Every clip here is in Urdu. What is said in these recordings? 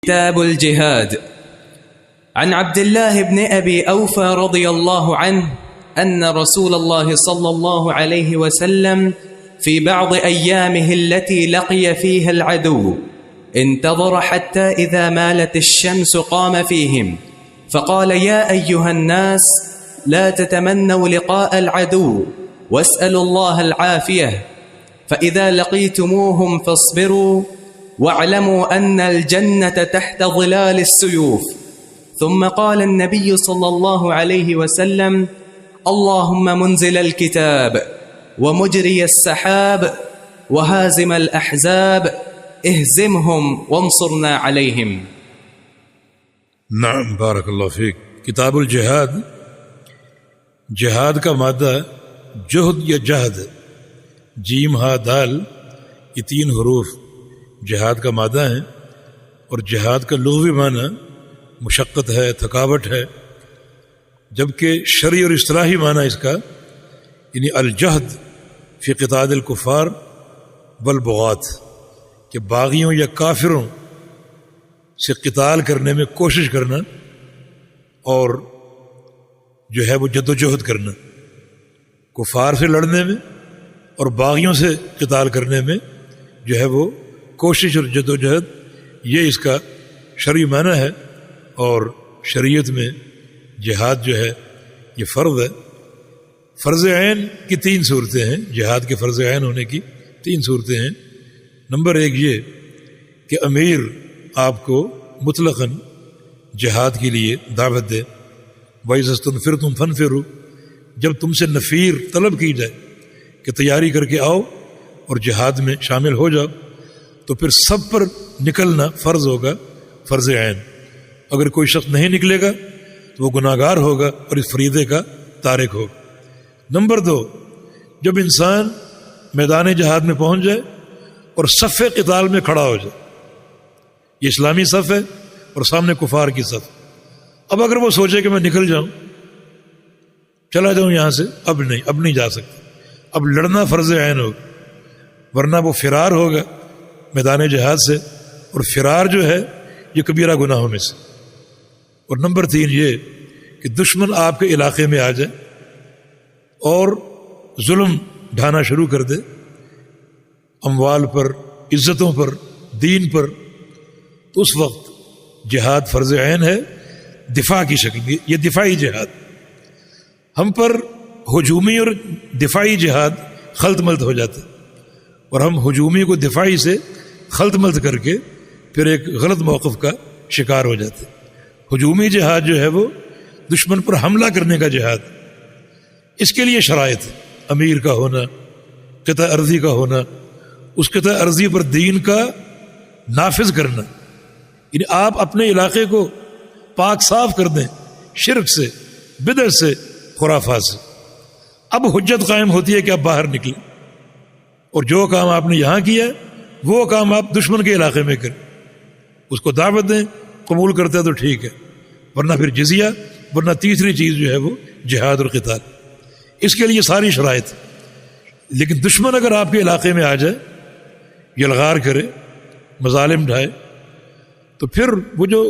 كتاب الجهاد. عن عبد الله بن أبي أوفى رضي الله عنه أن رسول الله صلى الله عليه وسلم في بعض أيامه التي لقي فيها العدو انتظر حتى إذا مالت الشمس قام فيهم فقال: يا أيها الناس لا تتمنوا لقاء العدو واسألوا الله العافية، فإذا لقيتموهم فاصبروا واعلموا أن الجنة تحت ظلال السيوف. ثم قال النبي صلى الله عليه وسلم: اللهم منزل الكتاب ومجري السحاب وهازم الأحزاب اهزمهم وانصرنا عليهم. نعم بارک اللہ فیک. کتاب الجہاد، جہاد کا مادہ جہد یا جہد، جیم ہا دال، یہ تین حروف جہاد کا مادہ ہیں، اور جہاد کا لغوی معنی مشقت ہے، تھکاوٹ ہے، جبکہ شرعی اور اصطلاحی معنی اس کا یعنی الجہد فی قتال الکفار والبغات، کہ باغیوں یا کافروں سے قتال کرنے میں کوشش کرنا اور جو ہے وہ جد و جہد کرنا، کفار سے لڑنے میں اور باغیوں سے قتال کرنے میں جو ہے وہ کوشش اور جد و جہد، یہ اس کا شرعی معنی ہے. اور شریعت میں جہاد جو ہے یہ فرض ہے. فرض عین کی تین صورتیں ہیں، جہاد کے فرض عین ہونے کی تین صورتیں ہیں. نمبر ایک یہ کہ امیر آپ کو مطلقاً جہاد کے لیے دعوت دے، وَإِذَا اسْتُنْفِرْتُمْ فَانْفِرُوا، جب تم سے نفیر طلب کی جائے کہ تیاری کر کے آؤ اور جہاد میں شامل ہو جاؤ، تو پھر سب پر نکلنا فرض ہوگا، فرض عین. اگر کوئی شخص نہیں نکلے گا تو وہ گناہ گار ہوگا اور اس فریضے کا تارک ہوگا. نمبر دو، جب انسان میدان جہاد میں پہنچ جائے اور صف قتال میں کھڑا ہو جائے، یہ اسلامی صف ہے اور سامنے کفار کی صف. اب اگر وہ سوچے کہ میں نکل جاؤں، چلا جاؤں یہاں سے، اب نہیں جا سکتا. اب لڑنا فرض عین ہوگا، ورنہ وہ فرار ہوگا میدان جہاد سے، اور فرار جو ہے یہ کبیرہ گناہوں میں سے. اور نمبر تین یہ کہ دشمن آپ کے علاقے میں آ جائے اور ظلم ڈھانا شروع کر دے اموال پر، عزتوں پر، دین پر، تو اس وقت جہاد فرض عین ہے دفاع کی شکل میں. یہ دفاعی جہاد. ہم پر ہجومی اور دفاعی جہاد خلط ملط ہو جاتا ہے، اور ہم ہجومی کو دفاعی سے خلط ملط کر کے پھر ایک غلط موقف کا شکار ہو جاتے ہیں. ہجومی جہاد جو ہے وہ دشمن پر حملہ کرنے کا جہاد، اس کے لیے شرائط ہے: امیر کا ہونا، قطع ارضی کا ہونا، اس قطع ارضی پر دین کا نافذ کرنا، یعنی آپ اپنے علاقے کو پاک صاف کر دیں شرک سے، بدعت سے، خرافات سے. اب حجت قائم ہوتی ہے کہ آپ باہر نکلیں اور جو کام آپ نے یہاں کیا وہ کام آپ دشمن کے علاقے میں کریں، اس کو دعوت دیں، قبول کرتے تو ٹھیک ہے، ورنہ پھر جزیہ، ورنہ تیسری چیز جو ہے وہ جہاد اور قتال. اس کے لیے ساری شرائط. لیکن دشمن اگر آپ کے علاقے میں آ جائے، یلغار کرے، مظالم ڈھائے، تو پھر وہ جو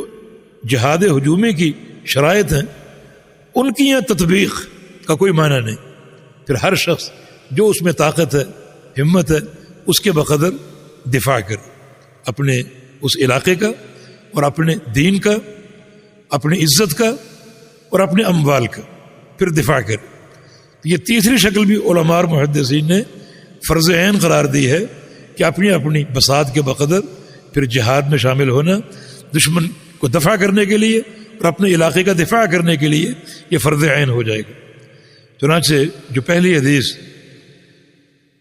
جہاد ہجومی کی شرائط ہیں ان کی یہاں تطبیق کا کوئی معنی نہیں. پھر ہر شخص جو اس میں طاقت ہے، ہمت ہے، اس کے بقدر دفاع کرے، اپنے اس علاقے کا اور اپنے دین کا، اپنی عزت کا اور اپنے اموال کا پھر دفاع کرے. یہ تیسری شکل بھی علماء اور محدثین نے فرض عین قرار دی ہے کہ اپنی اپنی بساط کے بقدر پھر جہاد میں شامل ہونا، دشمن کو دفاع کرنے کے لیے اور اپنے علاقے کا دفاع کرنے کے لیے یہ فرض عین ہو جائے گا. چنانچہ جو پہلی حدیث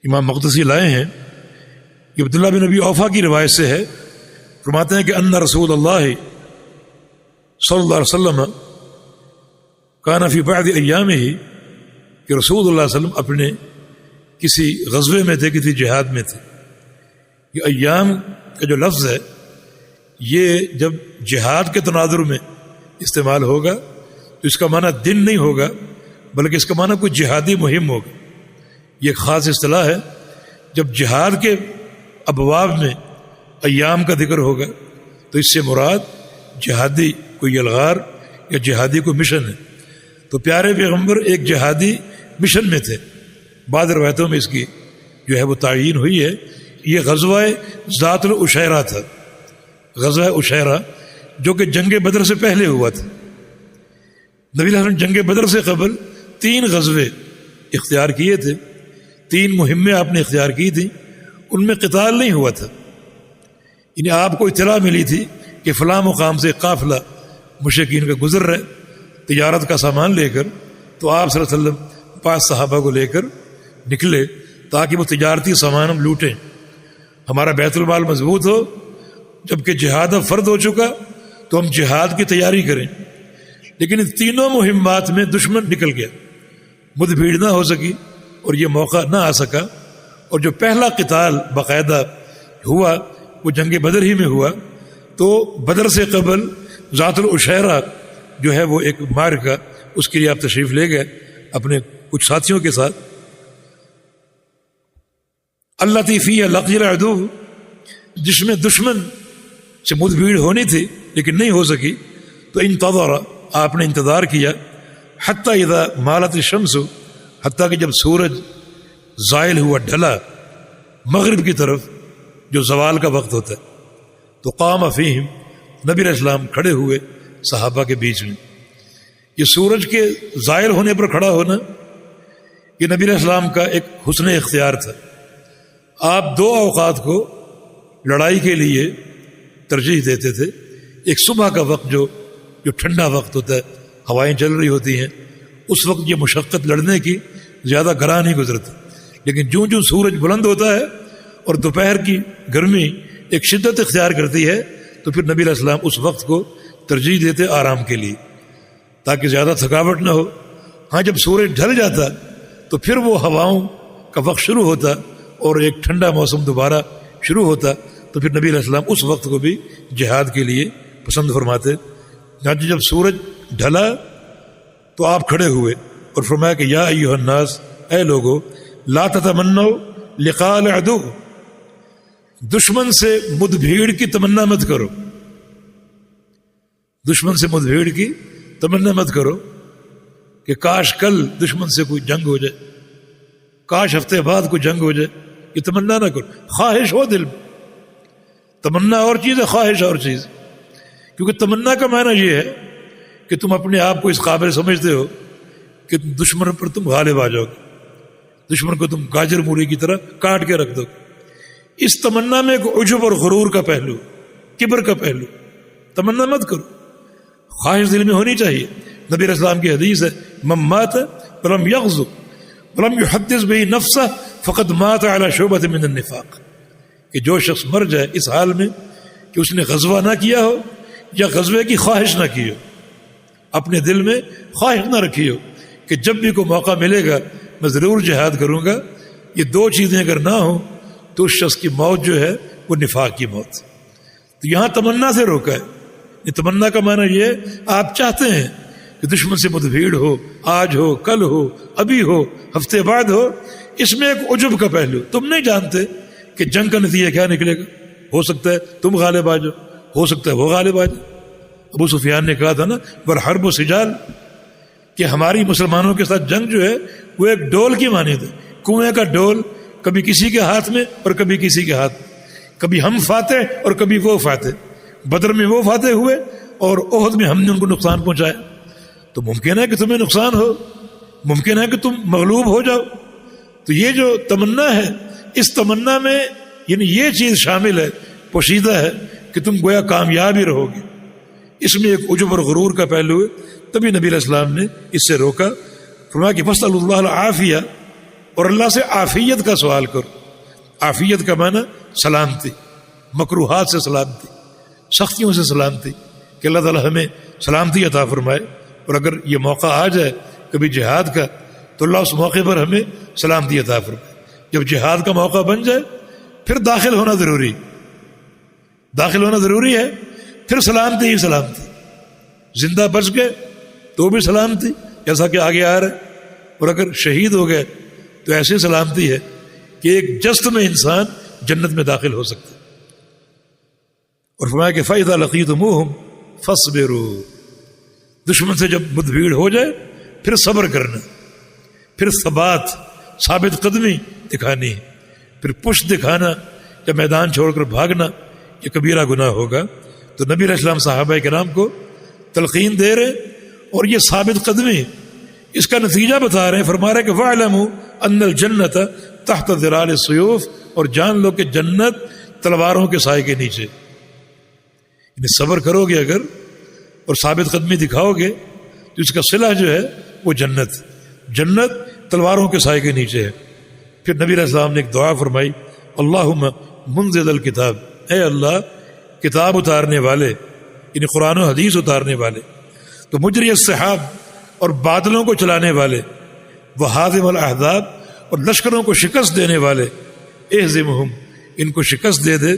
امام مقدسی لائے ہیں یہ عبداللہ بن ابی اوفا کی روایت سے ہے. فرماتے ہیں کہ ان رسول اللہ صلی اللہ علیہ وسلم کان فی بعض ایامہ، کہ رسول اللہ علیہ وسلم اپنے کسی غزوے میں تھے، کسی جہاد میں تھے. یہ ایام کا جو لفظ ہے یہ جب جہاد کے تناظر میں استعمال ہوگا تو اس کا معنی دن نہیں ہوگا، بلکہ اس کا معنی کوئی جہادی مہم ہوگا. یہ ایک خاص اصطلاح ہے. جب جہاد کے ابواب میں ایام کا ذکر ہوگا تو اس سے مراد جہادی کوئی یلغار یا جہادی کوئی مشن ہے. تو پیارے پیغمبر ایک جہادی مشن میں تھے. بعض روایتوں میں اس کی جو ہے وہ تعیین ہوئی ہے. یہ غزوہ ذات العشیرہ تھا. غزوہ عشیرہ جو کہ جنگ بدر سے پہلے ہوا تھا. نبی علیہ السلام جنگ بدر سے قبل 3 غزوے اختیار کیے تھے. 3 مہمیں آپ نے اختیار کی تھیں. ان میں قتال نہیں ہوا تھا. یعنی آپ کو اطلاع ملی تھی کہ فلاں مقام سے قافلہ مشرکین کا گزر رہے تجارت کا سامان لے کر. تو آپ صلی اللہ علیہ وسلم 5 صحابہ کو لے کر نکلے تاکہ وہ تجارتی سامان ہم لوٹیں, ہمارا بیت المال مضبوط ہو. جبکہ جہاد اب فرض ہو چکا تو ہم جہاد کی تیاری کریں. لیکن ان تینوں مہمات میں دشمن نکل گیا, مد بھیڑ نہ ہو سکی اور یہ موقع نہ آ سکا. اور جو پہلا قتال باقاعدہ ہوا وہ جنگ بدر ہی میں ہوا. تو بدر سے قبل ذات العشیرہ جو ہے وہ ایک معرکہ, اس کے لیے آپ تشریف لے گئے اپنے کچھ ساتھیوں کے ساتھ. التی فیہا لقی العدو, جس میں دشمن سے مد بھیڑ ہونی تھی لیکن نہیں ہو سکی. تو انتظر, آپ نے انتظار کیا. حتی اذا مالت الشمس, حتیٰ کہ جب سورج زائل ہوا, ڈھلا مغرب کی طرف جو زوال کا وقت ہوتا ہے. تو قام فیہم, نبی علیہ السلام کھڑے ہوئے صحابہ کے بیچ میں. یہ سورج کے زائل ہونے پر کھڑا ہونا یہ نبی علیہ السلام کا ایک حسن اختیار تھا. آپ 2 اوقات کو لڑائی کے لیے ترجیح دیتے تھے. ایک صبح کا وقت جو ٹھنڈا وقت ہوتا ہے, ہوائیں چل رہی ہوتی ہیں, اس وقت یہ مشقت لڑنے کی زیادہ گراں نہیں گزرتی. لیکن جوں جوں سورج بلند ہوتا ہے اور دوپہر کی گرمی ایک شدت اختیار کرتی ہے تو پھر نبی علیہ السلام اس وقت کو ترجیح دیتے آرام کے لیے تاکہ زیادہ تھکاوٹ نہ ہو. ہاں جب سورج ڈھل جاتا تو پھر وہ ہواؤں کا وقت شروع ہوتا اور ایک ٹھنڈا موسم دوبارہ شروع ہوتا. تو پھر نبی علیہ السلام اس وقت کو بھی جہاد کے لیے پسند فرماتے. جب سورج ڈھلا تو آپ کھڑے ہوئے اور فرمایا کہ یا ایھا الناس, اے لوگو, لا تتمنوا لقاء العدو, دشمن سے مد بھیڑ کی تمنا مت کرو. دشمن سے مد بھیڑ کی تمنا مت کرو کہ کاش کل دشمن سے کوئی جنگ ہو جائے, کاش ہفتے بعد کوئی جنگ ہو جائے. یہ تمنا نہ کرو. خواہش ہو دل میں, تمنا اور چیز ہے, خواہش اور چیز. کیونکہ تمنا کا معنی یہ ہے کہ تم اپنے آپ کو اس قابل سمجھتے ہو کہ دشمن پر تم غالب آ جاؤ گے, دشمن کو تم گاجر مولی کی طرح کاٹ کے رکھ دو. اس تمنا میں ایک عجب اور غرور کا پہلو, کبر کا پہلو. تمنا مت کرو, خواہش دل میں ہونی چاہیے. نبی علیہ السلام کی حدیث ہے, من مات ولم یغزو ولم یحدث به نفسه فقد مات على شعبۃ من النفاق, کہ جو شخص مر جائے اس حال میں کہ اس نے غزوہ نہ کیا ہو یا غزوے کی خواہش نہ کی ہو, اپنے دل میں خواہش نہ رکھی ہو کہ جب بھی کوئی موقع ملے گا میں ضرور جہاد کروں گا. یہ 2 چیزیں اگر نہ ہوں تو اس شخص کی موت جو ہے وہ نفاق کی موت. تو یہاں تمنا سے روکا ہے. یہ تمنا کا معنی یہ ہے آپ چاہتے ہیں کہ دشمن سے مدبھیڑ ہو, آج ہو, کل ہو, ابھی ہو, ہفتے بعد ہو. اس میں ایک عجب کا پہلو, تم نہیں جانتے کہ جنگ کا نتیجہ کیا نکلے گا. ہو سکتا ہے تم غالب آ جاؤ, ہو سکتا ہے وہ غالب آ جائے. ابو سفیان نے کہا تھا نا والحرب سجال, کہ ہماری مسلمانوں کے ساتھ جنگ جو ہے وہ ایک ڈول کی مانند ہے, کنویں کا ڈول, کبھی کسی کے ہاتھ میں اور کبھی کسی کے ہاتھ میں, کبھی ہم فاتح اور کبھی وہ فاتح. بدر میں وہ فاتح ہوئے اور احد میں ہم نے ان کو نقصان پہنچایا. تو ممکن ہے کہ تمہیں نقصان ہو, ممکن ہے کہ تم مغلوب ہو جاؤ. تو یہ جو تمنا ہے, اس تمنا میں یعنی یہ چیز شامل ہے, پوشیدہ ہے کہ تم گویا کامیاب ہی رہو گے. اس میں ایک عجب اور غرور کا پہلو ہے. تبھی نبی علیہ السلام نے اس سے روکا. فرمایا کہ فاسألوا اللہ العافیہ, اور اللہ سے عافیت کا سوال کرو. عافیت کا معنی سلامتی, مکروہات سے سلامتی, سختیوں سے سلامتی, کہ اللہ تعالی ہمیں سلامتی عطا فرمائے. اور اگر یہ موقع آ جائے کبھی جہاد کا تو اللہ اس موقع پر ہمیں سلامتی عطا فرمائے. جب جہاد کا موقع بن جائے پھر داخل ہونا ضروری, داخل ہونا ضروری ہے. پھر سلامتی ہی سلامتی. زندہ بچ گئے تو بھی سلامتی, جیسا کہ آگے آ رہا ہے. اور اگر شہید ہو گئے تو ایسی سلامتی ہے کہ ایک جست میں انسان جنت میں داخل ہو سکتا ہے. اور فرمایا کہ فَإِذَا لَقِيتُمُوهُمْ فَاصْبِرُوا، دشمن سے جب مد بھیڑ ہو جائے پھر صبر کرنا، پھر ثابت قدمی دکھانی، پھر پشت دکھانا یا میدان چھوڑ کر بھاگنا یہ کبیرہ گناہ ہوگا۔ تو نبی علیہ السلام صحابہ کرام کو تلقین دے رہے اور یہ ثابت قدمی اس کا نتیجہ بتا رہے ہیں، فرما رہے کہ وَاعْلَمُوا أَنَّ الْجَنَّةَ تَحْتَ ظِلَالِ السُّيُوفِ، اور جان لو کہ جنت تلواروں کے سائے کے نیچے، یعنی صبر کرو گے اگر اور ثابت قدمی دکھاؤ گے تو اس کا صلہ جو ہے وہ جنت تلواروں کے سائے کے نیچے ہے۔ پھر نبی علیہ السلام نے ایک دعا فرمائی، اللہم منزل الکتاب، اے اللہ کتاب اتارنے والے، یعنی قرآن و حدیث اتارنے والے، تو مجری السحاب اور بادلوں کو چلانے والے، وہ حازم الاحزاب اور لشکروں کو شکست دینے والے، اہزمہم ان کو شکست دے دے،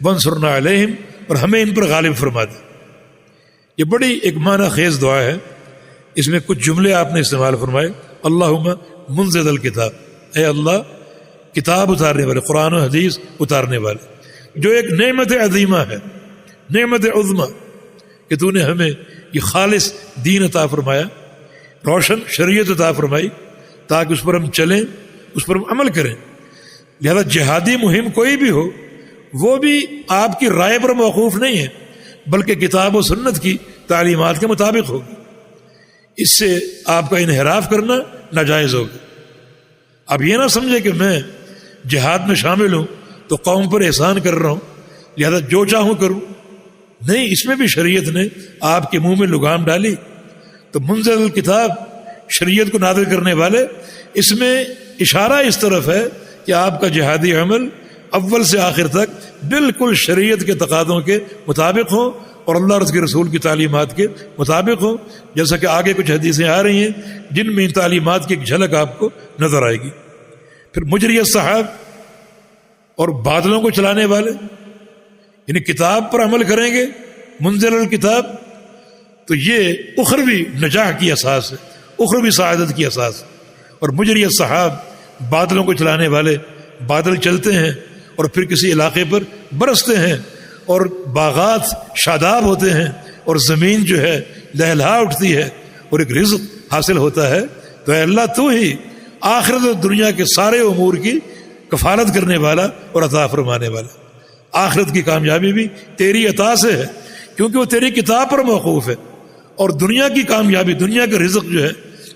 وانصرنا علیہم اور ہمیں ان پر غالب فرما دے۔ یہ بڑی ایک معنی خیز دعا ہے، اس میں کچھ جملے آپ نے استعمال فرمائے، اللہم منزل الکتاب، اے اللہ کتاب اتارنے والے، قرآن و حدیث اتارنے والے، جو ایک نعمت عظیمہ ہے، نعمت عظمہ کہ تو نے ہمیں یہ خالص دین عطا فرمایا، روشن شریعت عطا فرمائی تاکہ اس پر ہم چلیں، اس پر ہم عمل کریں۔ لہذا جہادی مہم کوئی بھی ہو وہ بھی آپ کی رائے پر موقوف نہیں ہے بلکہ کتاب و سنت کی تعلیمات کے مطابق ہوگی، اس سے آپ کا انحراف کرنا ناجائز ہوگا۔ اب یہ نہ سمجھے کہ میں جہاد میں شامل ہوں تو قوم پر احسان کر رہا ہوں لہذا جو چاہوں کروں، نہیں، اس میں بھی شریعت نے آپ کے منہ میں لگام ڈالی۔ تو منزل الکتاب شریعت کو نازل کرنے والے، اس میں اشارہ اس طرف ہے کہ آپ کا جہادی عمل اول سے آخر تک بالکل شریعت کے تقاضوں کے مطابق ہوں اور اللہ اور اس کے رسول کی تعلیمات کے مطابق ہوں، جیسا کہ آگے کچھ حدیثیں آ رہی ہیں جن میں ان تعلیمات کی ایک جھلک آپ کو نظر آئے گی۔ پھر مجری السحاب اور بادلوں کو چلانے والے، یعنی کتاب پر عمل کریں گے، منزل الکتاب، تو یہ اخروی نجاح کی اساس ہے، اخروی سعادت کی اساس ہے۔ اور مجری السحاب بادلوں کو چلانے والے، بادل چلتے ہیں اور پھر کسی علاقے پر برستے ہیں اور باغات شاداب ہوتے ہیں اور زمین جو ہے لہلہا اٹھتی ہے اور ایک رزق حاصل ہوتا ہے۔ تو اے اللہ تو ہی آخرت اور دنیا کے سارے امور کی کفالت کرنے والا اور عطا فرمانے والا، آخرت کی کامیابی بھی تیری عطا سے ہے کیونکہ وہ تیری کتاب پر موقوف ہے، اور دنیا کی کامیابی، دنیا کا رزق جو ہے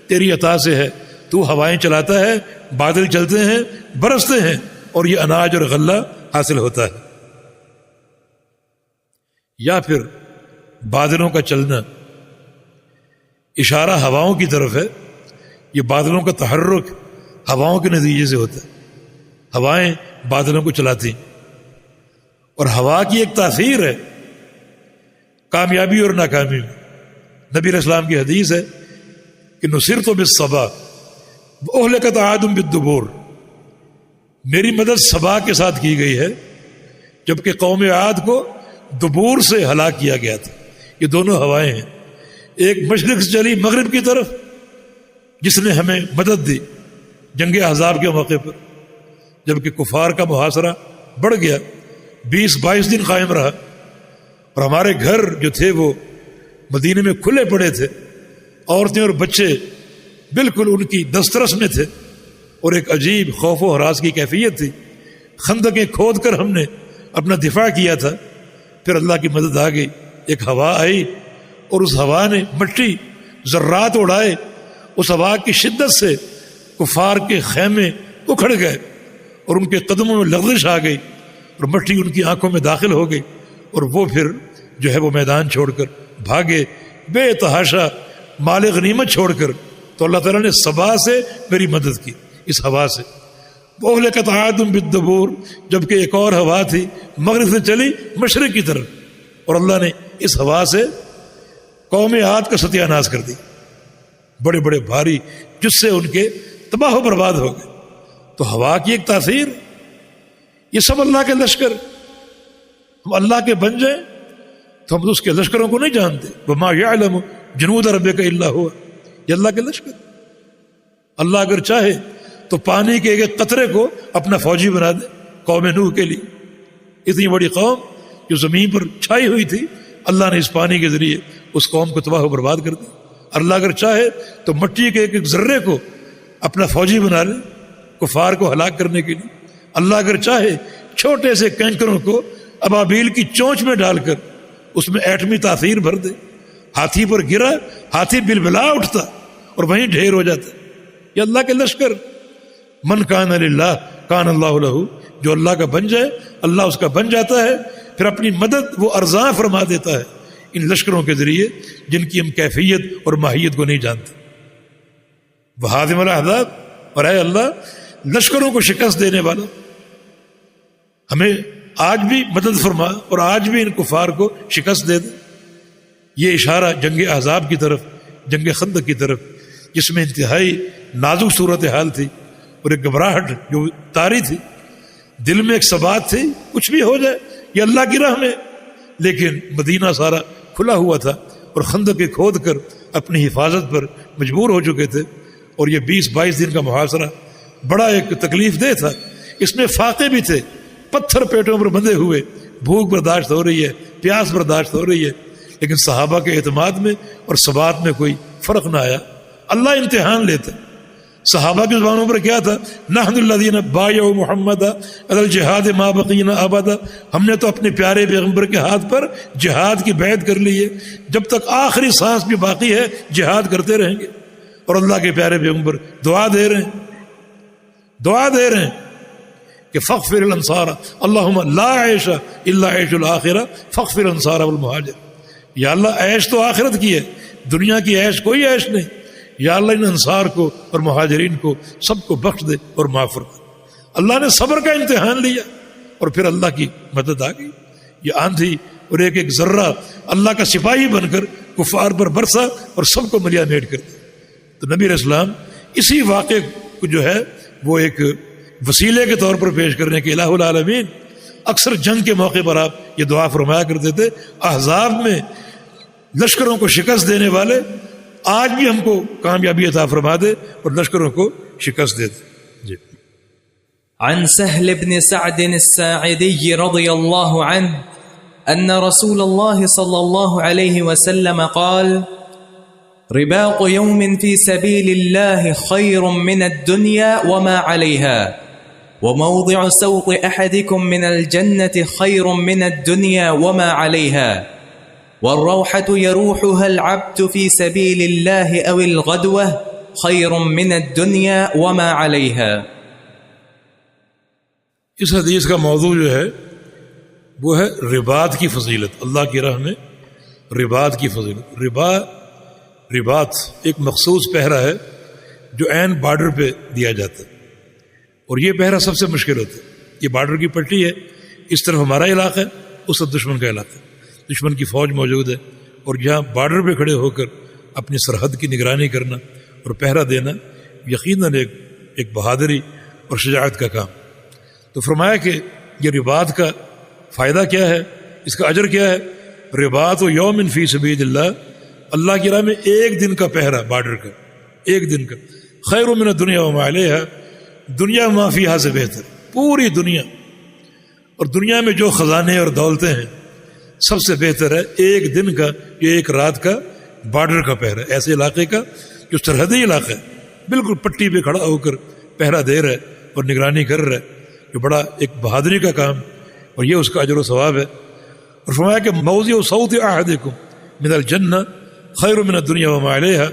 تیری عطا سے ہے۔ تو ہوائیں چلاتا ہے، بادل چلتے ہیں، برستے ہیں اور یہ اناج اور غلہ حاصل ہوتا ہے۔ یا پھر بادلوں کا چلنا اشارہ ہواؤں کی طرف ہے، یہ بادلوں کا تحرک ہواؤں کے نتیجے سے ہوتا ہے، ہوائیں بادلوں کو چلاتی ہیں، اور ہوا کی ایک تاثیر ہے کامیابی اور ناکامی میں۔ نبی علیہ السلام کی حدیث ہے کہ نصرت بالصبا واہلکت عاد بالدبور، میری مدد صبا کے ساتھ کی گئی ہے جبکہ قوم عاد کو دبور سے ہلاک کیا گیا تھا۔ یہ دونوں ہوائیں ہیں، ایک مشرق سے چلی مغرب کی طرف جس نے ہمیں مدد دی جنگ احزاب کے موقع پر، جبکہ کفار کا محاصرہ بڑھ گیا، 20-22 دن قائم رہا، اور ہمارے گھر جو تھے وہ مدینے میں کھلے پڑے تھے، عورتیں اور بچے بالکل ان کی دسترس میں تھے، اور ایک عجیب خوف و ہراس کی کیفیت تھی۔ خندقیں کھود کر ہم نے اپنا دفاع کیا تھا، پھر اللہ کی مدد آ گئی، ایک ہوا آئی اور اس ہوا نے مٹی ذرات اڑائے، اس ہوا کی شدت سے کفار کے خیمے اکھڑ گئے اور ان کے قدموں میں لغزش آ گئی اور مٹی ان کی آنکھوں میں داخل ہو گئی، اور وہ پھر جو ہے وہ میدان چھوڑ کر بھاگے بے تحاشا مال غنیمت چھوڑ کر۔ تو اللہ تعالیٰ نے صبا سے میری مدد کی، اس ہوا سے۔ وَأُهْلِكَتْ عَادٌ بِالدُّبُورِ، جبکہ ایک اور ہوا تھی مغرب سے چلی مشرق کی طرف، اور اللہ نے اس ہوا سے قوم عاد کا ستیہ ناش کر دی، بڑے بڑے بھاری جس سے ان کے تباہ و برباد ہو گئے۔ تو ہوا کی ایک تاثیر، یہ سب اللہ کے لشکر، ہم اللہ کے بن جائیں تو ہم اس کے لشکروں کو نہیں جانتے۔ وَمَا يَعْلَمُ جُنُودَ رَبِّكَ إِلَّا هُوَ، یہ اللہ کے لشکر۔ اللہ اگر چاہے تو پانی کے ایک قطرے کو اپنا فوجی بنا دے قوم نوح کے لیے، اتنی بڑی قوم جو زمین پر چھائی ہوئی تھی، اللہ نے اس پانی کے ذریعے اس قوم کو تباہ و برباد کر دیا۔ اللہ اگر چاہے تو مٹی کے ایک ایک ذرے کو اپنا فوجی بنا لے کفار کو ہلاک کرنے کے لیے۔ اللہ اگر چاہے چھوٹے سے کینکروں کو ابابیل کی چونچ میں ڈال کر اس میں ایٹمی تاثیر بھر دے، ہاتھی پر گرا، ہاتھی بلبلا اٹھتا اور وہیں ڈھیر ہو جاتا۔ یہ اللہ کے لشکر، من کان للہ کان اللہ لہ، جو اللہ کا بن جائے اللہ اس کا بن جاتا ہے، پھر اپنی مدد وہ ارزاں فرما دیتا ہے ان لشکروں کے ذریعے جن کی ہم کیفیت اور ماہیت کو نہیں جانتے۔ وہادم الاحزاب، اور اے اللہ لشکروں کو شکست دینے والا، ہمیں آج بھی مدد فرما اور آج بھی ان کفار کو شکست دے دے۔ یہ اشارہ جنگ احزاب کی طرف، جنگ خندق کی طرف، جس میں انتہائی نازک صورتحال تھی اور ایک گھبراہٹ جو طاری تھی، دل میں ایک ثبات تھی، کچھ بھی ہو جائے یہ اللہ کی راہ میں، لیکن مدینہ سارا کھلا ہوا تھا اور خندق کے کھود کر اپنی حفاظت پر مجبور ہو چکے تھے، اور یہ 20-22 دن کا محاصرہ بڑا ایک تکلیف دہ تھا۔ اس میں فاقے بھی تھے، پتھر پیٹوں پر بندھے ہوئے، بھوک برداشت ہو رہی ہے، پیاس برداشت ہو رہی ہے، لیکن صحابہ کے اعتماد میں اور ثبات میں کوئی فرق نہ آیا۔ اللہ امتحان لیتا۔ صحابہ کی زبانوں پر کیا تھا؟ نحن الذین بایعوا محمد علی الجہاد ما بقینا ابدا، ہم نے تو اپنے پیارے پیغمبر کے ہاتھ پر جہاد کی بیعت کر لی ہے، جب تک آخری سانس بھی باقی ہے جہاد کرتے رہیں گے۔ اور اللہ کے پیارے پیغمبر دعا دے رہے ہیں کہ فاغفر الانصار اللہم لا عیش الا عیش الآخرہ فاغفر الانصار والمہاجر، یا اللہ عیش تو آخرت کی ہے، دنیا کی عیش کوئی عیش نہیں، یا اللہ ان انصار کو اور مہاجرین کو سب کو بخش دے اور معاف فرما۔ اللہ نے صبر کا امتحان لیا اور پھر اللہ کی مدد آ گئی۔ یہ آندھی اور ایک ایک ذرہ اللہ کا سپاہی بن کر کفار پر برسا اور سب کو ملیا میٹ کر دیا۔ تو نبی علیہ السلام اسی واقعے کو جو ہے وہ ایک وسیلے کے طور پر پیش کرنے کے، الہ العالمین اکثر جنگ کے موقع پر آپ یہ دعا فرمایا کرتے تھے، احزاب میں لشکروں کو شکست دینے والے آج بھی ہم کو کامیابی عطا فرما دے اور لشکروں کو شکست دے دے۔ جی۔ عن سهل بن سعد الساعدي رضي الله عنه أن رسول الله صلى الله عليه وسلم قال: رباط يوم في سبيل الله خير من الدنيا وما عليها، وموضع سوط أحدكم من الجنة خير من الدنيا وما عليها، والروحة يروحها العبد في سبيل الله أو الغدوة خير من الدنيا وما عليها۔ اس حدیث کا موضوع جو ہے وہ ہے رباط کی فضیلت، اللہ کی راہ میں رباط کی فضیلت۔ رباط ایک مخصوص پہرا ہے جو عین بارڈر پہ دیا جاتا ہے، اور یہ پہرا سب سے مشکل ہوتا ہے۔ یہ بارڈر کی پٹی ہے، اس طرف ہمارا علاقہ ہے، اس طرف دشمن کا علاقہ ہے، دشمن کی فوج موجود ہے، اور جہاں بارڈر پہ کھڑے ہو کر اپنی سرحد کی نگرانی کرنا اور پہرا دینا یقیناً ایک بہادری اور شجاعت کا کام۔ تو فرمایا کہ یہ رباط کا فائدہ کیا ہے، اس کا اجر کیا ہے؟ رباط و یوم فی سبیل اللہ، اللہ کی راہ میں ایک دن کا پہرا بارڈر کا، ایک دن کا، خیر من الدنیا وما علیہا، دنیا ما فیہا سے بہتر، پوری دنیا اور دنیا میں جو خزانے اور دولتیں ہیں سب سے بہتر ہے ایک دن کا، یہ ایک رات کا بارڈر کا پہرا، ایسے علاقے کا جو سرحدی علاقہ ہے، بالکل پٹی پہ کھڑا ہو کر پہرا دے رہا ہے اور نگرانی کر رہا ہے، جو بڑا ایک بہادری کا کام، اور یہ اس کا اجر و ثواب ہے۔ اور فرمایا کہ موضع صوت احدکم من الجنہ خیر من الدنیا وما علیہا،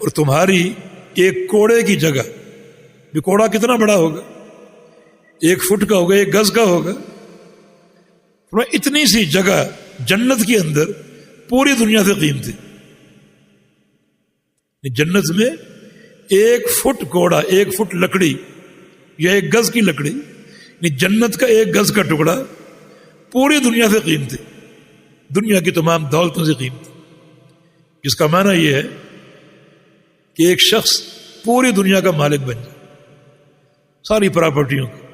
اور تمہاری ایک کوڑے کی جگہ، یہ کوڑا کتنا بڑا ہوگا؟ 1 فٹ کا ہوگا، 1 گز کا ہوگا، اتنی سی جگہ جنت کے اندر پوری دنیا سے قیمتی۔ جنت میں 1 فٹ کوڑا، 1 فٹ لکڑی یا 1 گز کی لکڑی، جنت کا 1 گز کا ٹکڑا پوری دنیا سے قیمتی، دنیا کی تمام دولتوں سے قیمتی۔ جس کا معنی یہ ہے کہ ایک شخص پوری دنیا کا مالک بن جائے، ساری پراپرٹیوں کا،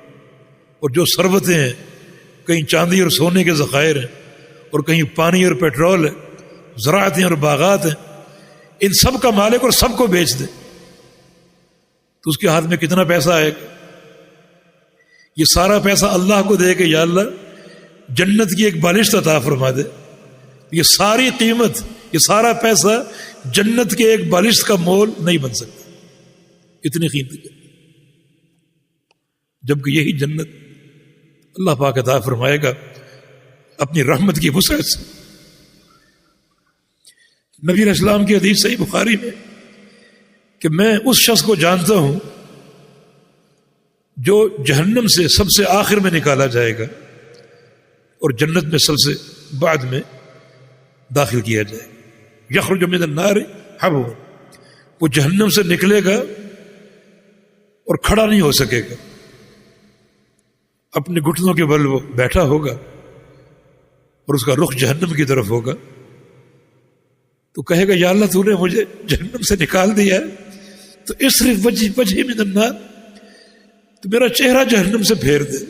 اور جو ثروتیں ہیں، کہیں چاندی اور سونے کے ذخائر ہیں، اور کہیں پانی اور پیٹرول ہے، زراعتیں اور باغات ہیں، ان سب کا مالک اور سب کو بیچ دے تو اس کے ہاتھ میں کتنا پیسہ آئے گا؟ یہ سارا پیسہ اللہ کو دے کہ یا اللہ جنت کی ایک بالشت عطا فرما دے، یہ ساری قیمت، یہ سارا پیسہ جنت کے ایک بالشت کا مول نہیں بن سکتا، اتنی قیمتی جنت، جبکہ یہی جنت اللہ پاک عطا فرمائے گا اپنی رحمت کی وسعت سے۔ نبی علیہ السلام کی حدیث صحیح بخاری میں کہ میں اس شخص کو جانتا ہوں جو جہنم سے سب سے آخر میں نکالا جائے گا اور جنت میں سب سے بعد میں داخل کیا جائے گا۔ یخرج من النار حبوا، وہ جہنم سے نکلے گا اور کھڑا نہیں ہو سکے گا، اپنے گھٹنوں کے بل وہ بیٹھا ہوگا اور اس کا رخ جہنم کی طرف ہوگا، تو کہے گا یا اللہ تو نے مجھے جہنم سے نکال دیا ہے تو اصرف وجہی من النار، تو میرا چہرہ جہنم سے پھیر دے۔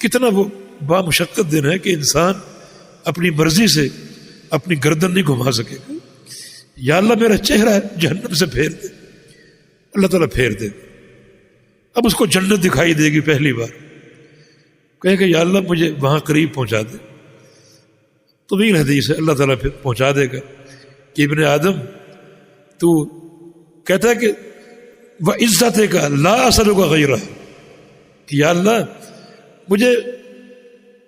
کتنا وہ بامشقت دن ہے کہ انسان اپنی مرضی سے اپنی گردن نہیں گھما سکے گا۔ یا اللہ میرا چہرہ جہنم سے پھیر دے، اللہ تعالیٰ پھیر دے۔ اب اس کو جنت دکھائی دے گی پہلی بار، کہے گا یا اللہ مجھے وہاں قریب پہنچا دے۔ طویل حدیث ہے، اللہ تعالیٰ پھر پہنچا دے گا کہ ابن آدم تو کہتا ہے کہ وَعِزَّتِ کا لا أَسْأَلُكَ غَيْرَهُ، کہ یا اللہ مجھے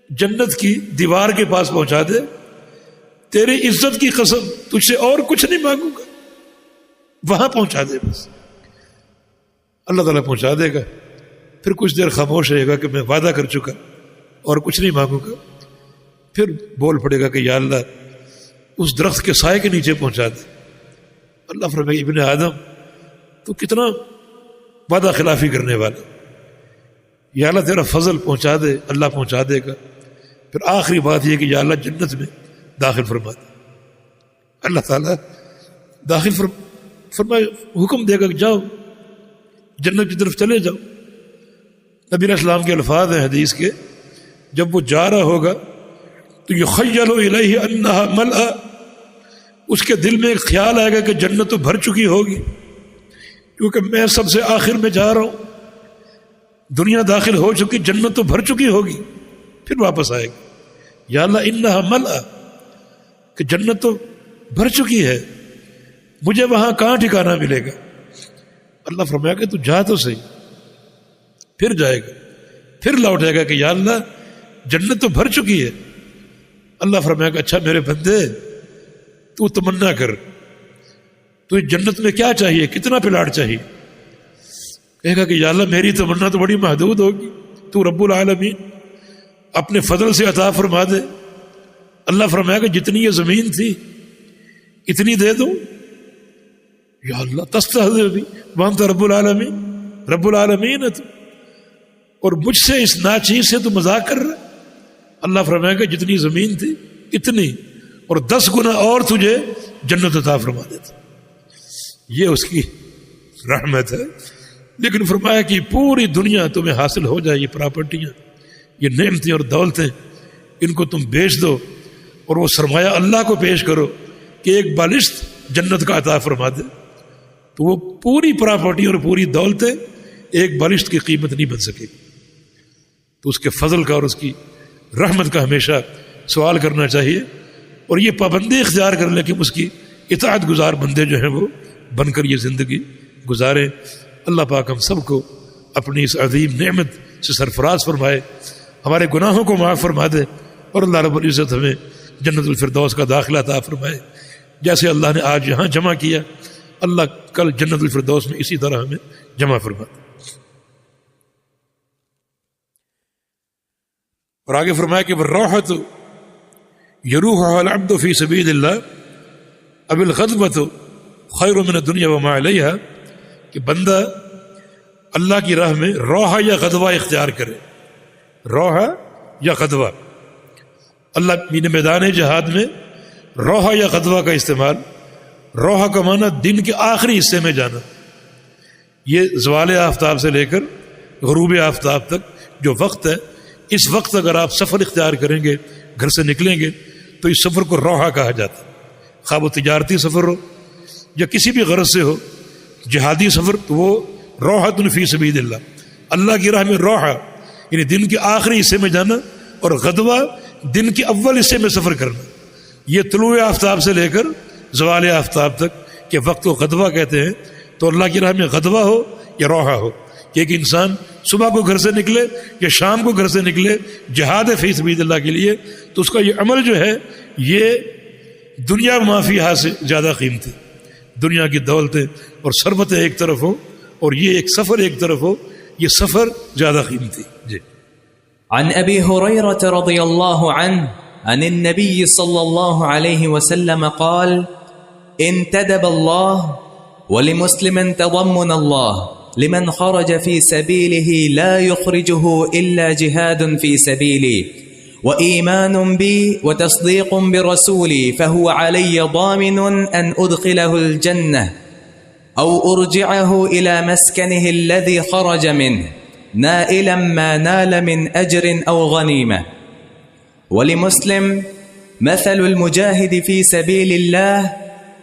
جنت کی دیوار کے پاس پہنچا دے، تیری عزت کی قسم تجھ سے اور کچھ نہیں مانگوں گا، وہاں پہنچا دے بس۔ اللہ تعالیٰ پہنچا دے گا، پھر کچھ دیر خاموش رہے گا کہ میں وعدہ کر چکا اور کچھ نہیں مانگوں گا، پھر بول پڑے گا کہ یا اللہ اس درخت کے سائے کے نیچے پہنچا دے۔ اللہ فرمائے ابن آدم تو کتنا وعدہ خلافی کرنے والا، یا اللہ تیرا فضل پہنچا دے، اللہ پہنچا دے گا۔ پھر آخری بات یہ کہ یا اللہ جنت میں داخل فرما دے، اللہ تعالیٰ داخل فرمائے، حکم دے گا کہ جاؤ جنت کی طرف چلے جاؤ۔ نبی علیہ السلام کے الفاظ ہیں حدیث کے، جب وہ جا رہا ہوگا تو یخیل الیہ انہا ملأ، اس کے دل میں ایک خیال آئے گا کہ جنت تو بھر چکی ہوگی، کیونکہ میں سب سے آخر میں جا رہا ہوں، دنیا داخل ہو چکی، جنت تو بھر چکی ہوگی۔ پھر واپس آئے گا یا اللہ انہا ملأ، کہ جنت تو بھر چکی ہے، مجھے وہاں کہاں ٹھکانہ ملے گا؟ اللہ فرمایا کہ تو جا تو صحیح۔ پھر جائے گا، پھر لوٹ جائے گا کہ یا اللہ جنت تو بھر چکی ہے۔ اللہ فرمایا کہ اچھا میرے بندے تو تمنا کر، تو جنت میں کیا چاہیے، کتنا پلاٹ چاہیے؟ کہے گا کہ یا اللہ میری تمنا تو بڑی محدود ہوگی، تو رب العالمین اپنے فضل سے عطا فرما دے۔ اللہ فرمایا کہ جتنی یہ زمین تھی اتنی دے دوں؟ یا اللہ تستہزئ بی وانت رب العالمین، رب العالمین ہے تو، اور مجھ سے اس ناچیز سے تو مذاق کر رہا ہے۔ اللہ فرمائے گا جتنی زمین تھی اتنی اور 10 گنا اور تجھے جنت عطا فرما دیتا۔ یہ اس کی رحمت ہے۔ لیکن فرمایا کہ پوری دنیا تمہیں حاصل ہو جائے، یہ پراپرٹیاں، یہ نعمتیں اور دولتیں، ان کو تم بیچ دو اور وہ سرمایہ اللہ کو پیش کرو کہ ایک بالشت جنت کا عطا فرما دے، تو وہ پوری پراپرٹی اور پوری دولتیں ایک بالشت کی قیمت نہیں بن سکے گی۔ تو اس کے فضل کا اور اس کی رحمت کا ہمیشہ سوال کرنا چاہیے، اور یہ پابندی اختیار کر لیں کہ اس کی اطاعت گزار بندے جو ہیں وہ بن کر یہ زندگی گزاریں۔ اللہ پاک ہم سب کو اپنی اس عظیم نعمت سے سرفراز فرمائے، ہمارے گناہوں کو معاف فرما دے، اور اللہ رب العزت ہمیں جنت الفردوس کا داخلہ عطا فرمائے۔ جیسے اللہ نے آج یہاں جمع کیا، اللہ کل جنت الفردوس میں اسی طرح ہمیں جمع فرما دے۔ اور آگے فرمایا کہ والراحۃ یروحها العبد فی سبیل اللہ اب الغضبۃ خیر من الدنیا وما علیہا، کہ بندہ اللہ کی راہ میں روحہ یا غضبہ اختیار کرے، روحہ یا غضبہ۔ اللہ میدان جہاد میں روحہ یا غضبہ کا استعمال، روحہ کا معنی دن کے آخری حصے میں جانا، یہ زوال آفتاب سے لے کر غروب آفتاب تک جو وقت ہے، اس وقت اگر آپ سفر اختیار کریں گے، گھر سے نکلیں گے، تو اس سفر کو روحہ کہا جاتا ہے، خواہ وہ تجارتی سفر ہو یا کسی بھی غرض سے ہو، جہادی سفر، تو وہ روحۃ فی سبیل اللہ، اللہ کی راہ میں روحہ یعنی دن کے آخری حصے میں جانا، اور غدوہ دن کے اول حصے میں سفر کرنا. یہ طلوع آفتاب سے لے کر زوال آفتاب تک کہ وقت کو غدوہ کہتے ہیں. تو اللہ کی راہ میں غدوہ ہو یا روحہ ہو کہ ایک انسان صبح کو گھر سے نکلے یا شام کو گھر سے نکلے جہاد فی سبیل اللہ کے لیے، تو اس کا یہ عمل جو ہے یہ دنیا مافیہ سے زیادہ قیمتی. دنیا کی دولتیں اور ثروتیں ایک طرف ہو اور یہ ایک سفر ایک طرف ہو، یہ سفر زیادہ قیمتی. جی. عن أبي هريرة رضي الله عنه عن النبي صلى الله عليه وسلم قال: انتدب الله ولمسلم تضمن الله لمن خرج في سبيله لا يخرجه إلا جهاد في سبيلي وإيمان بي وتصديق برسولي فهو علي ضامن أن أدخله الجنة أو أرجعه إلى مسكنه الذي خرج منه نائلا ما نال من أجر أو غنيمة. ولمسلم: مثل المجاهد في سبيل الله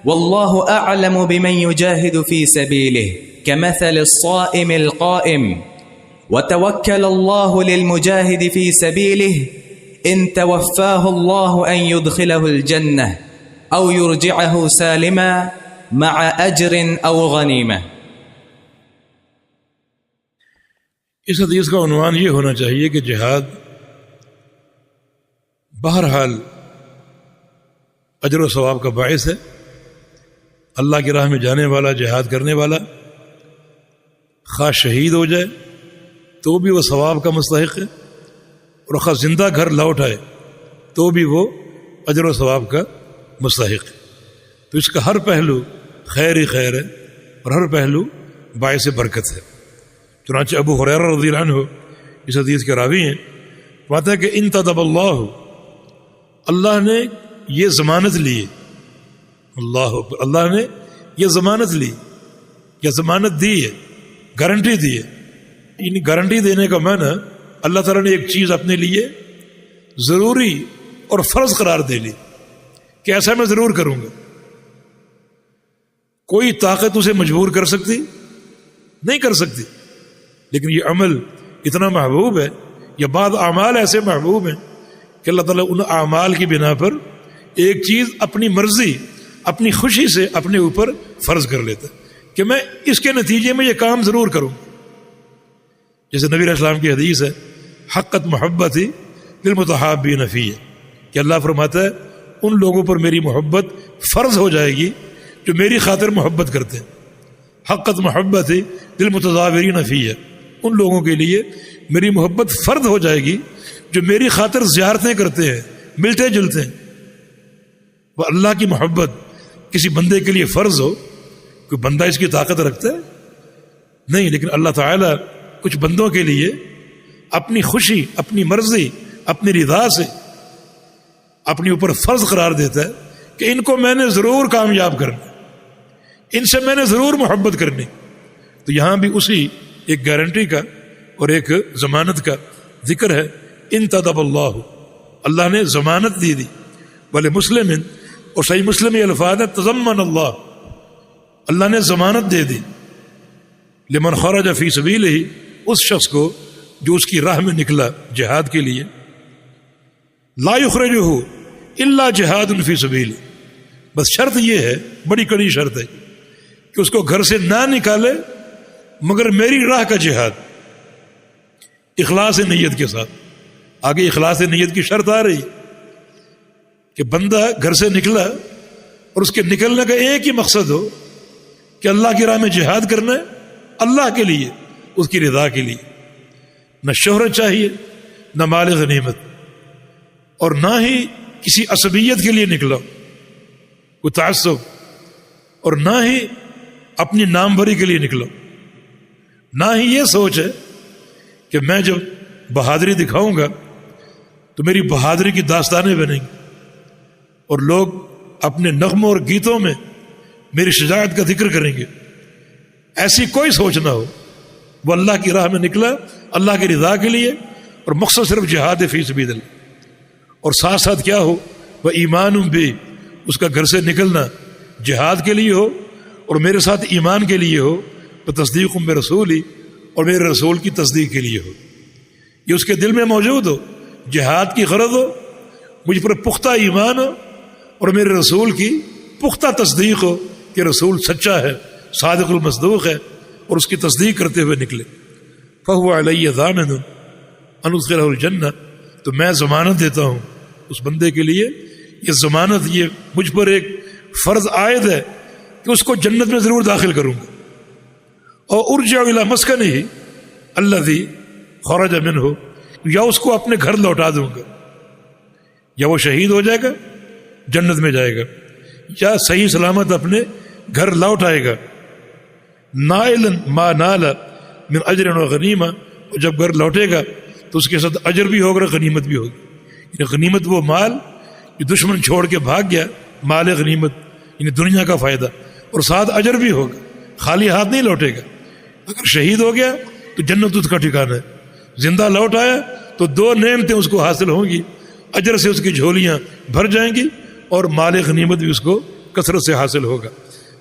والله أعلم بمن يجاهد في سبيله كمثل الصائم القائم وتوكل الله للمجاهد في سبيله إن توفاه الله أن يدخله الجنة أو يرجعه سالما مع أجر أو غنيمة. اس حدیث کا عنوان یہ ہونا چاہیے کہ جہاد بہرحال اجر و ثواب کا باعث ہے. اللہ کی راہ میں جانے والا، جہاد کرنے والا، خواہ شہید ہو جائے تو بھی وہ ثواب کا مستحق ہے، اور خواہ زندہ گھر لوٹ آئے تو بھی وہ اجر و ثواب کا مستحق ہے. تو اس کا ہر پہلو خیر ہی خیر ہے اور ہر پہلو باعث برکت ہے. چنانچہ ابو ہریرہ رضی اللہ عنہ اس حدیث کے راوی ہیں، بات ہے کہ انتدب اللہ، اللہ نے یہ ضمانت لی، اللہ اکبر، اللہ نے یہ ضمانت لی یا ضمانت دی ہے، گارنٹی دی ہے. یعنی گارنٹی دینے کا معنی اللہ تعالیٰ نے ایک چیز اپنے لیے ضروری اور فرض قرار دے لی کہ ایسا میں ضرور کروں گا. کوئی طاقت اسے مجبور کر سکتی نہیں، کر سکتی، لیکن یہ عمل اتنا محبوب ہے یا بعض اعمال ایسے محبوب ہیں کہ اللہ تعالیٰ ان اعمال کی بنا پر ایک چیز اپنی مرضی، اپنی خوشی سے اپنے اوپر فرض کر لیتا ہے کہ میں اس کے نتیجے میں یہ کام ضرور کروں. جیسے نبی علیہ السلام کی حدیث ہے، حقت محبت ہی للمتحابین فی، کہ اللہ فرماتا ہے ان لوگوں پر میری محبت فرض ہو جائے گی جو میری خاطر محبت کرتے ہیں. حقت محبت ہی للمتظاہرین فی، ان لوگوں کے لیے میری محبت فرض ہو جائے گی جو میری خاطر زیارتیں کرتے ہیں، ملتے جلتے ہیں. وہ اللہ کی محبت کسی بندے کے لیے فرض ہو، کوئی بندہ اس کی طاقت رکھتا ہے نہیں، لیکن اللہ تعالیٰ کچھ بندوں کے لیے اپنی خوشی، اپنی مرضی، اپنی رضا سے اپنے اوپر فرض قرار دیتا ہے کہ ان کو میں نے ضرور کامیاب کرنا، ان سے میں نے ضرور محبت کرنی. تو یہاں بھی اسی ایک گارنٹی کا اور ایک ضمانت کا ذکر ہے. انتدب اللہ، اللہ نے ضمانت دی. بھلے مسلم، اور صحیح مسلم یہ الفاظ ہے تضمن اللہ، اللہ نے ضمانت دے دی لمن خرج فی سبیلہ، اس شخص کو جو اس کی راہ میں نکلا جہاد کے لیے. لا یخرجہ الا جہاد فی سبیلہ، بس شرط یہ ہے، بڑی کڑی شرط ہے کہ اس کو گھر سے نہ نکالے مگر میری راہ کا جہاد، اخلاص نیت کے ساتھ. آگے اخلاص نیت کی شرط آ رہی کہ بندہ گھر سے نکلا اور اس کے نکلنے کا ایک ہی مقصد ہو کہ اللہ کی راہ میں جہاد کرنا ہے، اللہ کے لیے، اس کی رضا کے لیے. نہ شہرت چاہیے، نہ مال غنیمت، اور نہ ہی کسی عصبیت کے لیے نکلا، کوئی تعصب، اور نہ ہی اپنی نام بری کے لیے نکلا. نہ ہی یہ سوچ ہے کہ میں جب بہادری دکھاؤں گا تو میری بہادری کی داستانیں بنیں گی اور لوگ اپنے نغموں اور گیتوں میں میری شجاعت کا ذکر کریں گے. ایسی کوئی سوچ نہ ہو. وہ اللہ کی راہ میں نکلا اللہ کی رضا کے لیے، اور مقصد صرف جہاد فی سبیل اللہ، اور ساتھ ساتھ کیا ہو، وہ ایمان بھی، اس کا گھر سے نکلنا جہاد کے لیے ہو اور میرے ساتھ ایمان کے لیے ہو، وہ تصدیق برسولی، اور میرے رسول کی تصدیق کے لیے ہو. یہ اس کے دل میں موجود ہو، جہاد کی غرض ہو، مجھ پر پختہ ایمان ہو، اور میرے رسول کی پختہ تصدیق ہو کہ رسول سچا ہے، صادق المصدوق ہے، اور اس کی تصدیق کرتے ہوئے نکلے. فَهُوَ عَلَيَّ ضَامِنٌ أَنْ أُدْخِلَهُ الْجَنَّةَ، تو میں ضمانت دیتا ہوں اس بندے کے لیے، یہ ضمانت، یہ مجھ پر ایک فرض عائد ہے کہ اس کو جنت میں ضرور داخل کروں گا. اور ارجع إِلَى مَسْكَنِهِ الَّذِي خَرَجَ مِنْهُ، یا اس کو اپنے گھر لوٹا دوں گا، یا وہ شہید ہو جائے گا جنت میں جائے گا، یا صحیح سلامت اپنے گھر لوٹ آئے گا. نائلا ما نال من اجر و غنیمہ، اور جب گھر لوٹے گا تو اس کے ساتھ اجر بھی ہوگا، غنیمت بھی ہوگی. یعنی غنیمت وہ مال جو دشمن چھوڑ کے بھاگ گیا، مال غنیمت یعنی دنیا کا فائدہ، اور ساتھ اجر بھی ہوگا، خالی ہاتھ نہیں لوٹے گا. اگر شہید ہو گیا تو جنت اس کا ٹھکانہ ہے، زندہ لوٹ آیا تو 2 نعمتیں اس کو حاصل ہوں گی، اجر سے اس کی جھولیاں بھر جائیں گی، اور مال غنیمت بھی اس کو کثرت سے حاصل ہوگا.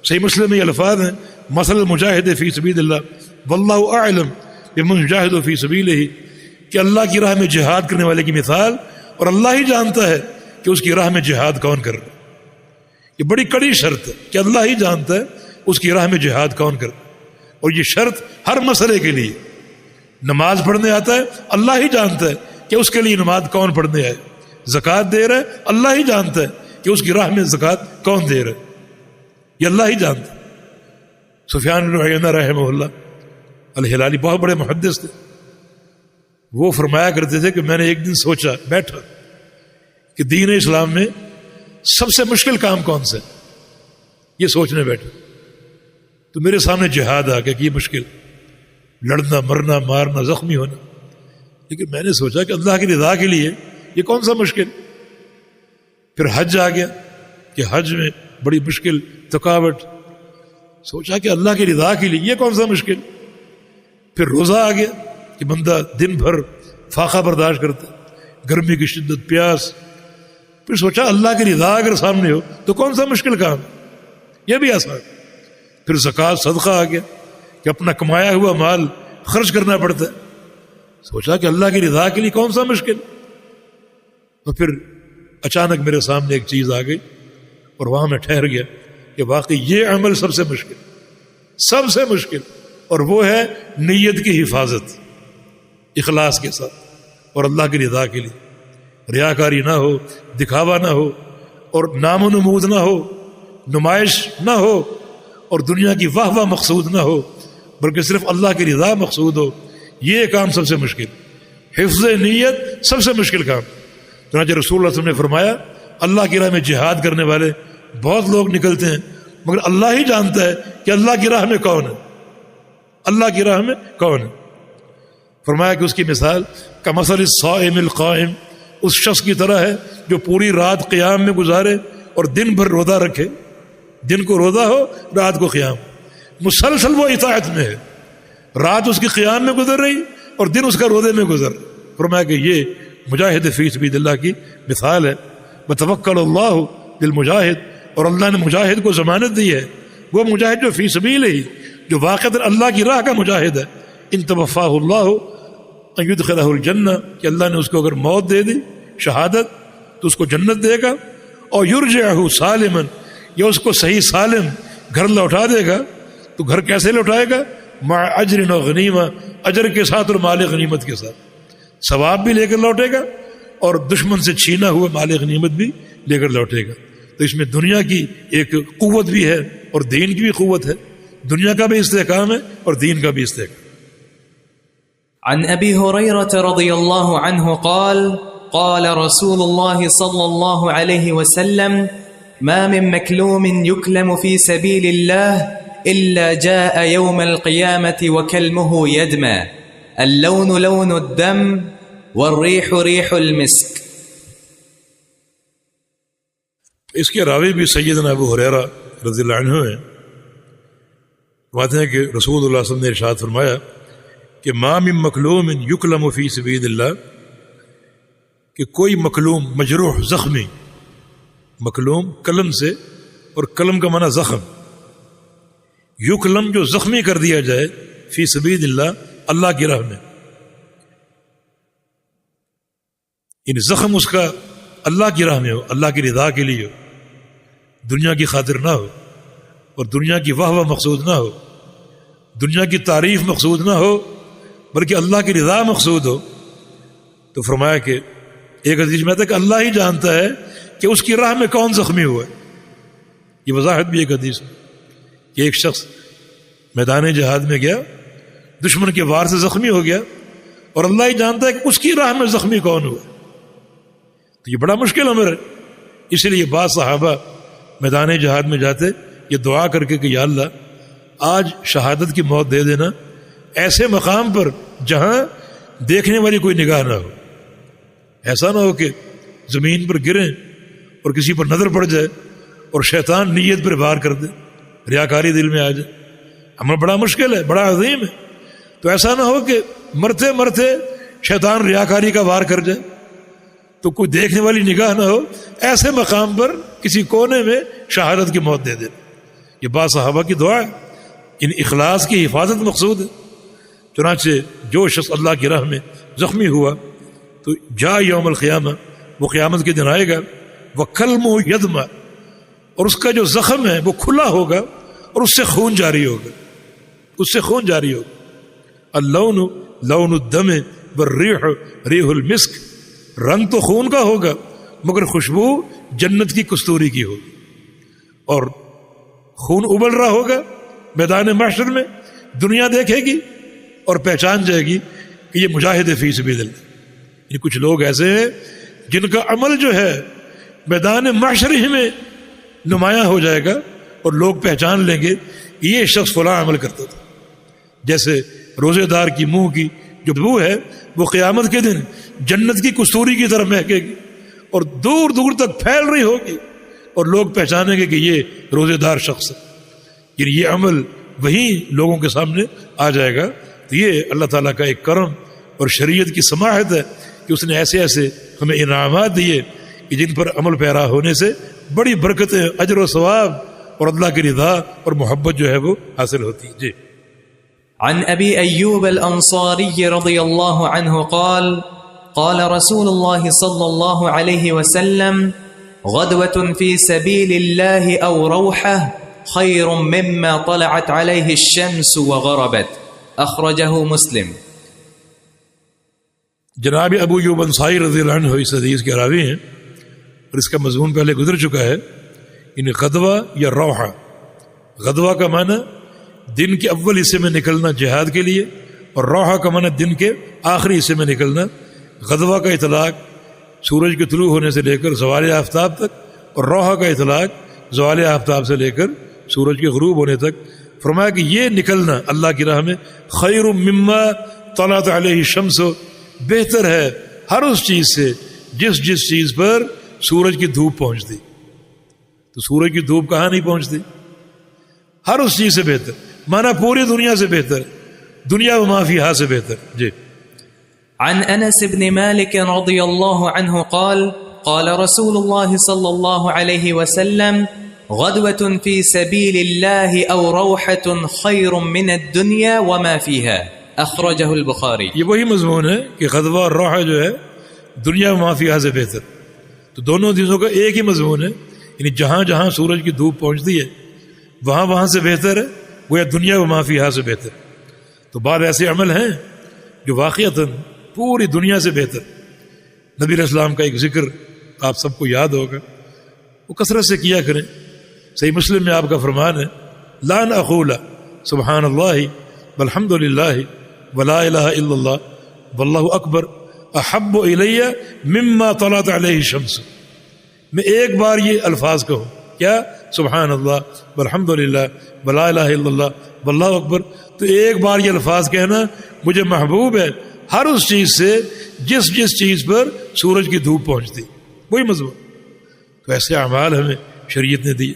صحیح مسلم میں یہ الفاظ ہیں، مثل المجاہد فی سبیل اللہ واللہ اعلم بمن یجاہد فی سبیلہ، کہ اللہ کی راہ میں جہاد کرنے والے کی مثال، اور اللہ ہی جانتا ہے کہ اس کی راہ میں جہاد کون کر رہا ہے. یہ بڑی کڑی شرط ہے کہ اللہ ہی جانتا ہے اس کی راہ میں جہاد کون کر رہا ہے. اور یہ شرط ہر مسئلے کے لیے. نماز پڑھنے آتا ہے، اللہ ہی جانتا ہے کہ اس کے لیے نماز کون پڑھنے آئے. زکوٰۃ دے رہا ہے، اللہ ہی جانتا ہے کہ اس کی راہ میں زکوٰۃ کون دے رہا ہے، یہ اللہ ہی جانتا ہے. سفیان بن عیینہ رحمہ اللہ الہلالی بہت بڑے محدث تھے. وہ فرمایا کرتے تھے کہ میں نے ایک دن سوچا، بیٹھا کہ دین اسلام میں سب سے مشکل کام کون سا ہے، یہ سوچنے بیٹھا تو میرے سامنے جہاد آ گیا کہ یہ مشکل، لڑنا، مرنا، مارنا، زخمی ہونا. لیکن میں نے سوچا کہ اللہ کی رضا کے لیے یہ کون سا مشکل. پھر حج آ گیا کہ حج میں بڑی مشکل تھکاوٹ. سوچا کہ اللہ کی رضا کے لیے یہ کون سا مشکل. پھر روزہ آ گیا کہ بندہ دن بھر فاقہ برداشت کرتا، گرمی کی شدت، پیاس. پھر سوچا اللہ کی رضا اگر سامنے ہو تو کون سا مشکل کام، یہ بھی آسان. پھر زکوٰۃ، صدقہ آ گیا کہ اپنا کمایا ہوا مال خرچ کرنا پڑتا ہے. سوچا کہ اللہ کی رضا کے لیے کون سا مشکل. اور پھر اچانک میرے سامنے ایک چیز آ گئی، اور وہاں میں ٹھہر گیا کہ واقعی یہ عمل سب سے مشکل، سب سے مشکل. اور وہ ہے نیت کی حفاظت، اخلاص کے ساتھ اور اللہ کی رضا کے لیے. ریاکاری نہ ہو، دکھاوا نہ ہو، اور نام و نمود نہ ہو، نمائش نہ ہو، اور دنیا کی واہ واہ مقصود نہ ہو، بلکہ صرف اللہ کی رضا مقصود ہو. یہ کام سب سے مشکل، حفظ نیت سب سے مشکل کام. چنانچہ رسول اللہ صلی اللہ علیہ وسلم نے فرمایا اللہ کی راہ میں جہاد کرنے والے بہت لوگ نکلتے ہیں، مگر اللہ ہی جانتا ہے کہ اللہ کی راہ میں کون ہے، اللہ کی راہ میں کون ہے. فرمایا کہ اس کی مثال کمثل الصائم القائم، اس شخص کی طرح ہے جو پوری رات قیام میں گزارے اور دن بھر روزہ رکھے. دن کو روزہ ہو، رات کو قیام، مسلسل وہ اطاعت میں ہے. رات اس کی قیام میں گزر رہی اور دن اس کا روزے میں گزر رہا. فرمایا کہ یہ مجاہد فی سبیل اللہ کی مثال ہے. وتوکل اللہ للمجاہد، اور اللہ نے مجاہد کو ضمانت دی ہے، وہ مجاہد جو فی سبیل ہی، جو واقعتاً اللہ کی راہ کا مجاہد ہے. ان توفاہ اللہ ان یدخلہ الجنہ، کہ اللہ نے اس کو اگر موت دے دی، شہادت، تو اس کو جنت دے گا. اور یرجعہ سالما، یا اس کو صحیح سالم گھر لوٹا دے گا. تو گھر کیسے لوٹائے گا؟ مع اجر و غنیمہ، اجر کے ساتھ اور مال غنیمت کے ساتھ. ثواب بھی لے کر لوٹے گا اور دشمن سے چھینا ہوا مال غنیمت بھی لے کر لوٹے گا. تو اس میں دنیا کی ایک قوت بھی ہے اور دین کی بھی قوت ہے. دنیا کا بھی استحکام ہے اور دین کا بھی استحکام. عن ابی ہریرہ رضی اللہ عنہ قال قال رسول اللہ صلی اللہ علیہ وسلم ما من مكلوم يكلم في سبيل الله إلا جاء يوم القيامة وكلمه يدمى اللون لون الدم والريح ريح المسك. اس کے راوی بھی سیدنا ابو ہریرہ رضی اللہ عنہ ہیں. بات ہے کہ رسول اللہ صلی اللہ علیہ وسلم نے ارشاد فرمایا کہ ما من مکلوم یکلم فی سبیل اللہ، کہ کوئی مکلوم، مجروح، زخمی، مکلوم قلم سے، اور قلم کا معنی زخم، یکلم جو زخمی کر دیا جائے، فی سبیل اللہ، اللہ کی راہ میں. یعنی زخم اس کا اللہ کی راہ میں ہو، اللہ کی رضا کے لیے ہو، دنیا کی خاطر نہ ہو، اور دنیا کی واہ واہ مقصود نہ ہو، دنیا کی تعریف مقصود نہ ہو، بلکہ اللہ کی رضا مقصود ہو. تو فرمایا کہ ایک حدیث میں تھا کہ اللہ ہی جانتا ہے کہ اس کی راہ میں کون زخمی ہوا ہے. یہ وضاحت بھی ایک حدیث ہے کہ ایک شخص میدان جہاد میں گیا، دشمن کے وار سے زخمی ہو گیا، اور اللہ ہی جانتا ہے کہ اس کی راہ میں زخمی کون ہوا. تو یہ بڑا مشکل امر ہے. اسی لیے بعض صحابہ میدان جہاد میں جاتے یہ دعا کر کے کہ یا اللہ آج شہادت کی موت دے دینا ایسے مقام پر جہاں دیکھنے والی کوئی نگاہ نہ ہو. ایسا نہ ہو کہ زمین پر گریں اور کسی پر نظر پڑ جائے اور شیطان نیت پر وار کر دے، ریاکاری دل میں آ جائے. عمل بڑا مشکل ہے، بڑا عظیم ہے. تو ایسا نہ ہو کہ مرتے مرتے شیطان ریاکاری کا وار کر جائے تو کوئی دیکھنے والی نگاہ نہ ہو، ایسے مقام پر کسی کونے میں شہادت کی موت دے دے. یہ بعض صحابہ کی دعا ہے. ان اخلاص کی حفاظت مقصود ہے. چنانچہ جو شخص اللہ کی راہ میں زخمی ہوا تو جا یوم القیامہ، وہ قیامت کے دن آئے گا، وَكَلْمُ يَدْمَ، اور اس کا جو زخم ہے وہ کھلا ہوگا اور اس سے خون جاری ہوگا، اس سے خون جاری ہوگا. اللون لون الدم والریح ریح المسک، رنگ تو خون کا ہوگا مگر خوشبو جنت کی کستوری کی ہوگی. اور خون ابل رہا ہوگا میدان محشر میں، دنیا دیکھے گی اور پہچان جائے گی کہ یہ مجاہد فی سبیل اللہ. یہ کچھ لوگ ایسے ہیں جن کا عمل جو ہے میدان محشر ہی میں نمایاں ہو جائے گا اور لوگ پہچان لیں گے یہ شخص فلاں عمل کرتا تھا. جیسے روزے دار کی منہ کی جو بو ہے وہ قیامت کے دن جنت کی کستوری کی طرف مہکے گی اور دور دور تک پھیل رہی ہوگی اور لوگ پہچانیں گے کہ یہ روزے دار شخص ہے. یعنی یہ عمل وہیں لوگوں کے سامنے آ جائے گا. تو یہ اللہ تعالیٰ کا ایک کرم اور شریعت کی سماحت ہے کہ اس نے ایسے ایسے ہمیں انعامات دیے کہ جن پر عمل پیرا ہونے سے بڑی برکتیں، اجر و ثواب اور اللہ کی رضا اور محبت جو ہے وہ حاصل ہوتی ہے. جی. عن أبي أيوب الأنصاري رضي الله عنه قال قال رسول الله صلى الله عليه وسلم غدوة في سبيل الله أو روحة خير مما طلعت عليه الشمس وغربت. أخرجه مسلم. جناب ابو ایوب انصاری رضی اللہ عنہ اس حدیث کے راوی ہیں اور اس کا مضمون پہلے گزر چکا ہے. یعنی غدوہ یا روحہ، غدوہ کا معنی دن کے اول حصے میں نکلنا جہاد کے لیے، اور روحہ کا معنی دن کے آخری حصے میں نکلنا. غدوہ کا اطلاق سورج کے طلوع ہونے سے لے کر زوال آفتاب تک، اور روحہ کا اطلاق زوال آفتاب سے لے کر سورج کے غروب ہونے تک. فرمایا کہ یہ نکلنا اللہ کی راہ میں خیر مما طلعت علیہ الشمس، بہتر ہے ہر اس چیز سے جس چیز پر سورج کی دھوپ پہنچتی. تو سورج کی دھوپ کہاں نہیں پہنچتی؟ ہر اس چیز سے بہتر، مانا پوری دنیا سے بہتر، دنیا و ما فیہا سے بہتر. جی. عن انس بن مالك رضي الله عنه قال قال رسول الله صلى الله عليه وسلم غدوة في سبيل الله او روحة خير من الدنيا وما فيها. اخرجه البخاری. یہ وہی مضمون ہے کہ غدوہ اور روحہ جو ہے دنیا و ما فیہا سے بہتر. تو دونوں چیزوں کا ایک ہی مضمون ہے. یعنی جہاں جہاں سورج کی دھوپ پہنچتی ہے وہاں سے بہتر ہے، وہ یا دنیا و ما فیہا سے بہتر. تو بعض ایسے عمل ہیں جو واقعتاً پوری دنیا سے بہتر. نبی علیہ السلام کا ایک ذکر آپ سب کو یاد ہوگا، وہ کثرت سے کیا کریں. صحیح مسلم میں آپ کا فرمان ہے لا نقول سبحان اللہ والحمد للہ ولا الہ الا اللہ واللہ اکبر احب الی مما طلعت علیہ الشمس. میں ایک بار یہ الفاظ کہوں، کیا؟ سبحان اللہ والحمد للہ ولا الہ الا اللہ واللہ اکبر. تو ایک بار یہ الفاظ کہنا مجھے محبوب ہے ہر اس چیز سے جس چیز پر سورج کی دھوپ پہنچتی. وہی مضمون. تو ایسے اعمال ہمیں شریعت نے دیے.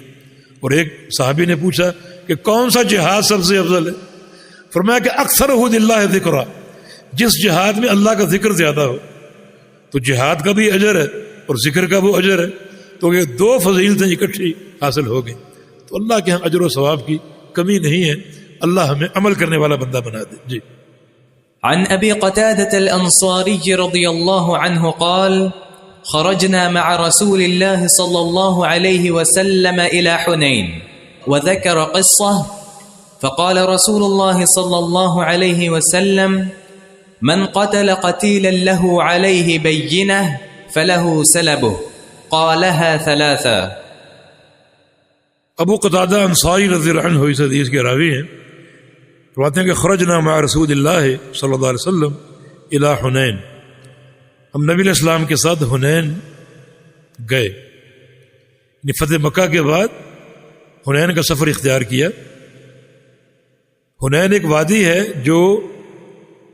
اور ایک صحابی نے پوچھا کہ کون سا جہاد سب سے افضل ہے؟ فرمایا کہ اکثرہ للہ ذکرہ، جس جہاد میں اللہ کا ذکر زیادہ ہو. تو جہاد کا بھی اجر ہے اور ذکر کا وہ اجر ہے. تو یہ دو فضیلتیں اکٹھی حاصل ہو گئیں. تو اللہ کے ہاں اجر و ثواب کی کمی نہیں ہے. اللہ ہمیں عمل کرنے والا بندہ بنا دے. جی. عن أبي قتادة الأنصاري رضي الله عنه قال خرجنا مع رسول الله صلى الله عليه وسلم إلى حنين وذكر قصة فقال رسول الله صلى الله عليه وسلم من قتل قتيلا له عليه بينة فله سلبه قالها ثلاثا. ابو قتادہ انصاری رضی اللہ عنہ اس حدیث کے راوی ہیں، فرماتے ہیں کہ خرجنا مع رسول اللہ صلی اللہ علیہ وسلم الی حنین، ہم نبی علیہ السلام کے ساتھ حنین گئے، یعنی فتح مکہ کے بعد حنین کا سفر اختیار کیا۔ حنین ایک وادی ہے جو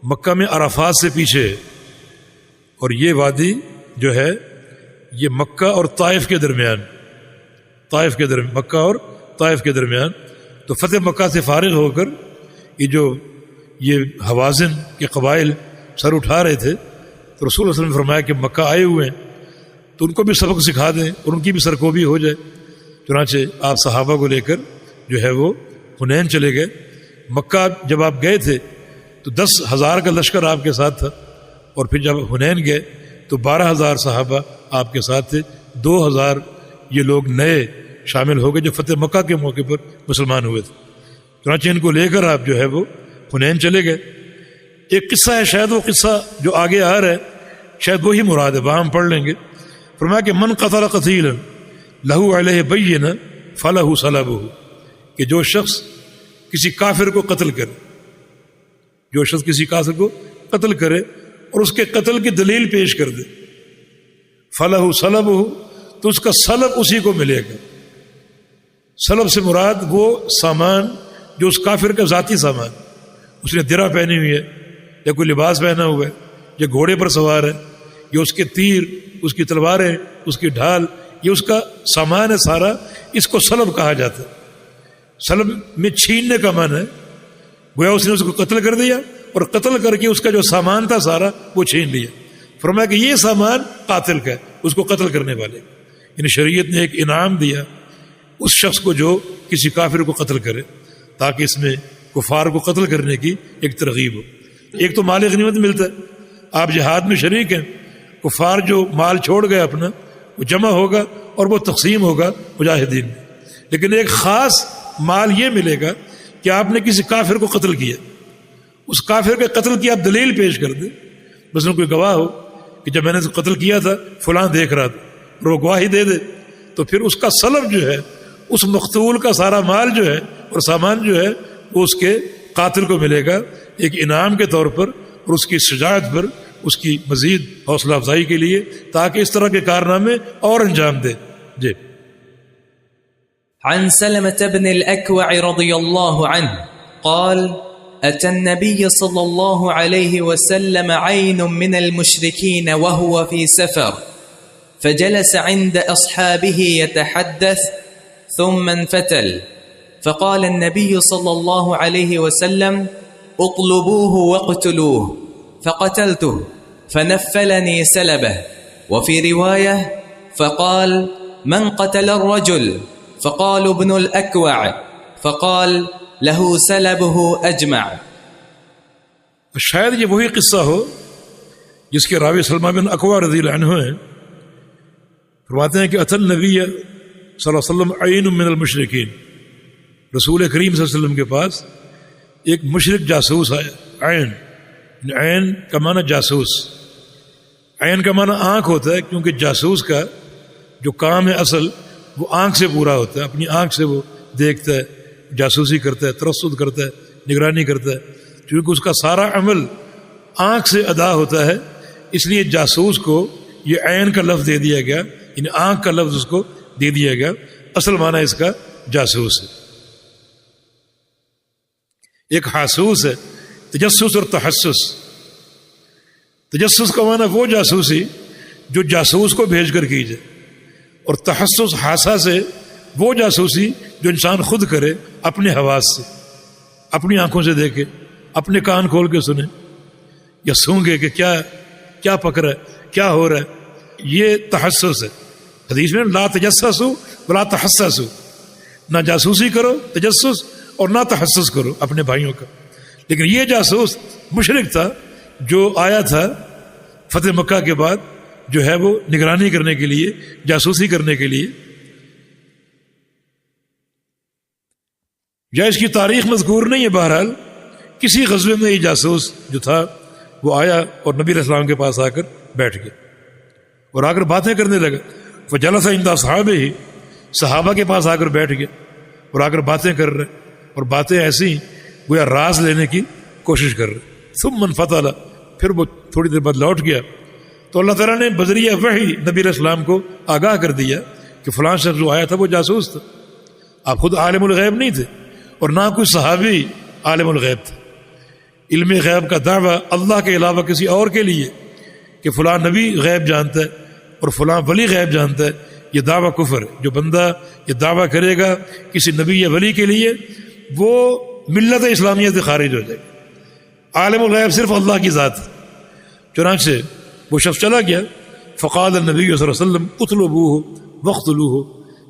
مکہ میں عرفات سے پیچھے ہے، اور یہ وادی جو ہے یہ مکہ اور طائف کے درمیان، مکہ اور طائف کے درمیان، تو فتح مکہ سے فارغ ہو کر یہ حوازن کے قبائل سر اٹھا رہے تھے، تو رسول اللہ صلی اللہ علیہ وسلم نے فرمایا کہ مکہ آئے ہوئے ہیں تو ان کو بھی سبق سکھا دیں اور ان کی بھی سرکوبی ہو جائے۔ چنانچہ آپ صحابہ کو لے کر جو ہے وہ حنین چلے گئے۔ مکہ جب آپ گئے تھے تو 10,000 کا لشکر آپ کے ساتھ تھا، اور پھر جب حنین گئے تو 12,000 صحابہ آپ کے ساتھ تھے، 2,000 یہ لوگ نئے شامل ہو گئے جو فتح مکہ کے موقع پر مسلمان ہوئے تھے۔ چنانچہ ان کو لے کر آپ جو ہے وہ حنین چلے گئے۔ ایک قصہ ہے، شاید وہ قصہ جو آگے آ رہا ہے شاید وہی مراد ہے، وہاں ہم پڑھ لیں گے۔ فرمایا کہ من قتل قتیلا لہو علیہ بینہ فلہ سلبہ، کہ جو شخص کسی کافر کو قتل کرے اور اس کے قتل کی دلیل پیش کر دے، فلہ سلبہ، تو اس کا سلب اسی کو ملے گا۔ سلب سے مراد وہ سامان جو اس کافر کا ذاتی سامان، اس نے درع پہنی ہوئی ہے یا کوئی لباس پہنا ہوا ہے یا گھوڑے پر سوار ہے یا اس کے تیر، اس کی تلواریں، اس کی ڈھال، یہ اس کا سامان ہے سارا، اس کو سلب کہا جاتا ہے۔ سلب میں چھیننے کا معنی ہے، گویا اس نے اس کو قتل کر دیا اور قتل کر کے اس کا جو سامان تھا سارا وہ چھین لیا۔ فرمایا کہ یہ سامان قاتل کا ہے، اس کو قتل کرنے والے، یعنی شریعت نے ایک انعام دیا اس شخص کو جو کسی کافر کو قتل کرے، تاکہ اس میں کفار کو قتل کرنے کی ایک ترغیب ہو۔ ایک تو مال غنیمت ملتا ہے، آپ جہاد میں شریک ہیں، کفار جو مال چھوڑ گئے اپنا وہ جمع ہوگا اور وہ تقسیم ہوگا مجاہدین میں، لیکن ایک خاص مال یہ ملے گا کہ آپ نے کسی کافر کو قتل کیا، اس کافر کے قتل کی آپ دلیل پیش کر دیں، مثلا کوئی گواہ ہو کہ جب میں نے قتل کیا تھا فلاں دیکھ رہا تھا، اور وہ گواہی دے دے، تو پھر اس کا سلب جو ہے، اس مقتول کا سارا مال جو ہے اور سامان جو ہے وہ اس کے قاتل کو ملے گا ایک انعام کے طور پر، اور اس کی شجاعت پر، اس کی مزید حوصلہ افزائی کے لیے، تاکہ اس طرح کے کارنامے اور انجام دے۔ جی عن سلمة بن الأكوع رضي الله عنه قال أتى النبي صلى الله عليه وسلم عين من المشركين وهو في سفر فجلس عند أصحابه يتحدث ثم انفتل فقال النبي صلى الله عليه وسلم اطلبوه واقتلوه فقتلته فنفلني سلبه وفي رواية فقال من قتل الرجل فقالوا ابن الأكوع فقال له سلبه أجمع۔ شاید یہ وہی قصہ ہو جس کے راوی سلمہ بن اکوع رضی اللہ عنہ ہیں۔ فرماتے ہیں کہ اتى النبی صلی اللہ علیہ وسلم عین من المشرکین، رسول کریم صلی اللہ علیہ وسلم کے پاس ایک مشرک جاسوس آیا۔ عین کا معنی جاسوس، عین کا معنی آنکھ ہوتا ہے، کیونکہ جاسوس کا جو کام ہے اصل وہ آنکھ سے پورا ہوتا ہے، اپنی آنکھ سے وہ دیکھتا ہے، جاسوسی کرتا ہے، ترصد کرتا ہے، نگرانی کرتا ہے، کیونکہ اس کا سارا عمل آنکھ سے ادا ہوتا ہے، اس لیے جاسوس کو یہ عین کا لفظ دے دیا گیا، یعنی آنکھ کا لفظ اس کو دے دیا گیا، اصل معنی اس کا جاسوس ہے۔ ایک حاسوس ہے، تجسس اور تحسس۔ تجسس کا معنی وہ جاسوسی جو جاسوس کو بھیج کر کی جائے، اور تحسس حاسہ سے وہ جاسوسی جو انسان خود کرے اپنے حواس سے، اپنی آنکھوں سے دیکھے، اپنے کان کھول کے سنے یا سونگے کہ کیا پک رہا ہے، کیا ہو رہا ہے، یہ تحسس ہے۔ حدیث میں لا تجسسوا ولا تحسسوا، نہ جاسوسی کرو تجسس اور نہ تحسس کرو اپنے بھائیوں کا، لیکن یہ جاسوس مشرک تھا جو آیا تھا فتح مکہ کے بعد، جو ہے وہ نگرانی کرنے کے لیے، جاسوسی کرنے کے لیے. یا اس کی تاریخ مذکور نہیں ہے، بہرحال کسی غزوے میں یہ جاسوس جو تھا وہ آیا اور نبی علیہ السلام کے پاس آ کر بیٹھ گیا اور آ کر باتیں کرنے لگا. فجلس عند اصحابہ، صحابہ کے پاس آ کر بیٹھ گیا اور آ کر باتیں کر رہے، اور باتیں ایسی گویا راز لینے کی کوشش کر رہے. ثم انفتل، پھر وہ تھوڑی دیر بعد لوٹ گیا تو اللہ تعالیٰ نے بذریعہ وحی نبی علیہ السلام کو آگاہ کر دیا کہ فلاں شخص جو آیا تھا وہ جاسوس تھا. آپ خود عالم الغیب نہیں تھے اور نہ کوئی صحابی عالم الغیب تھا. علم غیب کا دعویٰ اللہ کے علاوہ کسی اور کے لیے کہ فلاں نبی غیب جانتا ہے اور فلاں ولی غیب جانتا ہے، یہ دعویٰ کفر ہے. جو بندہ یہ دعویٰ کرے گا کسی نبی یا ولی کے لیے وہ ملت اسلامیہ سے خارج ہو جائے گا. عالم الغیب صرف اللہ کی ذات ہے. چنانچہ وہ شخص چلا گیا. فقال النبی صلی اللہ علیہ وسلم اطلبوہ واقتلوہ،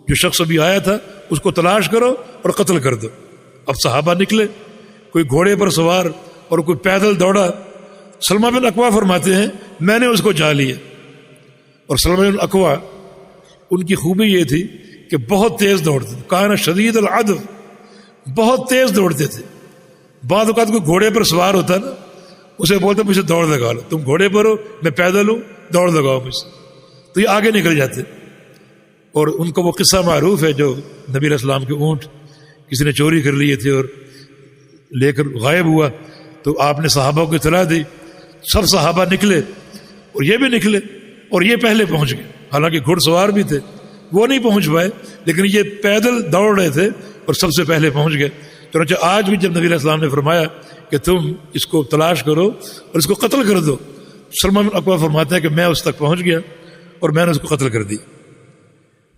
جو شخص ابھی آیا تھا اس کو تلاش کرو اور قتل کر دو. اب صحابہ نکلے، کوئی گھوڑے پر سوار اور کوئی پیدل دوڑا. سلمہ بن اکوع فرماتے ہیں میں نے اس کو جا لیا. اور سلمہ بن اکوع ان کی خوبی یہ تھی کہ بہت تیز دوڑتے تھے. کان شدید العدو، بہت تیز دوڑتے تھے. بعض اوقات کوئی گھوڑے پر سوار ہوتا نا، اسے بولتے مجھے دوڑ لگا لو، تم گھوڑے پر ہو میں پیدل ہوں، دوڑ لگاؤ مجھ سے، تو یہ آگے نکل جاتے. اور ان کو وہ قصہ معروف ہے جو نبی علیہ السلام کے اونٹ کسی نے چوری کر لیے تھے اور لے کر غائب ہوا، تو آپ نے صحابہ کو اطلاع دی. سب صحابہ نکلے اور یہ بھی نکلے اور یہ پہلے پہنچ گئے. حالانکہ گھڑ سوار بھی تھے، وہ نہیں پہنچ پائے، لیکن یہ پیدل دوڑ رہے تھے اور سب سے پہلے پہنچ گئے. چنانچہ آج بھی جب نبی علیہ السلام نے فرمایا کہ تم اس کو تلاش کرو اور اس کو قتل کر دو، سلمہ بن اکوع فرماتے ہیں کہ میں اس تک پہنچ گیا اور میں نے اس کو قتل کر دی.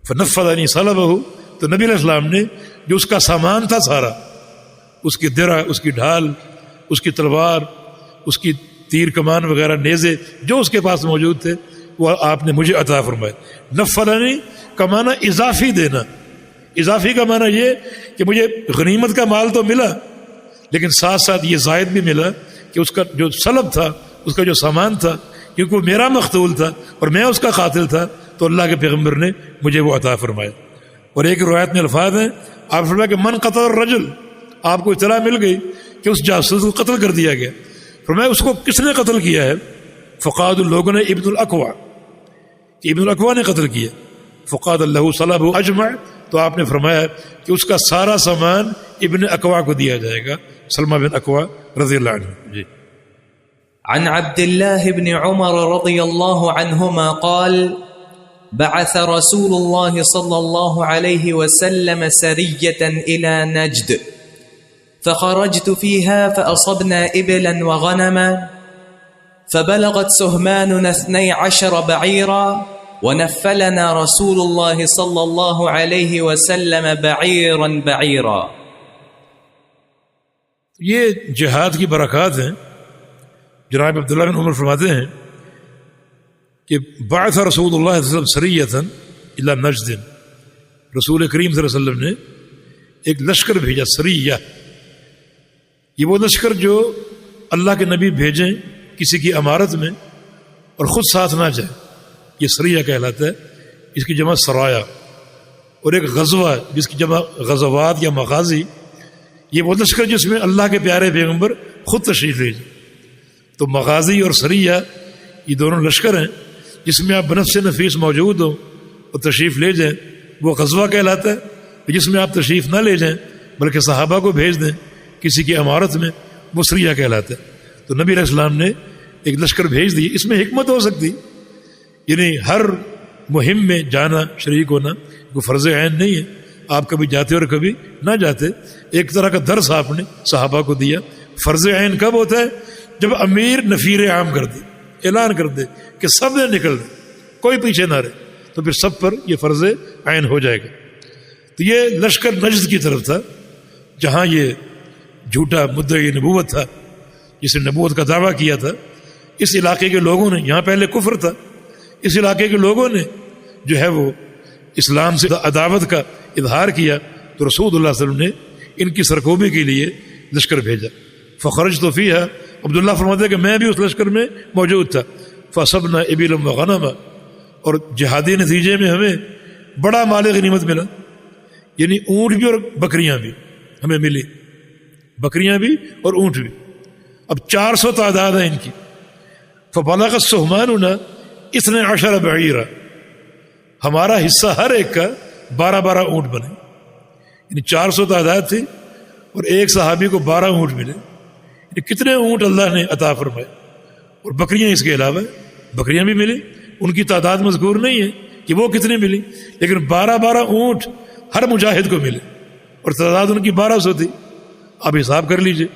فنفذ عنی صلبہ، تو نبی علیہ السلام نے جو اس کا سامان تھا سارا، اس کی درع، اس کی ڈھال، اس کی تلوار، اس کی تیر کمان وغیرہ نیزے جو اس کے پاس موجود تھے وہ آپ نے مجھے عطا فرمائے. نفذ عنی کا معنی اضافی دینا. اضافی کا معنی یہ کہ مجھے غنیمت کا مال تو ملا لیکن ساتھ ساتھ یہ زائد بھی ملا کہ اس کا جو سلب تھا، اس کا جو سامان تھا، کیونکہ وہ میرا مقتول تھا اور میں اس کا قاتل تھا، تو اللہ کے پیغمبر نے مجھے وہ عطا فرمایا. اور ایک روایت میں الفاظ ہیں، آپ فرمایا کہ من قتل الرجل، آپ کو اطلاع مل گئی کہ اس جاسوس کو قتل کر دیا گیا. فرمایا اس کو کس نے قتل کیا ہے؟ فقاد لوگوں نے ابن الاکوع، کہ ابن الاکوع نے قتل کیا. فقاد اللہ صلب اجمع، تو آپ نے فرمایا کہ اس کا سارا سامان ابن اکوع کو دیا جائے گا، سلمہ بن اکوع رضی اللہ عنہ. جی. عن عبد الله بن عمر رضي الله عنهما قال بعث رسول الله صلى الله عليه وسلم سرية إلى نجد فخرجت فيها فأصبنا إبلا وغنما فبلغت سهماننا 12 بعيرا ونفلنا رسول الله صلى الله عليه وسلم بعيرا بعيرا. یہ جہاد کی برکات ہیں. جناب عبداللہ بن عمر فرماتے ہیں کہ بعث رسول اللہ صلی اللہ علیہ وسلم سریۃ الی نجد، رسول کریم صلی اللہ علیہ وسلم نے ایک لشکر بھیجا، سریہ. یہ وہ لشکر جو اللہ کے نبی بھیجیں کسی کی امارت میں اور خود ساتھ نہ جائے، یہ سریہ کہلاتا ہے. اس کی جمع سرایا. اور ایک غزوہ جس کی جمع غزوات یا مغازی، یہ وہ لشکر جس میں اللہ کے پیارے پیغمبر خود تشریف لے جائیں. تو مغازی اور سریہ یہ دونوں لشکر ہیں جس میں آپ بنفس نفیس موجود ہوں اور تشریف لے جائیں، وہ غزوہ کہلاتا ہے. جس میں آپ تشریف نہ لے جائیں بلکہ صحابہ کو بھیج دیں کسی کی عمارت میں، وہ سریہ کہلاتا ہے. تو نبی علیہ السلام نے ایک لشکر بھیج دی. اس میں حکمت ہو سکتی، یعنی ہر مہم میں جانا، شریک ہونا کوئی فرض عین نہیں ہے. آپ کبھی جاتے اور کبھی نہ جاتے. ایک طرح کا درس آپ نے صحابہ کو دیا. فرض عین کب ہوتا ہے؟ جب امیر نفیر عام کر دے، اعلان کر دے کہ سب نے نکل دے، کوئی پیچھے نہ رہے، تو پھر سب پر یہ فرض عین ہو جائے گا. تو یہ لشکر نجد کی طرف تھا جہاں یہ جھوٹا مدعی نبوت تھا، جس نے نبوت کا دعویٰ کیا تھا. اس علاقے کے لوگوں نے، یہاں پہلے کفر تھا، اس علاقے کے لوگوں نے جو ہے وہ اسلام سے عداوت کا اظہار کیا. تو رسول اللہ صلی اللہ علیہ وسلم نے ان کی سرکوبی کے لیے لشکر بھیجا. فخرجت فیہا، عبداللہ فرماتے ہیں کہ میں بھی اس لشکر میں موجود تھا. فصبنا ابلا وغنما، اور جہادی نتیجے میں ہمیں بڑا مال غنیمت ملا، یعنی اونٹ بھی اور بکریاں بھی ہمیں ملی، بکریاں بھی اور اونٹ بھی. اب 400 تعداد ہے ان کی. فبلغ سہماننا 12 بعیرا، ہمارا حصہ ہر ایک کا 12 اونٹ بنے، یعنی 400 تعداد تھی اور ایک صحابی کو 12 اونٹ ملے. یعنی کتنے اونٹ اللہ نے عطا فرمائے، اور بکریاں اس کے علاوہ بکریاں بھی ملی. ان کی تعداد مذکور نہیں ہے کہ وہ کتنے ملی، لیکن 12 اونٹ ہر مجاہد کو ملے، اور تعداد ان کی 1200 تھی. آپ حساب کر لیجئے.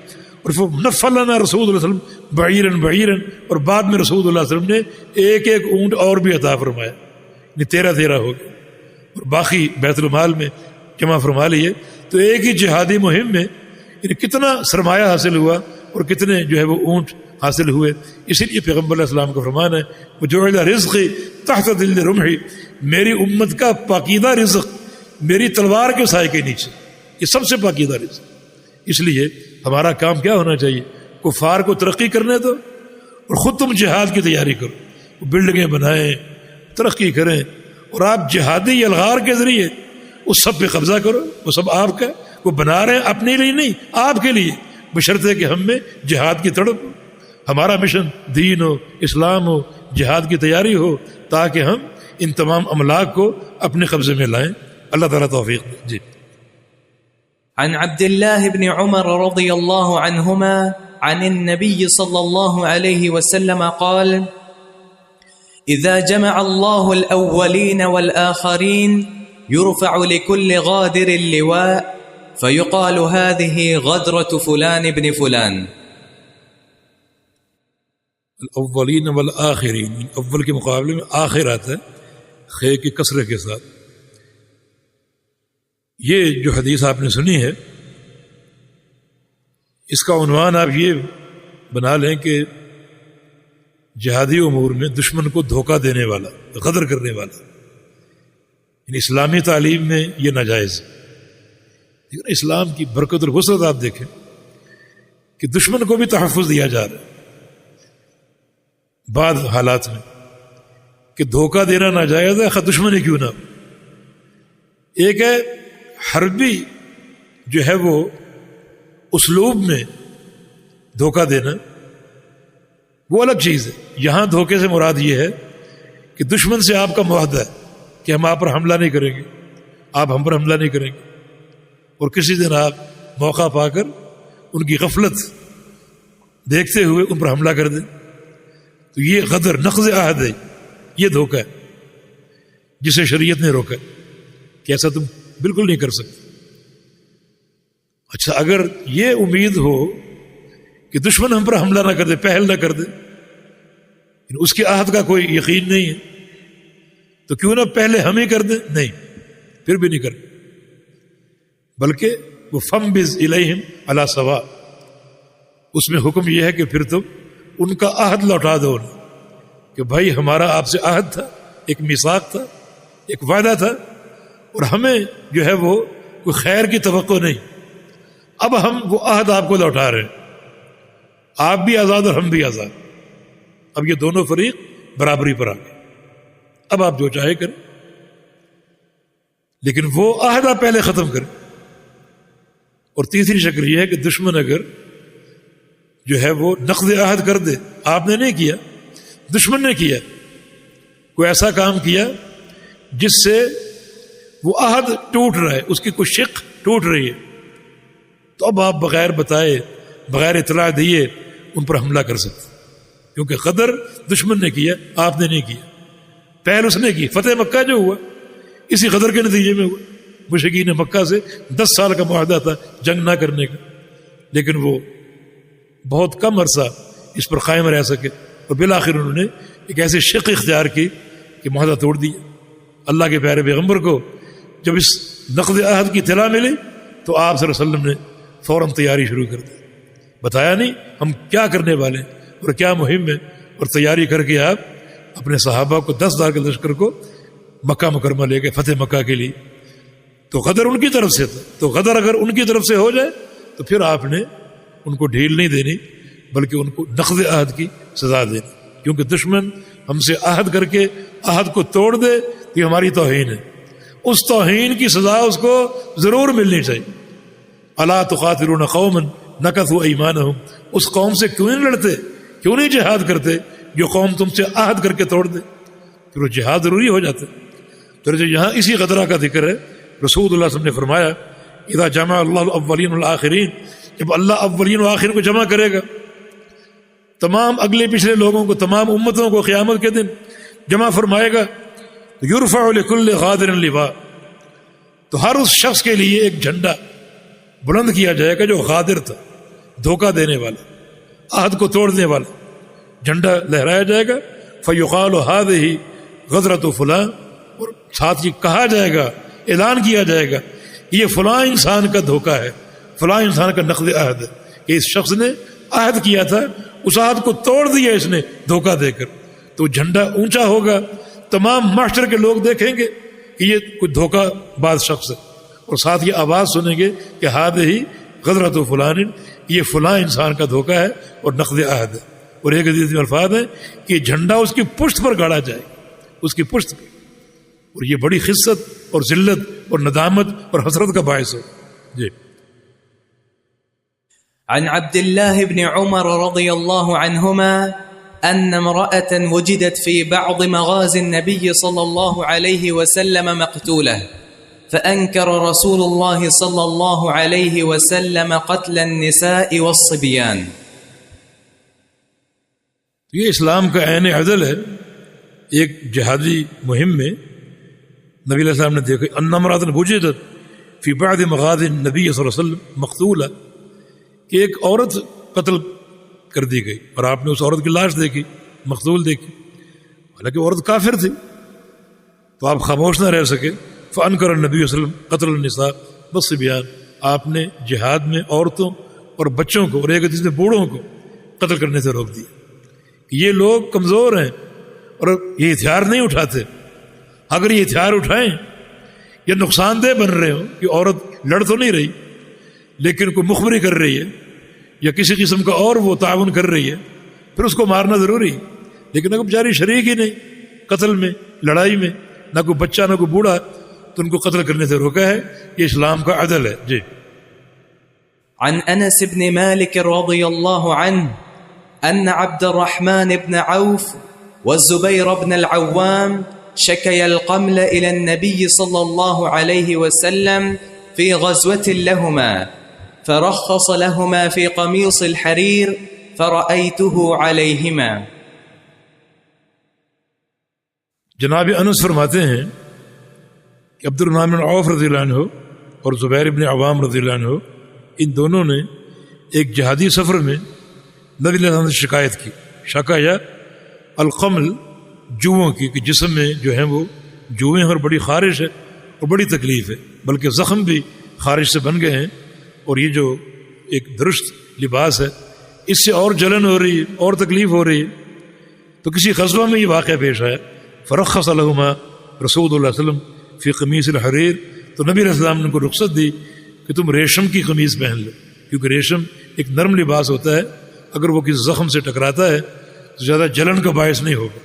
اور نفل لنا رسول اللہ علیہ وسلم بعیرن، اور بعد میں رسول اللہ علیہ وسلم نے ایک اونٹ اور بھی عطا فرمایا، یعنی 13 ہو گئے، اور باقی بیت المال میں جمع فرما لیے. تو ایک ہی جہادی مہم میں یعنی کتنا سرمایہ حاصل ہوا اور کتنے جو ہے وہ اونٹ حاصل ہوئے. اسی لیے پیغمبر علیہ السلام کا فرمان ہے وجعل رزقی تحت ظل رمحی، میری امت کا پاکیدہ رزق میری تلوار کے سائے کے نیچے، یہ سب سے پاکیدہ رزق. اس لیے ہمارا کام کیا ہونا چاہیے؟ کفار کو ترقی کرنے دو اور خود تم جہاد کی تیاری کرو، بلڈنگیں بنائیں، ترقی کریں، اور آپ جہادی الغار کے ذریعے اس سب پہ قبضہ کرو. وہ سب آپ کا، وہ بنا رہے ہیں اپنے لیے نہیں، آپ کے لیے، بشرطے کہ ہم میں جہاد کی تڑپ ہو، ہمارا مشن دین ہو، اسلام ہو، جہاد کی تیاری ہو، تاکہ ہم ان تمام املاک کو اپنے قبضے میں لائیں. اللہ تعالیٰ توفیق دے. جی. عن عبد الله بن عمر رضي الله عنهما عن النبي صلى الله عليه وسلم قال: إذا جمع الله الأولين والآخرين يرفع لكل غادر اللواء فيقال هذه غدرة فلان بن فلان. الاولین والآخرین، اول کے مقابلے میں آخر آتا ہے خے کی کسرے کے ساتھ. یہ جو حدیث آپ نے سنی ہے اس کا عنوان آپ یہ بنا لیں کہ جہادی امور میں دشمن کو دھوکہ دینے والا، غدر کرنے والا. یعنی اسلامی تعلیم میں یہ ناجائز. لیکن اسلام کی برکت اور وسعت آپ دیکھیں کہ دشمن کو بھی تحفظ دیا جا رہا ہے بعض حالات میں، کہ دھوکہ دینا ناجائز ہے، خود دشمنی کیوں نہ. ایک ہے حربی جو ہے وہ اسلوب میں دھوکہ دینا، وہ الگ چیز ہے. یہاں دھوکے سے مراد یہ ہے کہ دشمن سے آپ کا معاہدہ ہے کہ ہم آپ پر حملہ نہیں کریں گے، آپ ہم پر حملہ نہیں کریں گے، اور کسی دن آپ موقع پا کر ان کی غفلت دیکھتے ہوئے ان پر حملہ کر دیں. تو یہ غدر، نقض عہد ہے، یہ دھوکہ ہے جسے شریعت نے روکا کہ ایسا تم بالکل نہیں کر سکتے. اچھا، اگر یہ امید ہو کہ دشمن ہم پر حملہ نہ کر دے، پہل نہ کر دے، اس کے عہد کا کوئی یقین نہیں ہے، تو کیوں نہ پہلے ہم ہی کر دیں؟ نہیں، پھر بھی نہیں کریں، بلکہ وہ فَمْبِزْ إِلَيْهِمْ عَلَى سَوَاءٍ، اس میں حکم یہ ہے کہ پھر تم ان کا عہد لوٹا دو کہ بھائی ہمارا آپ سے عہد تھا، ایک میثاق تھا، ایک وعدہ تھا، اور ہمیں جو ہے وہ کوئی خیر کی توقع نہیں. اب ہم وہ عہد آپ کو لوٹا رہے ہیں، آپ بھی آزاد اور ہم بھی آزاد. اب یہ دونوں فریق برابری پر آ گئے، اب آپ جو چاہے کریں، لیکن وہ عہد آپ پہلے ختم کریں. اور تیسری شکل یہ ہے کہ دشمن اگر جو ہے وہ نقض عہد کر دے، آپ نے نہیں کیا، دشمن نے کیا، کوئی ایسا کام کیا جس سے وہ عہد ٹوٹ رہا ہے، اس کی کوئی شق ٹوٹ رہی ہے، تو اب آپ بغیر بتائے، بغیر اطلاع دیے ان پر حملہ کر سکتے، کیونکہ غدر دشمن نے کیا، آپ نے نہیں کیا. پہل اس نے کی. فتح مکہ جو ہوا اسی غدر کے نتیجے میں ہوا. مشرکین مکہ سے 10 سال کا معاہدہ تھا جنگ نہ کرنے کا، لیکن وہ بہت کم عرصہ اس پر قائم رہ سکے، اور بالآخر انہوں نے ایک ایسی شق اختیار کی کہ معاہدہ توڑ دیا. اللہ کے پیارے پیغمبر کو جب اس نقض عہد کی اطلاع ملی تو آپ صلی اللہ علیہ وسلم نے فوراً تیاری شروع کر دی. بتایا نہیں ہم کیا کرنے والے اور کیا مہم ہے، اور تیاری کر کے آپ اپنے صحابہ کو 10,000 کے لشکر کو مکہ مکرمہ لے گئے فتح مکہ کے لیے. تو غدر ان کی طرف سے تھا، تو غدر اگر ان کی طرف سے ہو جائے تو پھر آپ نے ان کو ڈھیل نہیں دینی بلکہ ان کو نقض عہد کی سزا دینی، کیونکہ دشمن ہم سے عہد کر کے عہد کو توڑ دے تو یہ ہماری توہین ہے، اس توہین کی سزا اس کو ضرور ملنی چاہیے۔ الا تقاتلون قوما نکثوا ایمانہم، اس قوم سے کیوں نہیں لڑتے، کیوں نہیں جہاد کرتے جو قوم تم سے عہد کر کے توڑ دے؟ پھر وہ جہاد ضروری ہو جاتا ہے۔ تو یہاں اسی غدرہ کا ذکر ہے۔ رسول اللہ صلی اللہ علیہ وسلم نے فرمایا اذا جمع اللہ الاولین والآخرین، جب اللہ اولین و آخرین کو جمع کرے گا، تمام اگلے پچھلے لوگوں کو، تمام امتوں کو قیامت کے دن جمع فرمائے گا، تو یرفع لکل غادر لواء، تو ہر اس شخص کے لیے ایک جھنڈا بلند کیا جائے گا جو غادر تھا، دھوکہ دینے والا، عہد کو توڑنے والا، جھنڈا لہرایا جائے گا۔ فیقال هذه غدرۃ فلاں، اور ساتھ یہ کہا جائے گا، اعلان کیا جائے گا یہ فلاں انسان کا دھوکہ ہے، فلاں انسان کا نقض عہد ہے، کہ اس شخص نے عہد کیا تھا، اس عہد کو توڑ دیا اس نے دھوکہ دے کر۔ تو جھنڈا اونچا ہوگا، تمام معاشرے کے لوگ دیکھیں گے کہ یہ کوئی دھوکہ باز شخص ہے، اور ساتھ یہ آواز سنیں گے کہ هذه غدرۃ فلان، یہ فلاں انسان کا دھوکہ ہے اور نقض عہد ہے۔ اور ایک حدیث میں الفاظ ہے کہ جھنڈا اس کی پشت پر گاڑا جائے، اس کی پشت پر، اور یہ بڑی خست اور ذلت اور ندامت اور حسرت کا باعث ہے۔ جی عن عبد الله بن عمر رضي الله عنهما أن امرأة وجدت في بعض مغازي النبي صلى الله عليه وسلم مقتولة، فأنكر رسول الله صلى الله عليه وسلم قتل النساء والصبيان۔ یہ اسلام کا عین عدل ہے۔ ایک جہادی مہم میں نبی علیہ السلام نے دیکھا ان امرأۃ وجدت فی بعض مغازی النبی صلی اللہ علیہ وسلم مقتولہ، کہ ایک عورت قتل کر دی گئی، اور آپ نے اس عورت کی لاش دیکھی، مقتول دیکھی، حالانکہ عورت کافر تھی، تو آپ خاموش نہ رہ سکے۔ فانکر النبی صلی اللہ علیہ وسلم قتل النساء والصبیان، آپ نے جہاد میں عورتوں اور بچوں کو، اور ایک حدیث میں بوڑھوں کو قتل کرنے سے روک دیا۔ یہ لوگ کمزور ہیں اور یہ ہتھیار نہیں اٹھاتے، اگر یہ ہتھیار اٹھائیں یا نقصان دہ بن رہے ہوں کہ عورت لڑ تو نہیں رہی لیکن کوئی مخبری کر رہی ہے یا کسی قسم کا اور وہ تعاون کر رہی ہے، پھر اس کو مارنا ضروری ہے۔ لیکن اگر بیچاری شریک ہی نہیں قتل میں، لڑائی میں، نہ کوئی بچہ نہ کوئی بوڑھا، تو ان کو قتل کرنے سے روکا ہے۔ یہ اسلام کا عدل ہے۔ جی عن انس بن مالك رضي الله عنه ان عبد الرحمن بن عوف والزبير بن العوام شكيا القمل الى النبي صلى الله عليه وسلم في غزوة لهما، فرخص لهما في قميص الحرير فرأيته عليهما۔ جناب انس فرماتے ہیں کہ عبد الرحمن بن عوف رضی اللہ عنہ اور زبیر بن عوام رضی اللہ عنہ، ان دونوں نے ایک جہادی سفر میں نبی علیہ السلام سے شکایت کی، شکا یا القمل، جوؤں کی، کہ جسم میں جو ہیں وہ جوئیں اور بڑی خارش ہے اور بڑی تکلیف ہے، بلکہ زخم بھی خارش سے بن گئے ہیں، اور یہ جو ایک درست لباس ہے اس سے اور جلن ہو رہی ہے اور تکلیف ہو رہی ہے۔ تو کسی غزوہ میں یہ واقعہ پیش آیا، فرخص لهما رسول اللہ علیہ وسلم فی قمیص الحریر، تو نبی علیہ السلام نے ان کو رخصت دی کہ تم ریشم کی قمیص پہن لو، کیونکہ ریشم ایک نرم لباس ہوتا ہے، اگر وہ کسی زخم سے ٹکراتا ہے تو زیادہ جلن کا باعث نہیں ہوگا۔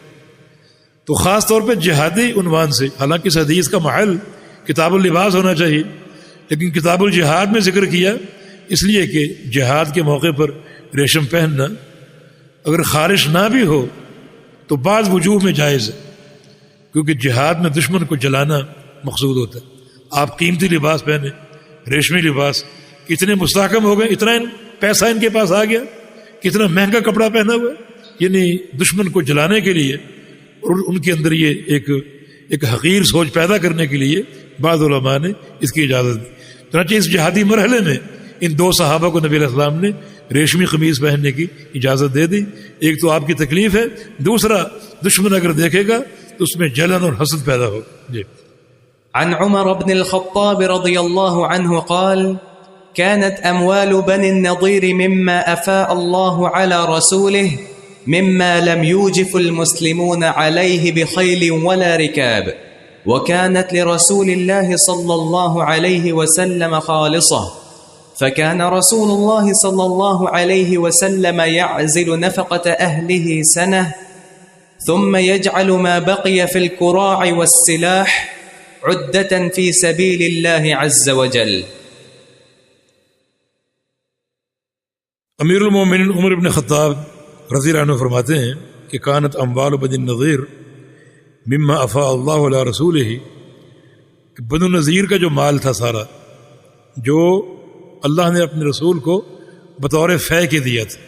تو خاص طور پہ جہادی عنوان سے، حالانکہ اس حدیث کا محل کتاب اللباس ہونا چاہیے، لیکن کتاب الجہاد میں ذکر کیا اس لیے کہ جہاد کے موقع پر ریشم پہننا اگر خارش نہ بھی ہو تو بعض وجوہ میں جائز ہے، کیونکہ جہاد میں دشمن کو جلانا مقصود ہوتا ہے۔ آپ قیمتی لباس پہنے، ریشمی لباس، کتنے مستحکم ہو گئے، اتنا پیسہ ان کے پاس آ گیا، کتنا مہنگا کپڑا پہنا ہوا ہے، یعنی دشمن کو جلانے کے لیے اور ان کے اندر یہ ایک حقیر سوچ پیدا کرنے کے لیے بعض علماء نے اس کی اجازت دی۔ چنانچہ اس جہادی مرحلے میں ان دو صحابہ کو نبی علیہ السلام نے ریشمی قمیض پہننے کی اجازت دے دی۔ ایک تو آپ کی تکلیف ہے، دوسرا دشمن اگر دیکھے گا تو اس میں جلن اور حسد پیدا ہوگا۔ جی عن عمر بن الخطاب رضي الله عنه قال كانت أموال بني النضير مما أفاء الله على رسوله مما لم يوجف المسلمون عليه بخيل ولا ركاب، وكانت لرسول الله صلى الله عليه وسلم خالصة، فكان رسول الله صلى الله عليه وسلم يعزل نفقة أهله سنة ثم يجعل ما بقي في الكراع والسلاح عدة في سبيل الله عز وجل. امیر المومنین عمر بن خطاب رضی اللہ عنہ فرماتے ہیں کہ کانت اموال بنی النضیر مما افاء اللہ علی رسولہ، کہ بنو نذیر کا جو مال تھا سارا، جو اللہ نے اپنے رسول کو بطور فے کے دیا تھا.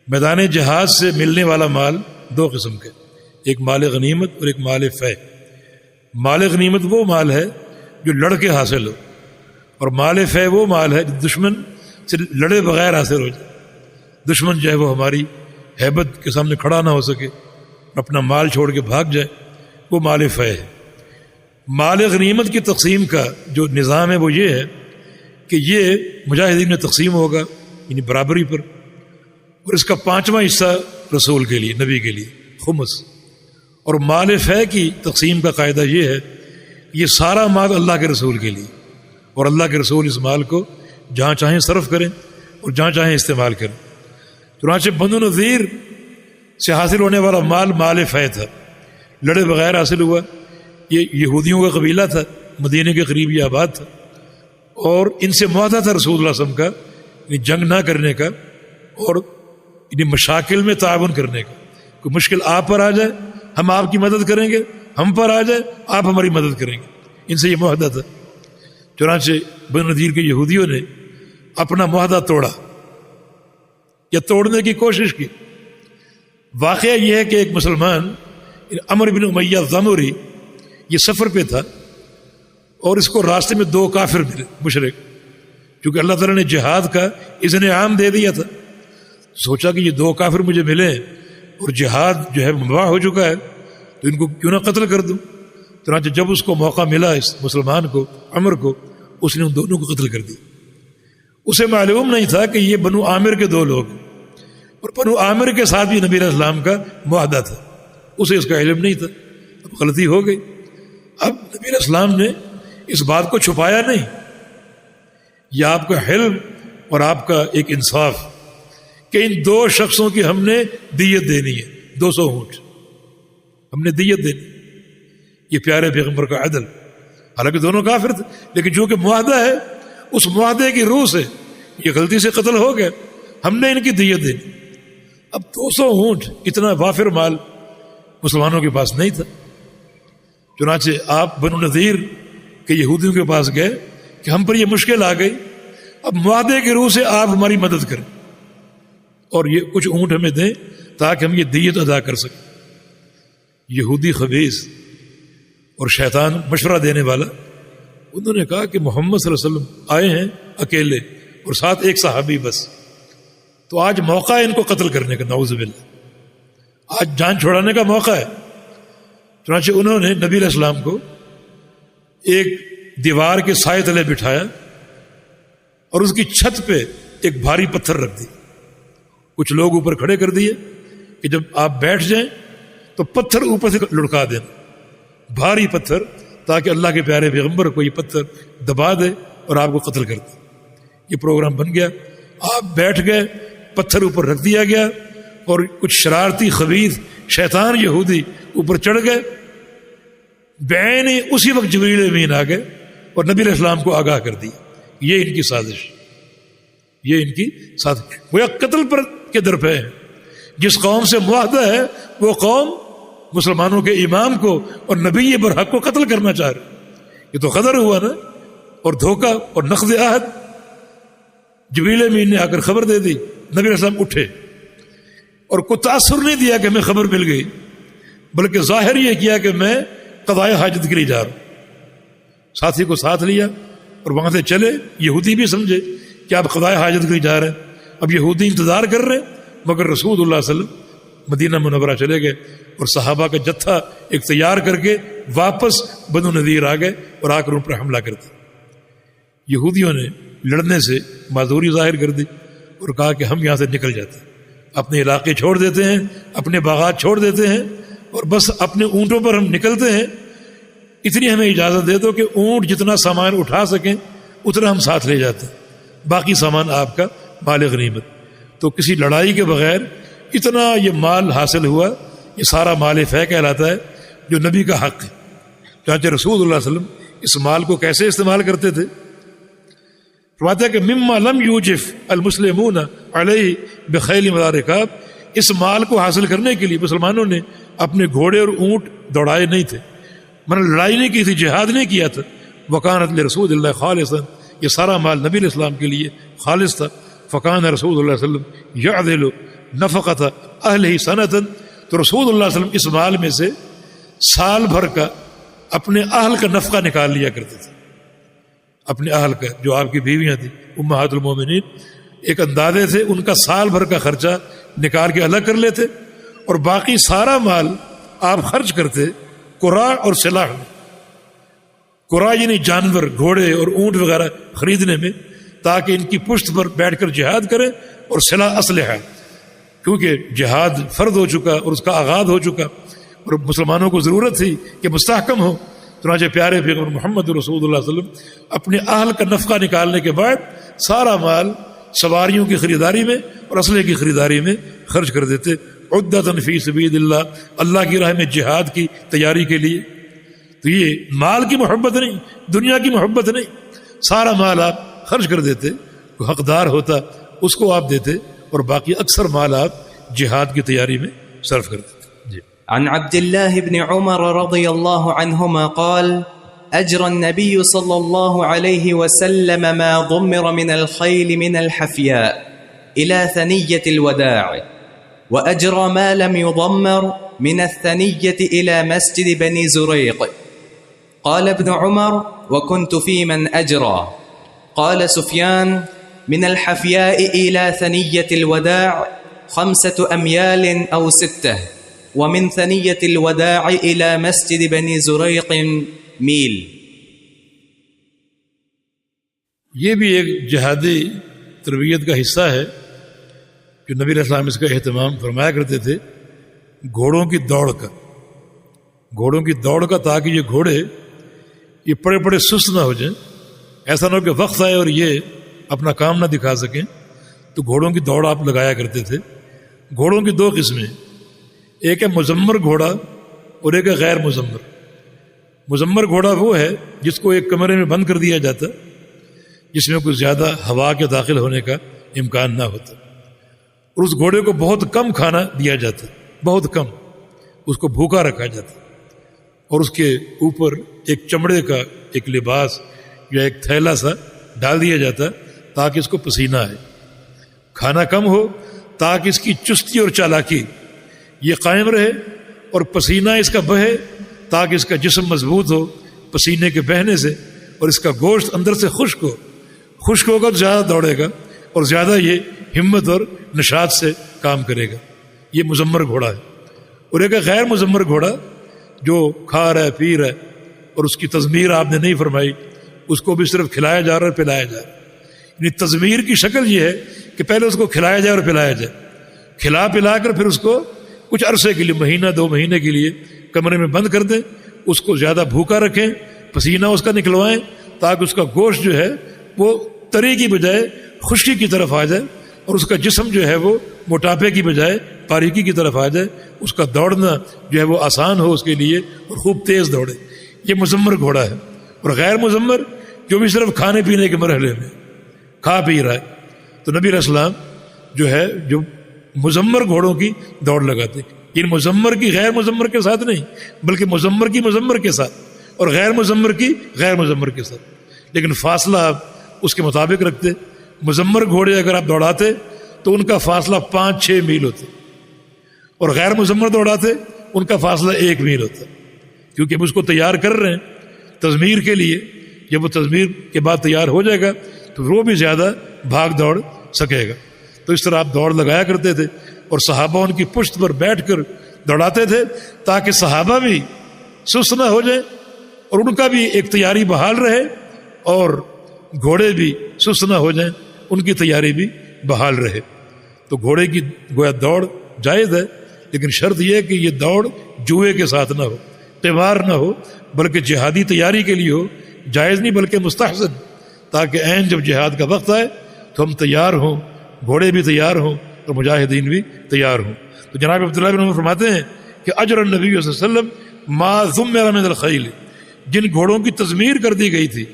میدان جہاد سے ملنے والا مال دو قسم کے، ایک مال غنیمت اور ایک مال فے. مال غنیمت وہ مال ہے جو لڑ کے حاصل ہو، اور مال فے وہ مال ہے جو دشمن سے لڑے بغیر حاصل ہو جائے. دشمن جو ہے وہ ہماری ہیبت کے سامنے کھڑا نہ ہو سکے، اپنا مال چھوڑ کے بھاگ جائے، وہ مال فے ہے. مال غنیمت کی تقسیم کا جو نظام ہے وہ یہ ہے کہ یہ مجاہدین میں تقسیم ہوگا، یعنی برابری پر، اور اس کا 5واں حصہ رسول کے لیے، نبی کے لیے، خمس. اور مال فے کی تقسیم کا قاعدہ یہ ہے کہ یہ سارا مال اللہ کے رسول کے لیے، اور اللہ کے رسول اس مال کو جہاں چاہیں صرف کریں اور جہاں چاہیں استعمال کریں. چنانچہ بنو نذیر سے حاصل ہونے والا مال مال فے تھا، لڑے بغیر حاصل ہوا. یہ یہودیوں کا قبیلہ تھا، مدینے کے قریب یہ آباد تھا، اور ان سے معاہدہ تھا رسول اللہ صلی اللہ علیہ وسلم کا، یعنی جنگ نہ کرنے کا، اور یعنی مشاکل میں تعاون کرنے کا. کوئی مشکل آپ پر آ جائے ہم آپ کی مدد کریں گے، ہم پر آ جائے آپ ہماری مدد کریں گے. ان سے یہ معاہدہ تھا. چنانچہ بنو نذیر کے یہودیوں نے اپنا معاہدہ توڑا یا توڑنے کی کوشش کی. واقعہ یہ ہے کہ ایک مسلمان عمرو بن امیہ الضمری یہ سفر پہ تھا، اور اس کو راستے میں 2 کافر ملے مشرک. کیونکہ اللہ تعالیٰ نے جہاد کا اذن عام دے دیا تھا، سوچا کہ یہ 2 کافر مجھے ملے اور جہاد جو ہے مباح ہو چکا ہے، تو ان کو کیوں نہ قتل کر دوں. چنانچہ جب اس کو موقع ملا، اس مسلمان کو، عمر کو، اس نے ان دونوں کو قتل کر دیا. اسے معلوم نہیں تھا کہ یہ بنو عامر کے 2 لوگ، اور بنو عامر کے ساتھ بھی نبی علیہ السلام کا معاہدہ تھا. اسے اس کا علم نہیں تھا. اب غلطی ہو گئی. اب نبی علیہ السلام نے اس بات کو چھپایا نہیں. یہ آپ کا حلم اور آپ کا ایک انصاف کہ ان 2 شخصوں کی ہم نے دیت دینی ہے، 200 اونٹ ہم نے دیت دینی. یہ پیارے پیغمبر کا عدل. حالانکہ دونوں کافر تھے، لیکن جو کہ معاہدہ ہے، اس معاہدے کی روح سے یہ غلطی سے قتل ہو گئے، ہم نے ان کی دیت دینی. اب 200 اونٹ اتنا وافر مال مسلمانوں کے پاس نہیں تھا. چنانچہ آپ بنو نذیر کے یہودیوں کے پاس گئے کہ ہم پر یہ مشکل آ گئی، اب معاہدے کی روح سے آپ ہماری مدد کریں اور یہ کچھ اونٹ ہمیں دیں تاکہ ہم یہ دیت ادا کر سکیں. یہودی خبیث اور شیطان مشورہ دینے والا، انہوں نے کہا کہ محمد صلی اللہ علیہ وسلم آئے ہیں اکیلے اور ساتھ ایک صحابی بس، تو آج موقع ہے ان کو قتل کرنے کا، نعوذ باللہ، آج جان چھوڑانے کا موقع ہے. چنانچہ انہوں نے نبی علیہ السلام کو ایک دیوار کے سائے تلے بٹھایا اور اس کی چھت پہ ایک بھاری پتھر رکھ دی. کچھ لوگ اوپر کھڑے کر دیے کہ جب آپ بیٹھ جائیں تو پتھر اوپر سے لڑکا دینا، بھاری پتھر، تاکہ اللہ کے پیارے پیغمبر کو یہ پتھر دبا دے اور آپ کو قتل کر دے. یہ پروگرام بن گیا. آپ بیٹھ گئے، پتھر اوپر رکھ دیا گیا، اور کچھ شرارتی خبیث شیطان یہودی اوپر چڑھ گئے. بعین اسی وقت جبریل امین آ گئے اور نبی علیہ السلام کو آگاہ کر دیا. یہ ان کی سازش، یہ ان کی سازش. وہ قتل پر کے درپے ہیں. جس قوم سے معاہدہ ہے وہ قوم مسلمانوں کے امام کو اور نبی برحق کو قتل کرنا چاہ رہے. یہ تو غدر ہوا نا، اور دھوکہ اور نقض عہد. جبریل امین نے آ کر خبر دے دی. نبی علیہ السلام اٹھے اور کوئی تاثر نہیں دیا کہ ہمیں خبر مل گئی، بلکہ ظاہر یہ کیا کہ میں قضاء حاجت کے لیے جا رہا ہوں. ساتھی کو ساتھ لیا اور وہاں سے چلے. یہودی بھی سمجھے کہ آپ قضاء حاجت کے لیے جا رہے ہیں. اب یہودی انتظار کر رہے ہیں، مگر رسول اللہ صلی اللہ علیہ وسلم مدینہ منورہ چلے گئے اور صحابہ کا جتھا ایک تیار کر کے واپس بنو نذیر آ گئے اور آ کر ان پر حملہ کر دیا. یہودیوں نے لڑنے سے معذوری ظاہر کر دی اور کہا کہ ہم یہاں سے نکل جاتے ہیں، اپنے علاقے چھوڑ دیتے ہیں، اپنے باغات چھوڑ دیتے ہیں، اور بس اپنے اونٹوں پر ہم نکلتے ہیں. اتنی ہمیں اجازت دے دو کہ اونٹ جتنا سامان اٹھا سکیں اتنا ہم ساتھ لے جاتے ہیں. باقی سامان آپ کا مال غنیمت. تو کسی لڑائی کے بغیر اتنا یہ مال حاصل ہوا، یہ سارا مال فے کہلاتا ہے جو نبی کا حق ہے. چنانچہ رسول اللہ علیہ وسلم اس مال کو کیسے استعمال کرتے تھے؟ فرماتا ہے کہ مما لم یوجف المسلمون علیہ بخیل ولا رکاب، اس مال کو حاصل کرنے کے لیے مسلمانوں نے اپنے گھوڑے اور اونٹ دوڑائے نہیں تھے، لڑائی نہیں کی تھی، جہاد نہیں کیا تھا. وکانت لرسول اللہ خالصا، یہ سارا مال نبی علیہ السلام کے لیے خالص تھا. فکان رسول اللہ علیہ وسلم یعدل نفقۃ اہلہ سنۃ، تو رسول اللہ علیہ وسلم اس مال میں سے سال بھر کا اپنے اہل کا نفقہ نکال لیا کرتے تھے. اپنے اہل کا، جو آپ کی بیویاں تھیں امہات المومنین، ایک اندازے تھے، ان کا سال بھر کا خرچہ نکال کے الگ کر لیتے، اور باقی سارا مال آپ خرچ کرتے قرا اور سلاح میں. قرا یعنی جانور، گھوڑے اور اونٹ وغیرہ خریدنے میں، تاکہ ان کی پشت پر بیٹھ کر جہاد کریں، اور سلاح اسلحہ، کیونکہ جہاد فرض ہو چکا اور اس کا آغاز ہو چکا، اور مسلمانوں کو ضرورت تھی کہ مستحکم ہو. چنانچہ پیارے پیغمبر محمد رسول اللہ علیہ وسلم اپنے اہل کا نفقہ نکالنے کے بعد سارا مال سواریوں کی خریداری میں اور اسلحے کی خریداری میں خرچ کر دیتے. عدۃ فی سبیل اللہ، اللہ کی راہ میں جہاد کی تیاری کے لیے. تو یہ مال کی محبت نہیں، دنیا کی محبت نہیں، سارا مال آپ خرچ کر دیتے، کوئی حقدار ہوتا اس کو آپ دیتے، اور باقی اکثر مال آپ جہاد کی تیاری میں صرف کر دیتے. جی. عن عبد الله بن عمر رضي الله عنهما قال أجرى النبي صلى الله عليه وسلم ما ضمر من الخيل من الحفياء إلى ثنية الوداع، وأجرى ما لم يضمر من الثنية إلى مسجد بني زريق. قال ابن عمر وكنت في من أجرى. قال سفيان من الحفياء إلى ثنية الوداع 5 أميال أو 6، ومن ثنية الوداع إلى مسجد بني زريق میل. یہ بھی ایک جہادی تربیت کا حصہ ہے جو نبی علیہ السلام اس کا اہتمام فرمایا کرتے تھے. گھوڑوں کی دوڑ کا، گھوڑوں کی دوڑ کا، تاکہ یہ گھوڑے یہ بڑے سست نہ ہو جائیں، ایسا نہ ہو کہ وقت آئے اور یہ اپنا کام نہ دکھا سکیں. تو گھوڑوں کی دوڑ آپ لگایا کرتے تھے. گھوڑوں کی 2 قسمیں، ایک ہے مزمر گھوڑا اور ایک ہے غیر مزمر. مزمر گھوڑا وہ ہے جس کو ایک کمرے میں بند کر دیا جاتا، جس میں کوئی زیادہ ہوا کے داخل ہونے کا امکان نہ ہوتا، اور اس گھوڑے کو بہت کم کھانا دیا جاتا، بہت کم، اس کو بھوکا رکھا جاتا، اور اس کے اوپر ایک چمڑے کا ایک لباس یا ایک تھیلا سا ڈال دیا جاتا تاکہ اس کو پسینہ آئے. کھانا کم ہو تاکہ اس کی چستی اور چالاکی یہ قائم رہے، اور پسینہ اس کا بہے تاکہ اس کا جسم مضبوط ہو پسینے کے بہنے سے، اور اس کا گوشت اندر سے خشک ہو. خشک ہوگا تو زیادہ دوڑے گا اور زیادہ یہ ہمت اور نشاط سے کام کرے گا. یہ مزمر گھوڑا ہے. اور ایک غیر مزمر گھوڑا جو کھا رہا ہے، پی رہا ہے، اور اس کی تضمیر آپ نے نہیں فرمائی، اس کو بھی صرف کھلایا جا رہا ہے اور پلایا جا رہا ہے. یعنی تضمیر کی شکل یہ ہے کہ پہلے اس کو کھلایا جائے اور پلایا جائے، کھلا پلا کر پھر اس کو کچھ عرصے کے لیے، مہینہ 2 مہینے کے لیے کمرے میں بند کر دیں، اس کو زیادہ بھوکا رکھیں، پسینہ اس کا نکلوائیں تاکہ اس کا گوشت جو ہے وہ تری کی بجائے خشکی کی طرف آ جائے، اور اس کا جسم جو ہے وہ موٹاپے کی بجائے باریکی کی طرف آ جائے، اس کا دوڑنا جو ہے وہ آسان ہو اس کے لیے اور خوب تیز دوڑے. یہ مزمر گھوڑا ہے. اور غیر مزمر جو بھی صرف کھانے پینے کے مرحلے میں کھا پی رہا ہے، تو نبی علیہ السلام جو ہے جو مزمر گھوڑوں کی دوڑ لگاتے. ان مزمر کی غیر مزمر کے ساتھ نہیں، بلکہ مزمر کی مزمر کے ساتھ اور غیر مزمر کی غیر مزمر کے ساتھ، لیکن فاصلہ آپ اس کے مطابق رکھتے. مزمر گھوڑے اگر آپ دوڑاتے تو ان کا فاصلہ 5-6 میل ہوتا، اور غیر مزمر دوڑاتے ان کا فاصلہ 1 میل ہوتا، کیونکہ ہم اس کو تیار کر رہے ہیں تضمیر کے لیے. جب وہ تضمیر کے بعد تیار ہو جائے گا تو وہ بھی زیادہ بھاگ دوڑ سکے گا. تو اس طرح آپ دوڑ لگایا کرتے تھے، اور صحابہ ان کی پشت پر بیٹھ کر دوڑاتے تھے تاکہ صحابہ بھی سست نہ ہو جائیں اور ان کا بھی ایک تیاری بحال رہے، اور گھوڑے بھی سست نہ ہو جائیں، ان کی تیاری بھی بحال رہے. تو گھوڑے کی گویا دوڑ جائز ہے، لیکن شرط یہ ہے کہ یہ دوڑ جوئے کے ساتھ نہ ہو، قمار نہ ہو، بلکہ جہادی تیاری کے لیے ہو. جائز نہیں بلکہ مستحسن، تاکہ عین جب جہاد کا وقت آئے تو ہم تیار ہوں، گھوڑے بھی تیار ہوں اور مجاہدین بھی تیار ہوں۔ تو جناب عبداللہ بن عمر فرماتے ہیں کہ اجر النبی صلی اللہ علیہ وسلم ما ضمر من الخیل، جن گھوڑوں کی تضمیر کر دی گئی تھی،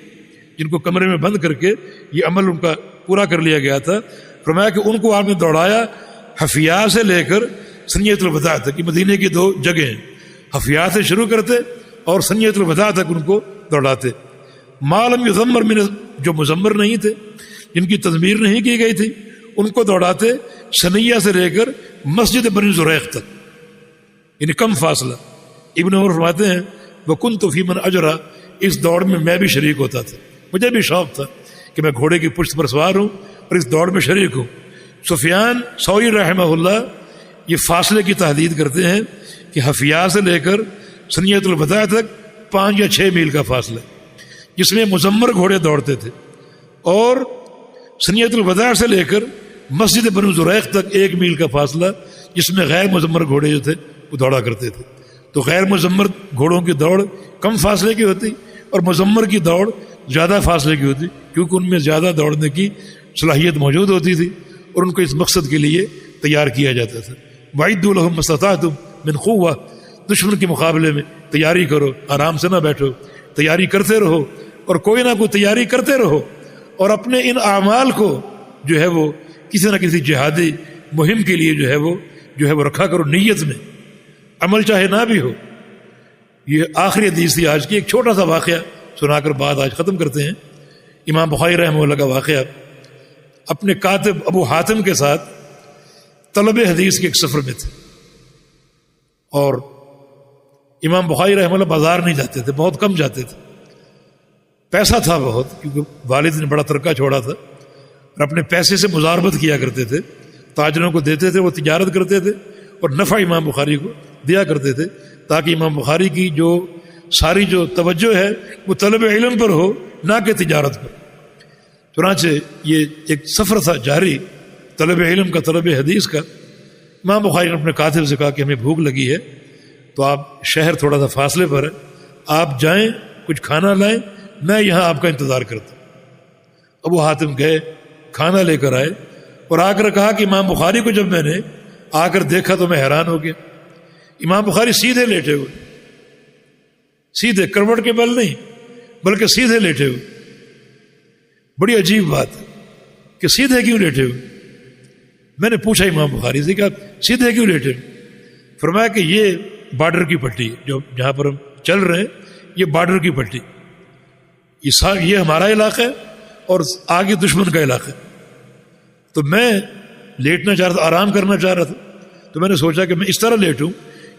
جن کو کمرے میں بند کر کے یہ عمل ان کا پورا کر لیا گیا تھا، فرمایا کہ ان کو آپ نے دوڑایا حفیاء سے لے کر سنیت الوداع تک۔ یہ مدینے کی دو جگہ ہیں، حفیاء سے شروع کرتے اور سنیت الوداع تک ان کو دوڑاتے۔ ما لم یضمر من، جو مزمر نہیں تھے، جن کی تضمیر نہیں کی گئی تھی، ان کو دوڑاتے سنیہ سے لے کر مسجد بنی زریق تک، یعنی کم فاصلہ۔ ابن عمر فرماتے ہیں وَكُنْتُ فِي مَنْ أَجْرَى، اس دوڑ میں بھی شریک ہوتا تھا، مجھے بھی شوق تھا کہ میں گھوڑے کی پشت پر سوار ہوں اور اس دوڑ میں شریک ہوں۔ سفیان ثوری رحمہ اللہ یہ فاصلے کی تحدید کرتے ہیں کہ حفیاء سے لے کر سنیت الوداع تک 5 یا 6 میل کا فاصلہ، جس میں مزمر گھوڑے دوڑتے تھے، اور سنیت الوداع سے لے کر مسجد بنو زریق تک 1 میل کا فاصلہ، جس میں غیر مزمر گھوڑے جو تھے وہ دوڑا کرتے تھے۔ تو غیر مزمر گھوڑوں کی دوڑ کم فاصلے کی ہوتی اور مزمر کی دوڑ زیادہ فاصلے کی ہوتی، کیونکہ ان میں زیادہ دوڑنے کی صلاحیت موجود ہوتی تھی اور ان کو اس مقصد کے لیے تیار کیا جاتا تھا۔ وَعِدُّوا لَهُم مَّا اسْتَطَعْتُم مِّن قُوَّةٍ، دشمن کے مقابلے میں تیاری کرو، آرام سے نہ بیٹھو، تیاری کرتے رہو اور کوئی نہ کوئی تیاری کرتے رہو، اور اپنے ان اعمال کو جو ہے وہ کسی نہ کسی جہادی مہم کے لیے جو ہے وہ رکھا کرو نیت میں، عمل چاہے نہ بھی ہو۔ یہ آخری حدیث تھی آج کی، ایک چھوٹا سا واقعہ سنا کر بات آج ختم کرتے ہیں۔ امام بخاری رحمہ اللہ کا واقعہ، اپنے کاتب ابو حاتم کے ساتھ طلب حدیث کے ایک سفر میں تھے، اور امام بخاری رحمہ اللہ بازار نہیں جاتے تھے، بہت کم جاتے تھے، پیسہ تھا بہت، کیونکہ والد نے بڑا ترکہ چھوڑا تھا، اور اپنے پیسے سے مزاربت کیا کرتے تھے، تاجروں کو دیتے تھے، وہ تجارت کرتے تھے اور نفع امام بخاری کو دیا کرتے تھے، تاکہ امام بخاری کی جو ساری جو توجہ ہے وہ طلب علم پر ہو، نہ کہ تجارت پر۔ چنانچہ یہ ایک سفر تھا جاری طلب علم کا، طلب حدیث کا۔ امام بخاری نے اپنے کاتب سے کہا کہ ہمیں بھوک لگی ہے، تو آپ شہر تھوڑا سا فاصلے پر ہے، آپ جائیں کچھ کھانا لائیں، میں یہاں آپ کا انتظار کرتا ہوں۔ ابو حاتم گئے، کھانا لے کر آئے، اور آ کر کہا کہ امام بخاری کو جب میں نے آ کر دیکھا تو میں حیران ہو گیا۔ امام بخاری سیدھے لیٹے ہوئے، سیدھے، کروٹ کے بل نہیں بلکہ سیدھے لیٹے ہوئے۔ بڑی عجیب بات ہے کہ سیدھے کیوں لیٹے ہوئے؟ میں نے پوچھا امام بخاری سے کہ آپ سیدھے کیوں لیٹے ہوئے؟ فرمایا کہ یہ بارڈر کی پٹی جو جہاں پر ہم چل رہے ہیں، یہ بارڈر کی پٹی، یہ ہمارا علاقہ ہے اور آگے دشمن کا علاقہ ہے، تو میں لیٹنا چاہ رہا تھا، آرام کرنا چاہ رہا تھا، تو میں نے سوچا کہ میں اس طرح لیٹوں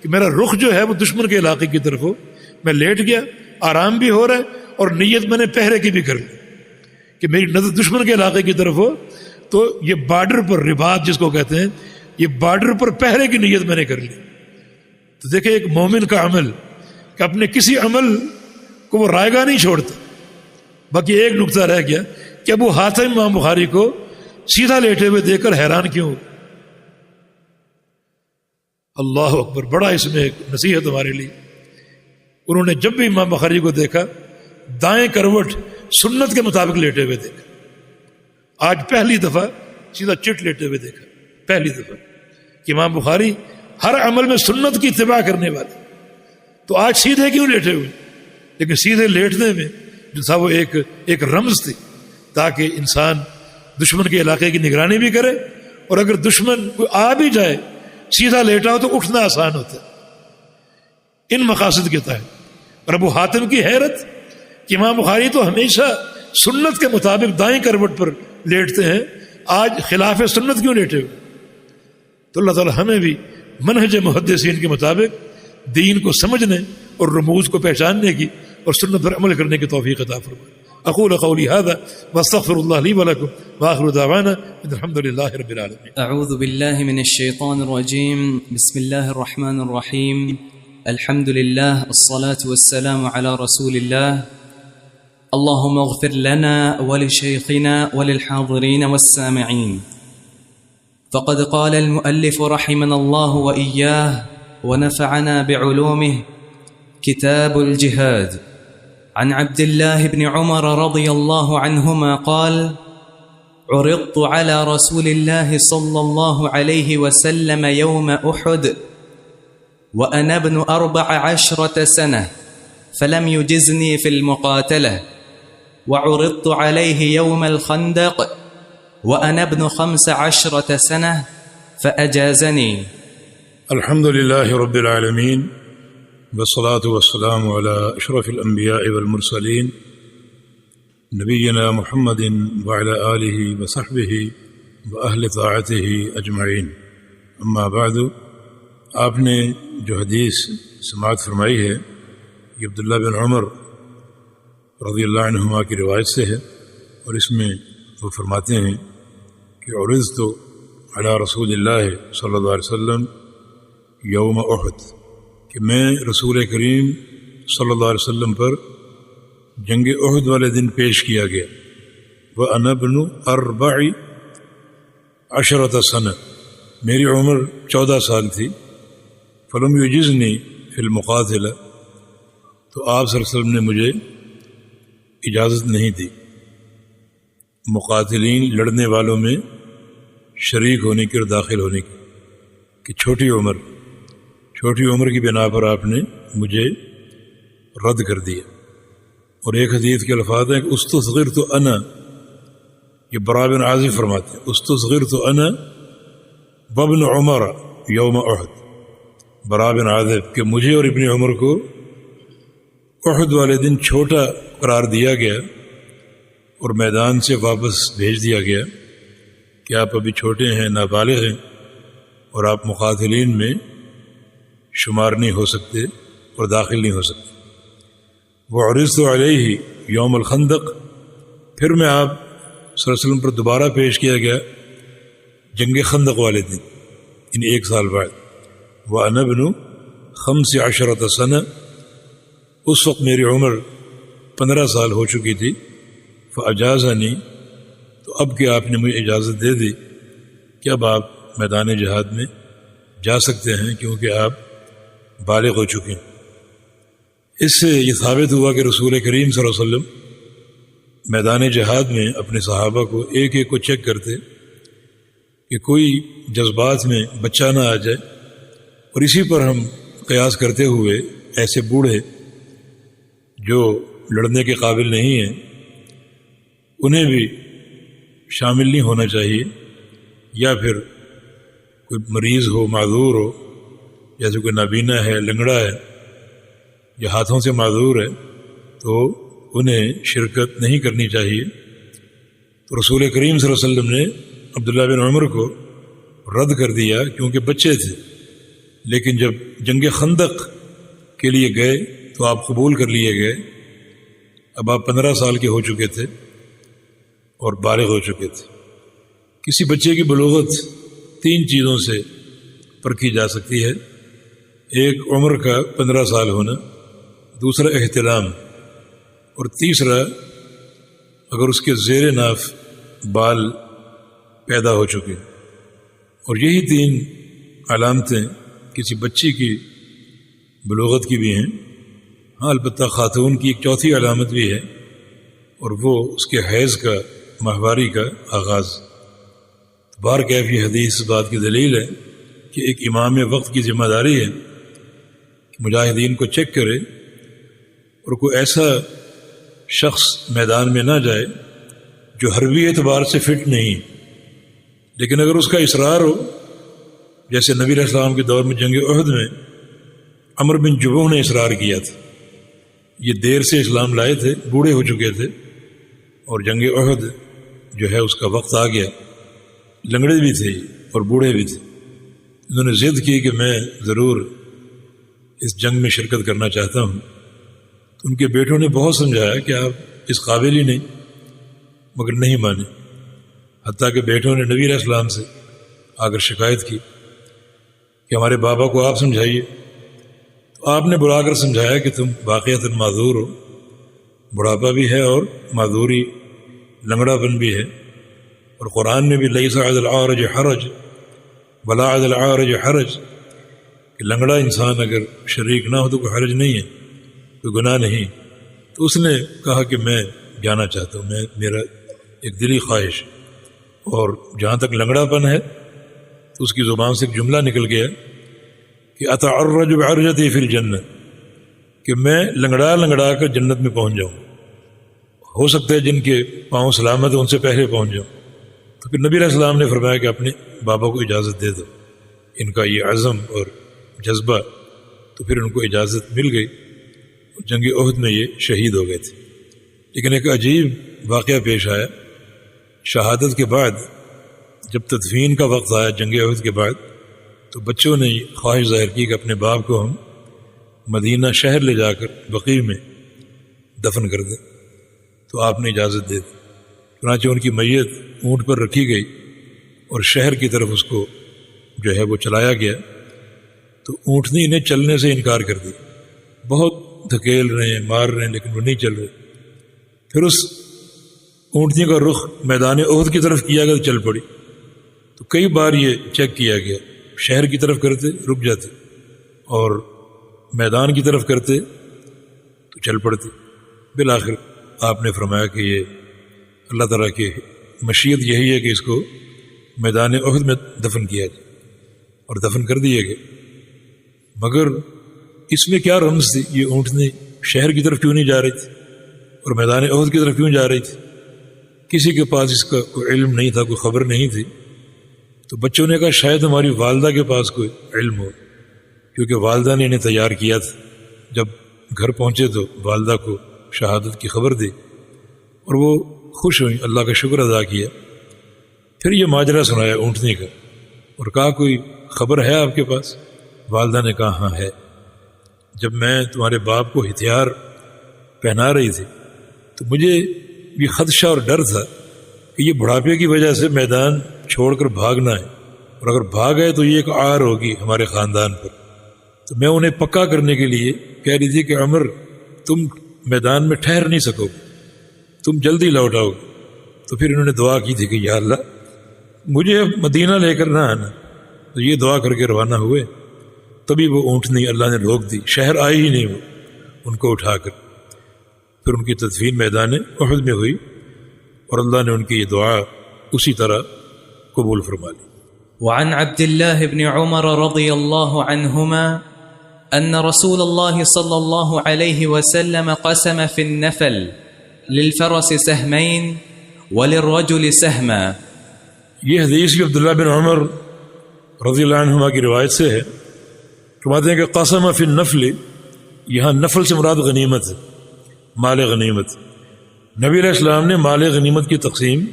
کہ میرا رخ جو ہے وہ دشمن کے علاقے کی طرف ہو۔ میں لیٹ گیا، آرام بھی ہو رہا ہے اور نیت میں نے پہرے کی بھی کر لی کہ میری نظر دشمن کے علاقے کی طرف ہو۔ تو یہ بارڈر پر رباط جس کو کہتے ہیں، یہ بارڈر پر پہرے کی نیت میں نے کر لی۔ تو دیکھیں ایک مومن کا عمل کہ اپنے کسی عمل کو وہ رائے گاہ نہیں چھوڑتا۔ باقی ایک نقطہ رہ گیا کہ ابو حاتم امام بخاری کو سیدھا لیٹے ہوئے دیکھ کر حیران کیوں؟ اللہ اکبر، بڑا اس میں ایک نصیحت ہمارے لیے۔ انہوں نے جب بھی امام بخاری کو دیکھا دائیں کروٹ سنت کے مطابق لیٹے ہوئے دیکھا۔ آج پہلی دفعہ سیدھا چٹ لیٹے ہوئے دیکھا، پہلی دفعہ کہ امام بخاری ہر عمل میں سنت کی اتباع کرنے والے۔ تو آج سیدھے کیوں لیٹے ہوئے؟ لیکن سیدھے لیٹنے میں جو تھا وہ ایک رمز تھی، تاکہ انسان دشمن کے علاقے کی نگرانی بھی کرے، اور اگر دشمن کوئی آ بھی جائے سیدھا لیٹا ہو تو اٹھنا آسان ہوتا ہے، ان مقاصد کے تحت۔ اور ابو حاتم کی حیرت کہ امام بخاری تو ہمیشہ سنت کے مطابق دائیں کروٹ پر لیٹتے ہیں، آج خلاف سنت کیوں لیٹے ہوئے؟ تو اللہ تعالی ہمیں بھی منہج محدثین کے مطابق دین کو سمجھنے اور رموز کو پہچاننے کی اور سنت پر عمل کرنے کی توفیق عطا فرمائے۔ اقول قولی هذا واستغفر الله لي ولكم واخر دعوانا الحمد لله رب العالمين۔ اعوذ بالله من الشيطان الرجيم، بسم الله الرحمن الرحيم، الحمد لله، الصلاة والسلام على رسول الله، اللهم اغفر لنا ولشيخنا وللحاضرين والسامعين۔ فقد قال المؤلف رحمنا الله وإياه ونفعنا بعلومه، كتاب الجهاد، عن عبد الله بن عمر رضي الله عنهما قال: عرضت على رسول الله صلى الله عليه وسلم يوم أحد وأنا ابن 14 سنة فلم يجزني في المقاتلة، وعرضت عليه يوم الخندق وأنا ابن 15 سنة فأجازني. الحمد لله رب العالمين، والصلاة والسلام على أشرف الأنبياء والمرسلين نبينا محمد وعلى آله وصحبه وأهل طاعته أجمعين. أما بعد، آپ نے جو حدیث سماعت فرمائی ہے یہ عبداللہ بن عمر رضی اللہ عنہما کی روایت سے ہے، اور اس میں وہ فرماتے ہیں کہ عرضت علی رسول اللہ صلی اللہ علیہ وسلم یوم احد، کہ میں رسول کریم صلی اللہ علیہ وسلم پر جنگ احد والے دن پیش کیا گیا. وَأَنَا ابْنُ 14 سنہ، میری عمر 14 سال تھی. فلم یجزنی فی المقاتلہ، تو آپ صلی اللہ علیہ وسلم نے مجھے اجازت نہیں دی مقاتلین لڑنے والوں میں شریک ہونے کی اور داخل ہونے کی، کہ چھوٹی عمر کی بنا پر آپ نے مجھے رد کر دیا. اور ایک حدیث کے الفاظ ہیں کہ استصغرت انا، یہ برا بن عازب فرماتے ہیں، استصغرت انا وابن عمر یوم احد، برا بن عازب کہ مجھے اور ابن عمر کو احد والے دن چھوٹا قرار دیا گیا اور میدان سے واپس بھیج دیا گیا کہ آپ ابھی چھوٹے ہیں، نابالغ ہیں، اور آپ مقاتلین میں شمار نہیں ہو سکتے اور داخل نہیں ہو سکتے. وعرضت علیہ یوم الخندق، پھر میں آپ صلی اللہ علیہ وسلم پر دوبارہ پیش کیا گیا جنگ خندق والے دن، ان 1 سال بعد. وَأَنَا ابْنُ 15 سنہ، اس وقت میری عمر 15 سال ہو چکی تھی. فَأَجَازَنِي، تو اب کہ آپ نے مجھے اجازت دے دی کہ اب آپ میدان جہاد میں جا سکتے ہیں، کیونکہ آپ بالغ ہو چکے ہیں. اس سے یہ ثابت ہوا کہ رسول کریم صلی اللہ علیہ وسلم میدان جہاد میں اپنے صحابہ کو ایک ایک کو چیک کرتے کہ کوئی جذبات میں بچہ نہ آ جائے. اور اسی پر ہم قیاس کرتے ہوئے ایسے بوڑھے جو لڑنے کے قابل نہیں ہیں انہیں بھی شامل نہیں ہونا چاہیے، یا پھر کوئی مریض ہو، معذور ہو، جیسے کوئی نابینا ہے، لنگڑا ہے یا ہاتھوں سے معذور ہے، تو انہیں شرکت نہیں کرنی چاہیے. تو رسول کریم صلی اللہ علیہ وسلم نے عبداللہ بن عمر کو رد کر دیا کیونکہ بچے تھے، لیکن جب جنگ خندق کے لیے گئے تو آپ قبول کر لیے گئے. اب آپ 15 سال کے ہو چکے تھے اور بالغ ہو چکے تھے. کسی بچے کی بلوغت 3 چیزوں سے پرکھی جا سکتی ہے. ایک عمر کا 15 سال ہونا، دوسرا احتلام، اور تیسرا اگر اس کے زیر ناف بال پیدا ہو چکے. اور یہی 3 علامتیں کسی بچی کی بلوغت کی بھی ہیں. ہاں، البتہ خاتون کی ایک چوتھی علامت بھی ہے، اور وہ اس کے حیض کا، ماہواری کا آغاز. بار کیف یہ حدیث اس بات کی دلیل ہے کہ ایک امام وقت کی ذمہ داری ہے کہ مجاہدین کو چیک کرے اور کوئی ایسا شخص میدان میں نہ جائے جو حربی اعتبار سے فٹ نہیں، لیکن اگر اس کا اصرار ہو، جیسے نبی علیہ السلام کے دور میں جنگ احد میں عمر بن جبوہ نے اصرار کیا تھا. یہ دیر سے اسلام لائے تھے، بوڑھے ہو چکے تھے، اور جنگ احد جو ہے اس کا وقت آ گیا. لنگڑے بھی تھے اور بوڑھے بھی تھے. انہوں نے ضد کی کہ میں ضرور اس جنگ میں شرکت کرنا چاہتا ہوں. تو ان کے بیٹوں نے بہت سمجھایا کہ آپ اس قابل ہی نہیں، مگر نہیں مانے. حتیٰ کہ بیٹوں نے نبی علیہ السلام سے آ کر شکایت کی کہ ہمارے بابا کو آپ سمجھائیے. تو آپ نے بلا کر سمجھایا کہ تم واقعتاً معذور ہو، بڑھاپا بھی ہے اور معذوری، لنگڑا پن بھی ہے. اور قرآن میں بھی لیس علی العارج حرج ولا علی العارج حرج، کہ لنگڑا انسان اگر شریک نہ ہو تو کوئی حرج نہیں ہے، کوئی گناہ نہیں. تو اس نے کہا کہ میں جانا چاہتا ہوں، میرا ایک دلی خواہش. اور جہاں تک لنگڑا پن ہے تو اس کی زبان سے ایک جملہ نکل گیا کہ اتعرج بعرجتی فی الجنہ، کہ میں لنگڑا لنگڑا کر جنت میں پہنچ جاؤں، ہو سکتا ہے جن کے پاؤں سلامت ہیں ان سے پہلے پہنچ جاؤں۔ تو پھر نبی علیہ السلام نے فرمایا کہ اپنے بابا کو اجازت دے دو، ان کا یہ عزم اور جذبہ، تو پھر ان کو اجازت مل گئی، جنگ احد میں یہ شہید ہو گئے تھے۔ لیکن ایک عجیب واقعہ پیش آیا، شہادت کے بعد جب تدفین کا وقت آیا جنگ احد کے بعد، تو بچوں نے خواہش ظاہر کی کہ اپنے باپ کو ہم مدینہ شہر لے جا کر بقیع میں دفن کر دیں، تو آپ نے اجازت دے دی۔ چنانچہ ان کی میت اونٹ پر رکھی گئی اور شہر کی طرف اس کو جو ہے وہ چلایا گیا، تو اونٹنی نے چلنے سے انکار کر دی، بہت دھکیل رہے ہیں، مار رہے ہیں، لیکن وہ نہیں چل رہے۔ پھر اس اونٹنی کا رخ میدان احد کی طرف کیا گیا تو چل پڑی۔ تو کئی بار یہ چیک کیا گیا، شہر کی طرف کرتے رک جاتے اور میدان کی طرف کرتے تو چل پڑتے۔ بالآخر آپ نے فرمایا کہ یہ اللہ تعالیٰ کی مشیت یہی ہے کہ اس کو میدان احد میں دفن کیا جائے، اور دفن کر دیے گئے۔ مگر اس میں کیا رمز تھی؟ یہ اونٹنی شہر کی طرف کیوں نہیں جا رہی تھی اور میدان احد کی طرف کیوں جا رہی تھی؟ کسی کے پاس اس کا کوئی علم نہیں تھا، کوئی خبر نہیں تھی۔ تو بچوں نے کہا شاید ہماری والدہ کے پاس کوئی علم ہو، کیونکہ والدہ نے انہیں تیار کیا تھا۔ جب گھر پہنچے تو والدہ کو شہادت کی خبر دی اور وہ خوش ہوئیں، اللہ کا شکر ادا کیا۔ پھر یہ ماجرا سنایا اونٹنی کا اور کہا کوئی خبر ہے آپ کے پاس؟ والدہ نے کہا ہاں ہے، جب میں تمہارے باپ کو ہتھیار پہنا رہی تھی تو مجھے یہ خدشہ اور ڈر تھا کہ یہ بڑھاپے کی وجہ سے میدان چھوڑ کر بھاگنا ہے، اور اگر بھاگ گئے تو یہ ایک عار ہوگی ہمارے خاندان پر۔ تو میں انہیں پکا کرنے کے لیے کہہ رہی تھی کہ عمر تم میدان میں ٹھہر نہیں سکو گے، تم جلدی لوٹ آؤ گے۔ تو پھر انہوں نے دعا کی تھی کہ یا اللہ مجھے اب مدینہ لے کر نہ آنا، تو یہ دعا کر کے روانہ ہوئے۔ تبھی وہ اونٹنی اللہ نے روک دی، شہر آئی ہی نہیں وہ ان کو اٹھا کر۔ پھر ان کی تدفین میدان احد میں ہوئی اور اللہ نے ان کی یہ دعا اسی طرح قبول فرما لی۔ وعن عبد الله بن عمر رضي الله عنهما أن رسول الله صلى الله عليه وسلم قسم في النفل للفرس سهمين وللرجل سهما۔ یہ حدیث بھی عبداللہ بن عمر رضی اللہ عنہما کی روایت سے ہے، فرماتے ہیں کہ قسم فی النفل، یہاں نفل سے مراد غنیمت ہے، مال غنیمت۔ نبی علیہ السلام نے مال غنیمت کی تقسیم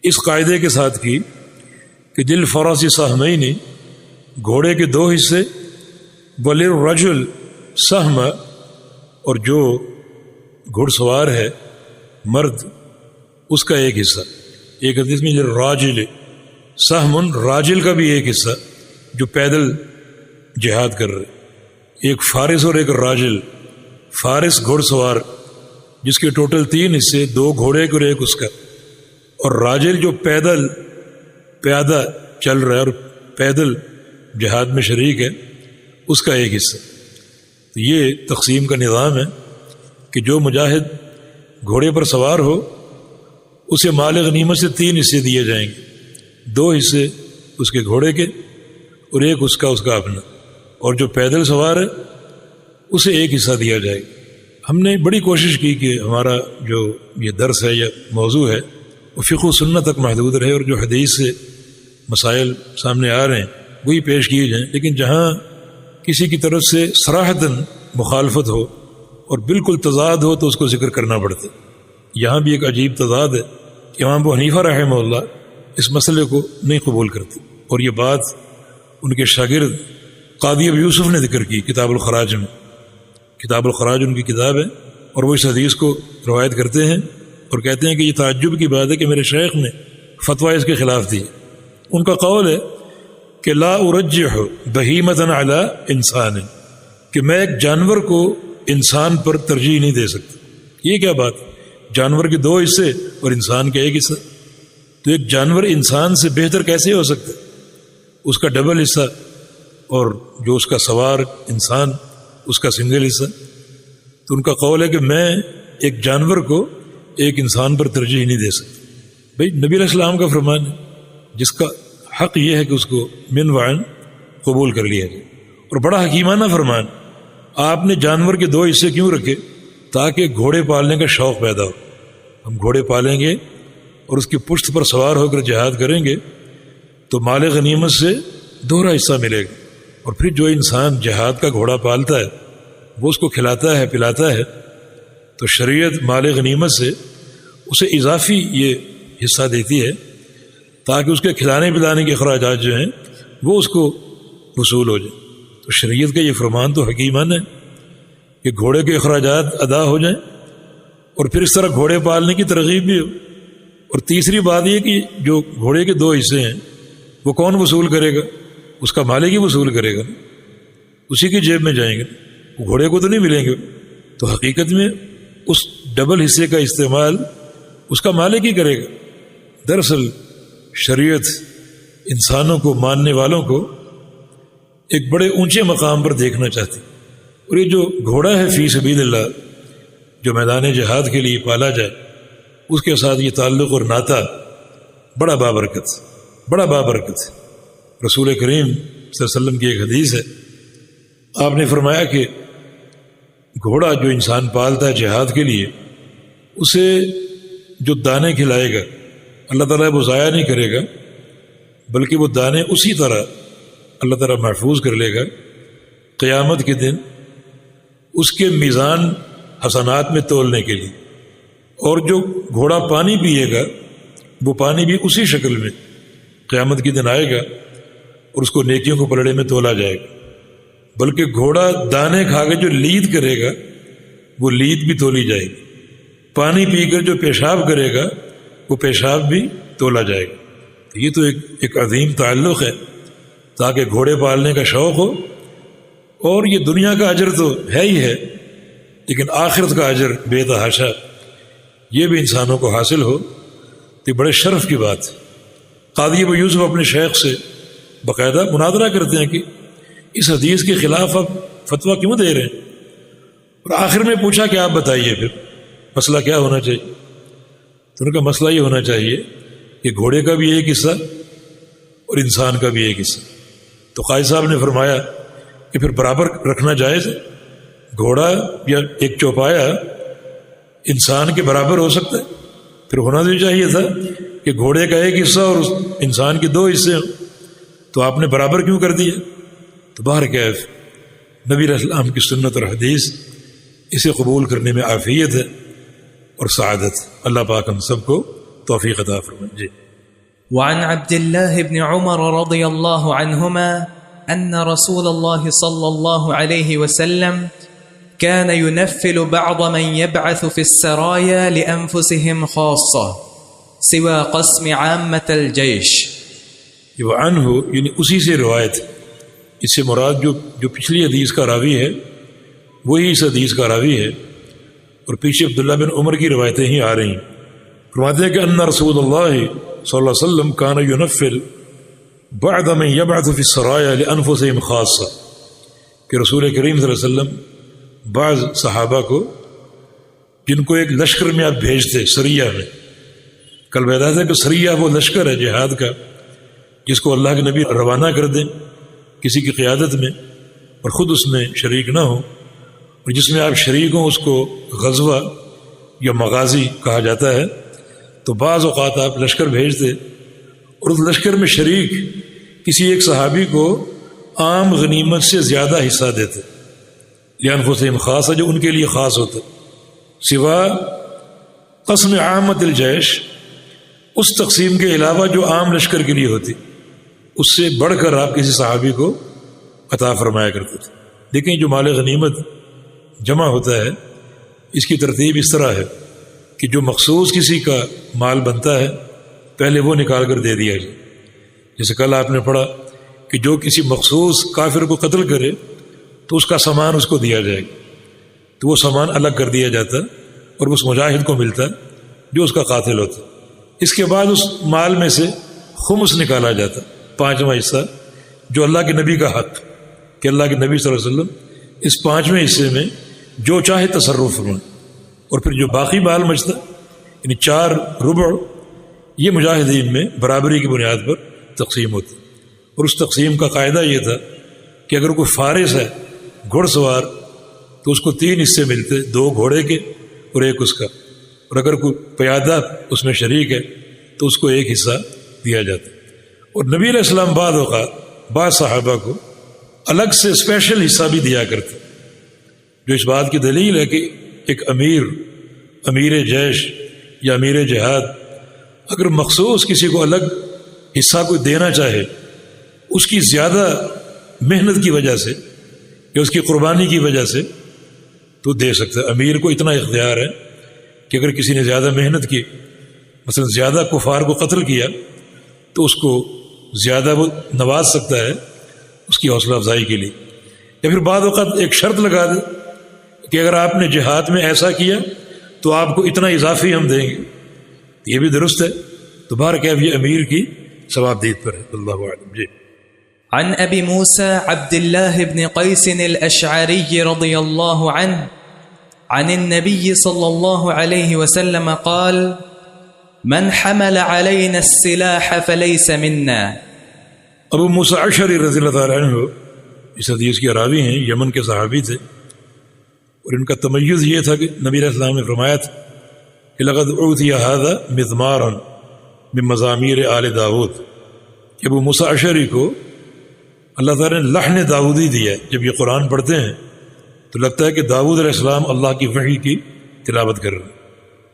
اس قاعدے کے ساتھ کی کہ دل فراسی سہمین، گھوڑے کے 2 حصے، وللرجل سہم، اور جو گھڑ سوار ہے مرد اس کا ایک حصہ۔ ایک حدیث میں راجل سہمن، راجل کا بھی ایک حصہ جو پیدل جہاد کر رہے، ایک فارس اور ایک راجل۔ فارس گھڑ سوار جس کے ٹوٹل 3 حصے، 2 گھوڑے کے اور ایک اس کا، اور راجل جو پیادہ چل رہا ہے اور پیدل جہاد میں شریک ہے، اس کا ایک حصہ۔ تو یہ تقسیم کا نظام ہے کہ جو مجاہد گھوڑے پر سوار ہو اسے مال غنیمت سے 3 حصے دیے جائیں گے، 2 حصے اس کے گھوڑے کے اور ایک اس کا اپنا، اور جو پیدل سوار ہے اسے ایک حصہ دیا جائے گا۔ ہم نے بڑی کوشش کی کہ ہمارا جو یہ درس ہے یا موضوع ہے وہ فقہ و سنت تک محدود رہے، اور جو حدیث سے مسائل سامنے آ رہے ہیں وہی پیش کیے جائیں، لیکن جہاں کسی کی طرف سے صراحتاً مخالفت ہو اور بالکل تضاد ہو تو اس کو ذکر کرنا پڑتا۔ یہاں بھی ایک عجیب تضاد ہے کہ امام ابو حنیفہ رحمہ اللہ اس مسئلے کو نہیں قبول کرتے، اور یہ بات ان کے شاگرد قاضی ابو یوسف نے ذکر کی کتاب الخراج میں۔ کتاب الخراج ان کی کتاب ہے، اور وہ اس حدیث کو روایت کرتے ہیں اور کہتے ہیں کہ یہ تعجب کی بات ہے کہ میرے شیخ نے فتویٰ اس کے خلاف دی۔ ان کا قول ہے کہ لا ارجح بہیمۃ علی انسان، کہ میں ایک جانور کو انسان پر ترجیح نہیں دے سکتا۔ یہ کیا بات؟ جانور کے 2 حصے اور انسان کا ایک حصہ، تو ایک جانور انسان سے بہتر کیسے ہو سکتا؟ اس کا ڈبل حصہ، اور جو اس کا سوار انسان اس کا سنگل حصہ۔ تو ان کا قول ہے کہ میں ایک جانور کو ایک انسان پر ترجیح نہیں دے سکتا۔ بھئی نبی علیہ السلام کا فرمان ہے، جس کا حق یہ ہے کہ اس کو من وعن قبول کر لیا جائے. اور بڑا حکیمانہ فرمان. آپ نے جانور کے 2 حصے کیوں رکھے؟ تاکہ گھوڑے پالنے کا شوق پیدا ہو. ہم گھوڑے پالیں گے اور اس کی پشت پر سوار ہو کر جہاد کریں گے تو مال غنیمت سے 2 حصہ ملے گا. اور پھر جو انسان جہاد کا گھوڑا پالتا ہے وہ اس کو کھلاتا ہے پلاتا ہے تو شریعت مال غنیمت سے اسے اضافی یہ حصہ دیتی ہے تاکہ اس کے کھلانے پلانے کے اخراجات جو ہیں وہ اس کو وصول ہو جائیں. تو شریعت کا یہ فرمان تو حکیمانہ ہے کہ گھوڑے کے اخراجات ادا ہو جائیں اور پھر اس طرح گھوڑے پالنے کی ترغیب بھی ہو. اور تیسری بات یہ کہ جو گھوڑے کے 2 حصے ہیں وہ کون وصول کرے گا؟ اس کا مالک ہی وصول کرے گا، اسی کی جیب میں جائیں گے، وہ گھوڑے کو تو نہیں ملیں گے. تو حقیقت میں اس ڈبل حصے کا استعمال اس کا مالک ہی کرے گا. دراصل شریعت انسانوں کو، ماننے والوں کو ایک بڑے اونچے مقام پر دیکھنا چاہتی. اور یہ جو گھوڑا ہے فی سبیل اللہ جو میدان جہاد کے لیے پالا جائے، اس کے ساتھ یہ تعلق اور ناطہ بڑا بابرکت، بڑا بابرکت. رسول کریم صلی اللہ علیہ وسلم کی ایک حدیث ہے، آپ نے فرمایا کہ گھوڑا جو انسان پالتا ہے جہاد کے لیے، اسے جو دانے کھلائے گا اللہ تعالیٰ وہ ضائع نہیں کرے گا، بلکہ وہ دانے اسی طرح اللہ تعالیٰ محفوظ کر لے گا. قیامت کے دن اس کے میزان حسنات میں تولنے کے لیے. اور جو گھوڑا پانی پیے گا وہ پانی بھی اسی شکل میں قیامت کے دن آئے گا اور اس کو نیکیوں کو پلڑے میں تولا جائے گا. بلکہ گھوڑا دانے کھا کے جو لید کرے گا وہ لید بھی تولی جائے گی. پانی پی کر جو پیشاب کرے گا وہ پیشاب بھی تولا جائے گا. یہ تو ایک عظیم تعلق ہے تاکہ گھوڑے پالنے کا شوق ہو. اور یہ دنیا کا اجر تو ہے ہی ہے، لیکن آخرت کا اجر بے تحاشا یہ بھی انسانوں کو حاصل ہو تو بڑے شرف کی بات ہے. قاضی ابو یوسف اپنے شیخ سے باقاعدہ مناظرہ کرتے ہیں کہ اس حدیث کے خلاف آپ فتویٰ کیوں دے رہے ہیں. اور آخر میں پوچھا کہ آپ بتائیے پھر مسئلہ کیا ہونا چاہیے. تو ان کا مسئلہ یہ ہونا چاہیے کہ گھوڑے کا بھی ایک حصہ اور انسان کا بھی ایک حصہ. تو قاضی صاحب نے فرمایا کہ پھر برابر رکھنا جائز ہے. گھوڑا یا ایک چوپایا انسان کے برابر ہو سکتا ہے، پھر ہونا تو چاہیے تھا کہ گھوڑے کا ایک حصہ اور انسان کے 2 حصے ہوں. تو آپ نے برابر کیوں کر دیا؟ تو بہرکیف نبی علیہ السلام کی سنت اور حدیث اسے قبول کرنے میں عافیت ہے اور سعادت. اللہ پاک ہم سب کو توفیق عطا فرمائے. جی. وعن عبد الله بن عمر رضي الله عنهما أن رسول الله صلى الله عليه وسلم كان ينفل بعض من يبعث في السرايا لأنفسهم خاصة سوى قسم عامة الجيش. وعنہ یعنی اسی سے روایت، اس سے مراد جو پچھلی حدیث کا راوی ہے وہی اس حدیث کا راوی ہے، اور پیچھے عبداللہ بن عمر کی روایتیں ہی آ رہی ہیں. فرماتے ہیں کہ ان رسول اللہ صلی اللہ علیہ وسلم کان ینفل بعد من یبعث فی السرایا لانفسهم خاصہ، کہ رسول کریم صلی اللہ علیہ وسلم بعض صحابہ کو جن کو ایک لشکر میں آپ بھیجتے سریہ میں، کل بتا تھا کہ سریہ وہ لشکر ہے جہاد کا جس کو اللہ کے نبی روانہ کر دیں کسی کی قیادت میں اور خود اس میں شریک نہ ہو، اور جس میں آپ شریک ہوں اس کو غزوہ یا مغازی کہا جاتا ہے. تو بعض اوقات آپ لشکر بھیجتے اور اس لشکر میں شریک کسی ایک صحابی کو عام غنیمت سے زیادہ حصہ دیتے، لأنفسهم خاصہ جو ان کے لیے خاص ہوتا، سوا قسم عامت الجیش، اس تقسیم کے علاوہ جو عام لشکر کے لیے ہوتی اس سے بڑھ کر آپ کسی صحابی کو عطا فرمایا کرتے تھے. دیکھیں جو مال غنیمت جمع ہوتا ہے اس کی ترتیب اس طرح ہے کہ جو مخصوص کسی کا مال بنتا ہے پہلے وہ نکال کر دے دیا جائے. جیسے کل آپ نے پڑھا کہ جو کسی مخصوص کافر کو قتل کرے تو اس کا سامان اس کو دیا جائے گا، تو وہ سامان الگ کر دیا جاتا اور اس مجاہد کو ملتا جو اس کا قاتل ہوتا. اس کے بعد اس مال میں سے خمس نکالا جاتا، 5واں حصہ جو اللہ کے نبی کا حق، کہ اللہ کے نبی صلی اللہ علیہ وسلم اس 5ویں حصے میں جو چاہے تصرف فرمائے. اور پھر جو باقی مال بچتا یعنی 4 ربع یہ مجاہدین میں برابری کی بنیاد پر تقسیم ہوتی، اور اس تقسیم کا قاعدہ یہ تھا کہ اگر کوئی فارس ہے گھڑ سوار تو اس کو 3 حصے ملتے، 2 گھوڑے کے اور 1 اس کا، اور اگر کوئی پیادہ اس میں شریک ہے تو اس کو 1 حصہ دیا جاتا۔ اور نبی علیہ السلام بعض اوقات بعض صحابہ کو الگ سے اسپیشل حصہ بھی دیا کرتے، جو اس بات کی دلیل ہے کہ ایک امیر جیش یا امیر جہاد اگر مخصوص کسی کو الگ حصہ کوئی دینا چاہے اس کی زیادہ محنت کی وجہ سے یا اس کی قربانی کی وجہ سے تو دے سکتا ہے۔ امیر کو اتنا اختیار ہے کہ اگر کسی نے زیادہ محنت کی، مثلا زیادہ کفار کو قتل کیا، تو اس کو زیادہ وہ نواز سکتا ہے اس کی حوصلہ افزائی کے لیے، یا پھر بعض اوقات ایک شرط لگا دے کہ اگر آپ نے جہاد میں ایسا کیا تو آپ کو اتنا اضافی ہم دیں گے، یہ بھی درست ہے۔ تو بہر کیا یہ امیر کی ثوابدید پر ہے، اللہ اعلم۔ جی عن أبي موسى عبد الله بن قيس الأشعري رضي الله عنه عن النبي صلى الله عليه وسلم قال: من حمل علينا السلاح فليس منا۔ ابو موسیٰ اشعری رضی اللہ تعالیٰ عنہ اس حدیث کے راوی ہیں، یمن کے صحابی تھے، اور ان کا تمیز یہ تھا کہ نبی علیہ السلام نے فرمایا تھا کہ لقد اعطی هذا مزمارا من مزامیر آل داود، کہ ابو موسیٰ اشعری کو اللہ تعالیٰ نے لحن داودی دیا ہے۔ جب یہ قرآن پڑھتے ہیں تو لگتا ہے کہ داود علیہ السلام اللہ کی وحی کی تلاوت کر رہے ہیں،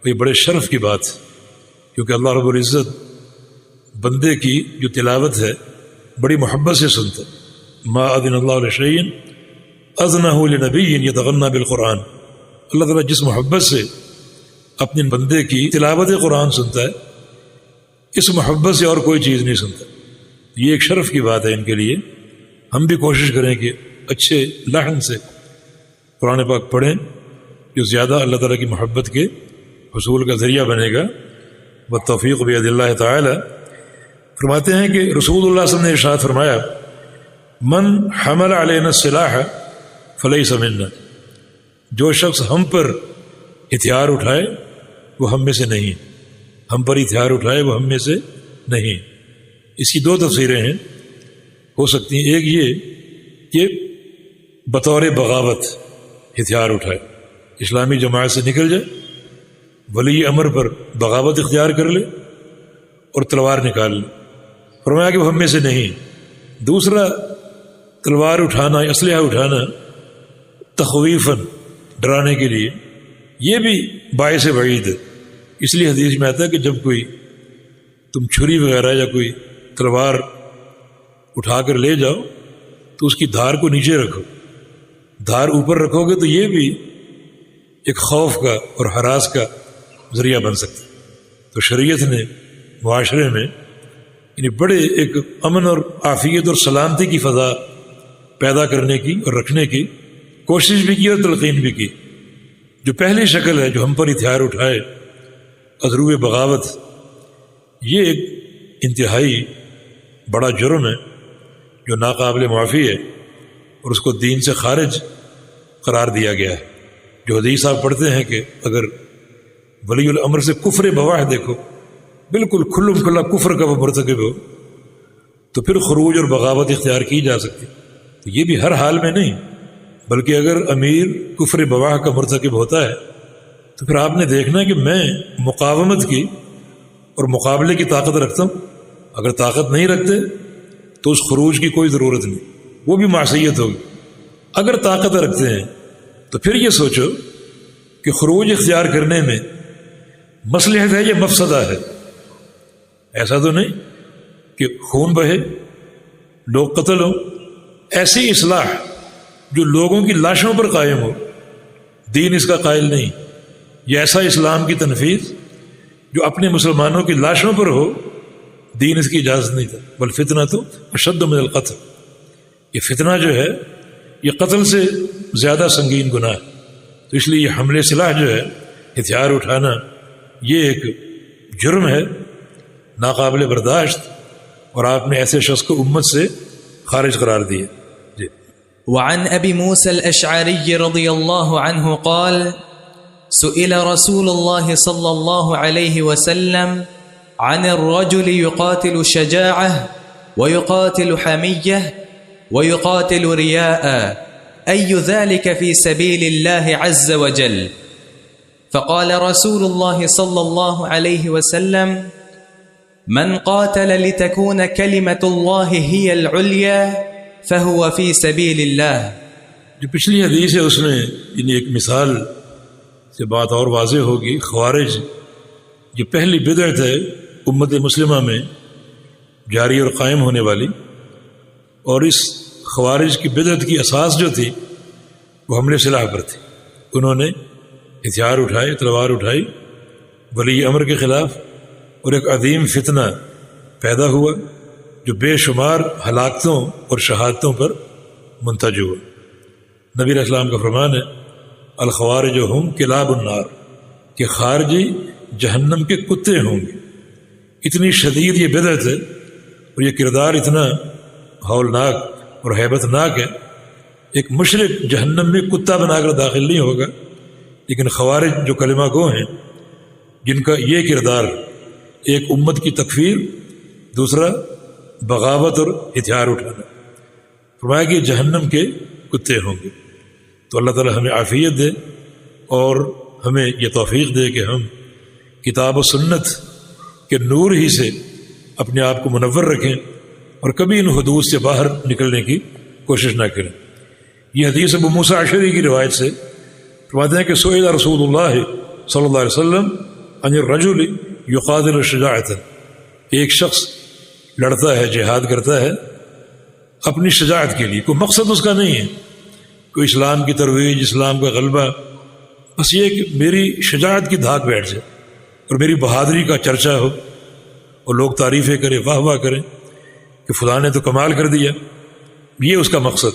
اور یہ بڑے شرف کی بات ہے، کیونکہ اللہ رب العزت بندے کی جو تلاوت ہے بڑی محبت سے سنتا ہے۔ ما اذن اللہ لشیء اذنہ لنبی یتغنی بالقرآن، اللہ تعالیٰ جس محبت سے اپنے بندے کی تلاوت قرآن سنتا ہے، اس محبت سے اور کوئی چیز نہیں سنتا۔ یہ ایک شرف کی بات ہے ان کے لیے۔ ہم بھی کوشش کریں کہ اچھے لحن سے قرآن پاک پڑھیں، جو زیادہ اللہ تعالیٰ کی محبت کے حصول کا ذریعہ بنے گا۔ والتوفیق بید اللہ تعالی۔ فرماتے ہیں کہ رسول اللہ صلی اللہ علیہ وسلم نے ارشاد فرمایا: من حمل علینا السلاح فلیس منا، جو شخص ہم پر ہتھیار اٹھائے وہ ہم میں سے نہیں، ہم پر ہتھیار اٹھائے وہ ہم میں سے نہیں۔ اس کی 2 تفسیریں ہیں، ہو سکتی ہیں۔ ایک یہ کہ بطور بغاوت ہتھیار اٹھائے، اسلامی جماعت سے نکل جائے، ولی امر پر بغاوت اختیار کر لے اور تلوار نکال لے، فرمایا کہ وہ ہم میں سے نہیں۔ دوسرا، تلوار اٹھانا، اسلحہ اٹھانا تخویفاً، ڈرانے کے لیے، یہ بھی باعث وعید ہے۔ اس لیے حدیث میں آتا ہے کہ جب کوئی تم چھری وغیرہ یا کوئی تلوار اٹھا کر لے جاؤ تو اس کی دھار کو نیچے رکھو، دھار اوپر رکھو گے تو یہ بھی ایک خوف کا اور ہراس کا ذریعہ بن سکتا ہے۔ تو شریعت نے معاشرے میں یعنی بڑے ایک امن اور عافیت اور سلامتی کی فضا پیدا کرنے کی اور رکھنے کی کوشش بھی کی اور تلقین بھی کی۔ جو پہلی شکل ہے جو ہم پر ہتھیار اٹھائے عذرو بغاوت، یہ ایک انتہائی بڑا جرم ہے جو ناقابل معافی ہے، اور اس کو دین سے خارج قرار دیا گیا ہے۔ جو حدیث آپ پڑھتے ہیں کہ اگر ولی الامر سے کفر بواح دیکھو، بالکل کھلم کھلا کفر کا وہ مرتکب ہو، تو پھر خروج اور بغاوت اختیار کی جا سکتی۔ تو یہ بھی ہر حال میں نہیں، بلکہ اگر امیر کفر بواح کا مرتکب ہوتا ہے تو پھر آپ نے دیکھنا کہ میں مقاومت کی اور مقابلے کی طاقت رکھتا ہوں۔ اگر طاقت نہیں رکھتے تو اس خروج کی کوئی ضرورت نہیں، وہ بھی معصیت ہوگی۔ اگر طاقت رکھتے ہیں تو پھر یہ سوچو کہ خروج اختیار کرنے میں مصلحت ہے یا مفسدہ ہے۔ ایسا تو نہیں کہ خون بہے، لوگ قتل ہوں۔ ایسی اصلاح جو لوگوں کی لاشوں پر قائم ہو، دین اس کا قائل نہیں۔ یہ ایسا اسلام کی تنفیذ جو اپنے مسلمانوں کی لاشوں پر ہو، دین اس کی اجازت نہیں تھا۔ بل فتنہ تو اشد من القتل، یہ فتنہ جو ہے یہ قتل سے زیادہ سنگین گناہ ہے۔ تو اس لیے یہ حملے سلاح جو ہے، ہتھیار اٹھانا، یہ ایک جرم ہے ناقابل برداشت، اور آپ نے ایسے شخص کو امت سے خارج قرار دیا۔ جی۔ وعن ابی موسى الاشعری رضی اللہ عنہ قال: سئل رسول الله صلى الله عليه وسلم عن الرجل يقاتل شجاعة ويقاتل حمية ويقاتل رياء أي ذلك في سبيل الله عز وجل؟ فقال رسول الله صلى الله عليه وسلم من قاتل لتكون كلمة الله هي العليا فهو في سبيل الله. جو پچھلی حدیث ہے اس میں یعنی ایک مثال سے بات اور واضح ہوگی. خوارج یہ پہلی بدعت ہے امت مسلمہ میں جاری اور قائم ہونے والی، اور اس خوارج کی بدعت کی اساس جو تھی وہ حملے سلاح پر تھی. انہوں نے ہتھیار اٹھائے، تلوار اٹھائی ولی امر کے خلاف، اور ایک عظیم فتنہ پیدا ہوا جو بے شمار ہلاکتوں اور شہادتوں پر منتج ہوا. نبی علیہ السلام کا فرمان ہے الخوارج ہم کلاب النار، کہ خارجی جہنم کے کتے ہوں گے. اتنی شدید یہ بدعت ہے اور یہ کردار اتنا ہولناک اور ہیبت ناک ہے. ایک مشرک جہنم میں کتا بنا کر داخل نہیں ہوگا، لیکن خوارج جو کلمہ گو ہیں جن کا یہ کردار، ایک امت کی تکفیر، دوسرا بغاوت اور ہتھیار اٹھانا، فرمایا کہ جہنم کے کتے ہوں گے. تو اللہ تعالی ہمیں عافیت دے اور ہمیں یہ توفیق دے کہ ہم کتاب و سنت کے نور ہی سے اپنے آپ کو منور رکھیں اور کبھی ان حدود سے باہر نکلنے کی کوشش نہ کریں. یہ حدیث ابو موسیٰ اشعری کی روایت سے فرماتے ہیں کہ سئل رسول اللہ صلی اللہ علیہ وسلم عن الرجل یقاتل شجاعۃ، ایک شخص لڑتا ہے، جہاد کرتا ہے اپنی شجاعت کے لیے، کوئی مقصد اس کا نہیں ہے، کوئی اسلام کی ترویج، اسلام کا غلبہ، بس یہ کہ میری شجاعت کی دھاک بیٹھ جائے اور میری بہادری کا چرچا ہو اور لوگ تعریفیں کریں، واہ واہ کریں کہ فلاں نے تو کمال کر دیا، یہ اس کا مقصد.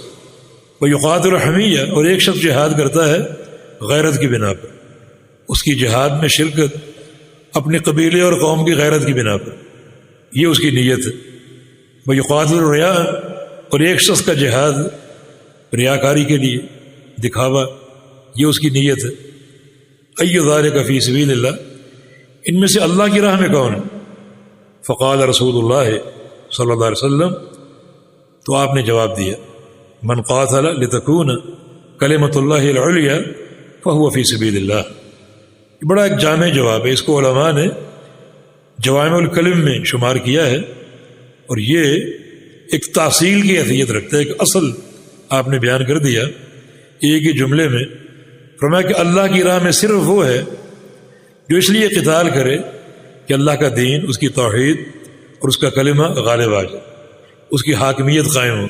وہ یقاتل حمیہ، اور ایک شخص جہاد کرتا ہے غیرت کی بنا پر، اس کی جہاد میں شرکت اپنے قبیلے اور قوم کی غیرت کی بنا پر، یہ اس کی نیت ہے. وہ یقاتل الریا، اور ایک شخص کا جہاد ریاکاری کے لیے، دکھاوا، یہ اس کی نیت ہے. ای ذالک فی سبیل اللہ، ان میں سے اللہ کی راہ میں کون ہے؟ فقال رسول اللہ صلی اللہ علیہ وسلم، تو آپ نے جواب دیا من قاتل لتکون کلمۃ اللہ العلیٰ فہو فی سبیل اللہ. یہ بڑا ایک جامع جواب ہے، اس کو علماء نے جوامع الکلم میں شمار کیا ہے، اور یہ ایک تحصیل کی حیثیت رکھتا ہے. ایک اصل آپ نے بیان کر دیا ایک ہی جملے میں. فرمایا کہ اللہ کی راہ میں صرف وہ ہے جو اس لیے قتال کرے کہ اللہ کا دین، اس کی توحید اور اس کا کلمہ غالب آ جائے، اس کی حاکمیت قائم ہو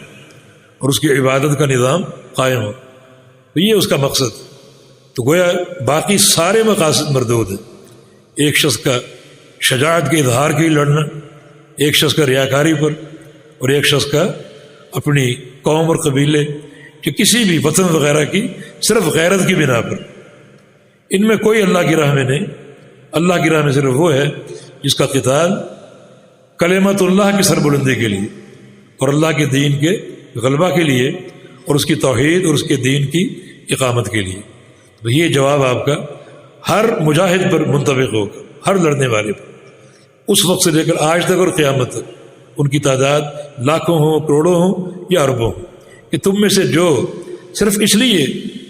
اور اس کی عبادت کا نظام قائم ہو. تو یہ اس کا مقصد. تو گویا باقی سارے مقاصد مردود ہیں. ایک شخص کا شجاعت کے اظہار کے لیے لڑنا، ایک شخص کا ریاکاری پر، اور ایک شخص کا اپنی قوم اور قبیلے کہ کسی بھی وطن وغیرہ کی صرف غیرت کی بنا پر. ان میں کوئی اللہ کی راہ میں نہیں. اللہ کی راہ میں صرف وہ ہے جس کا قتال کلمت اللہ کی سربلندی کے لیے اور اللہ کے دین کے غلبہ کے لیے اور اس کی توحید اور اس کے دین کی اقامت کے لیے. تو یہ جواب آپ کا ہر مجاہد پر منطبق ہوگا، ہر لڑنے والے پر، اس وقت سے لے کر آج تک اور قیامت تک. ان کی تعداد لاکھوں ہوں، کروڑوں ہوں یا اربوں ہوں، کہ تم میں سے جو صرف اس لیے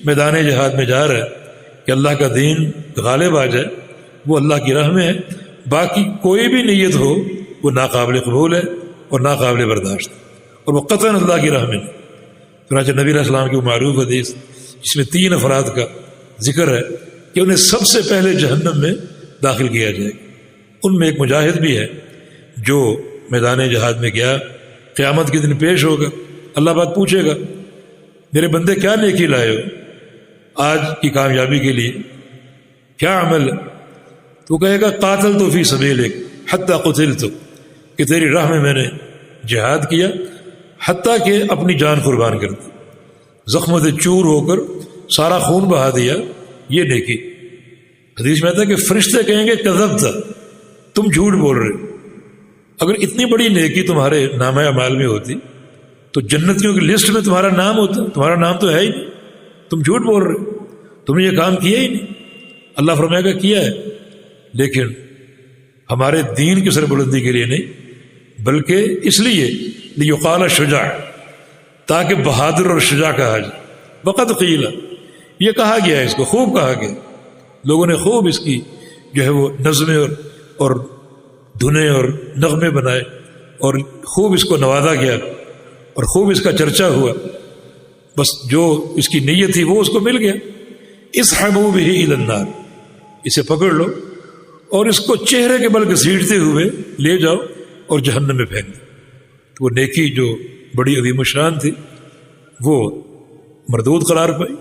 میدان جہاد میں جا رہا ہے کہ اللہ کا دین غالب آ جائے، وہ اللہ کی راہ میں ہے. باقی کوئی بھی نیت ہو وہ ناقابل قبول ہے اور ناقابل برداشت، اور وہ قطعاً اللہ کی راہ میں نہیں. چنانچہ نبی علیہ السلام کی وہ معروف حدیث جس میں 3 افراد کا ذکر ہے کہ انہیں سب سے پہلے جہنم میں داخل کیا جائے گا. ان میں ایک مجاہد بھی ہے جو میدان جہاد میں گیا، قیامت کے دن پیش ہوگا، اللہ بات پوچھے گا میرے بندے کیا نیکی لائے ہو آج کی کامیابی کے لیے، کیا عمل ہے؟ تو کہے گا قاتل تو فی سبیلک حتی قتلت، کہ تیری راہ میں نے جہاد کیا حتیٰ کہ اپنی جان قربان کر دی، زخموں سے چور ہو کر سارا خون بہا دیا. یہ نیکی. حدیث میں آتا ہے کہ فرشتے کہیں گے کذبت، تم جھوٹ بول رہے. اگر اتنی بڑی نیکی تمہارے نامہ اعمال میں ہوتی تو جنتیوں کی لسٹ میں تمہارا نام ہوتا. تمہارا نام تو ہے ہی نہیں، تم جھوٹ بول رہے، تم نے یہ کام کیا ہی نہیں. اللہ فرمائے گا کیا ہے، لیکن ہمارے دین کی سربلندی کے لیے نہیں، بلکہ اس لیے لیقال شجاع، تاکہ بہادر اور شجاع کہا جائے۔ وقد قیل، یہ کہا گیا ہے، اس کو خوب کہا گیا، لوگوں نے خوب اس کی جو ہے وہ نظمیں اور دھنیں اور نغمے بنائے، اور خوب اس کو نوازا گیا، اور خوب اس کا چرچا ہوا۔ بس جو اس کی نیت تھی وہ اس کو مل گیا۔ اسحبوا بہ الی النار، اسے پکڑ لو اور اس کو چہرے کے بل گھسیٹتے ہوئے لے جاؤ اور جہنم میں پھینک دو۔ تو وہ نیکی جو بڑی عظیم الشان تھی وہ مردود قرار پائی۔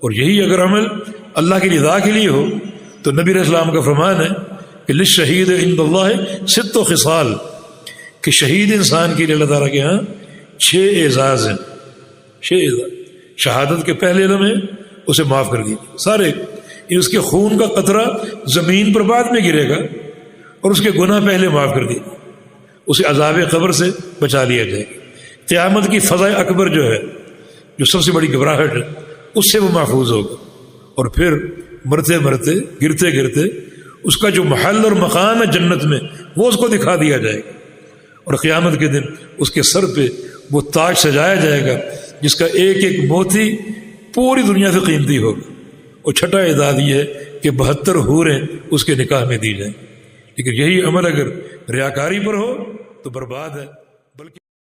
اور یہی اگر عمل اللہ کی رضا کے لیے ہو تو نبی علیہ السلام کا فرمان ہے کہ للشہید عند اللہ ست خصال، کہ شہید انسان کے لیے اللہ تعالیٰ کے ہاں 6 اعزاز ہیں، 6 اعزاز۔ شہادت کے پہلے لمحے اسے معاف کر دیجیے سارے، اس کے خون کا قطرہ زمین پر بعد میں گرے گا، اور اس کے گناہ پہلے معاف کر دیجیے، اسے عذاب قبر سے بچا لیا جائے گا۔ قیامت کی فضائے اکبر جو ہے، جو سب سے بڑی گھبراہٹ ہے، اس سے وہ محفوظ ہوگا، اور پھر مرتے مرتے گرتے گرتے اس کا جو محل اور مقام ہے جنت میں وہ اس کو دکھا دیا جائے گا، اور قیامت کے دن اس کے سر پہ وہ تاج سجایا جائے گا جس کا ایک ایک موتی پوری دنیا سے قیمتی ہوگا۔ اور چھٹا اعداد یہ ہے کہ 72 حوریں اس کے نکاح میں دی جائیں۔ لیکن یہی عمل اگر ریاکاری پر ہو تو برباد ہے۔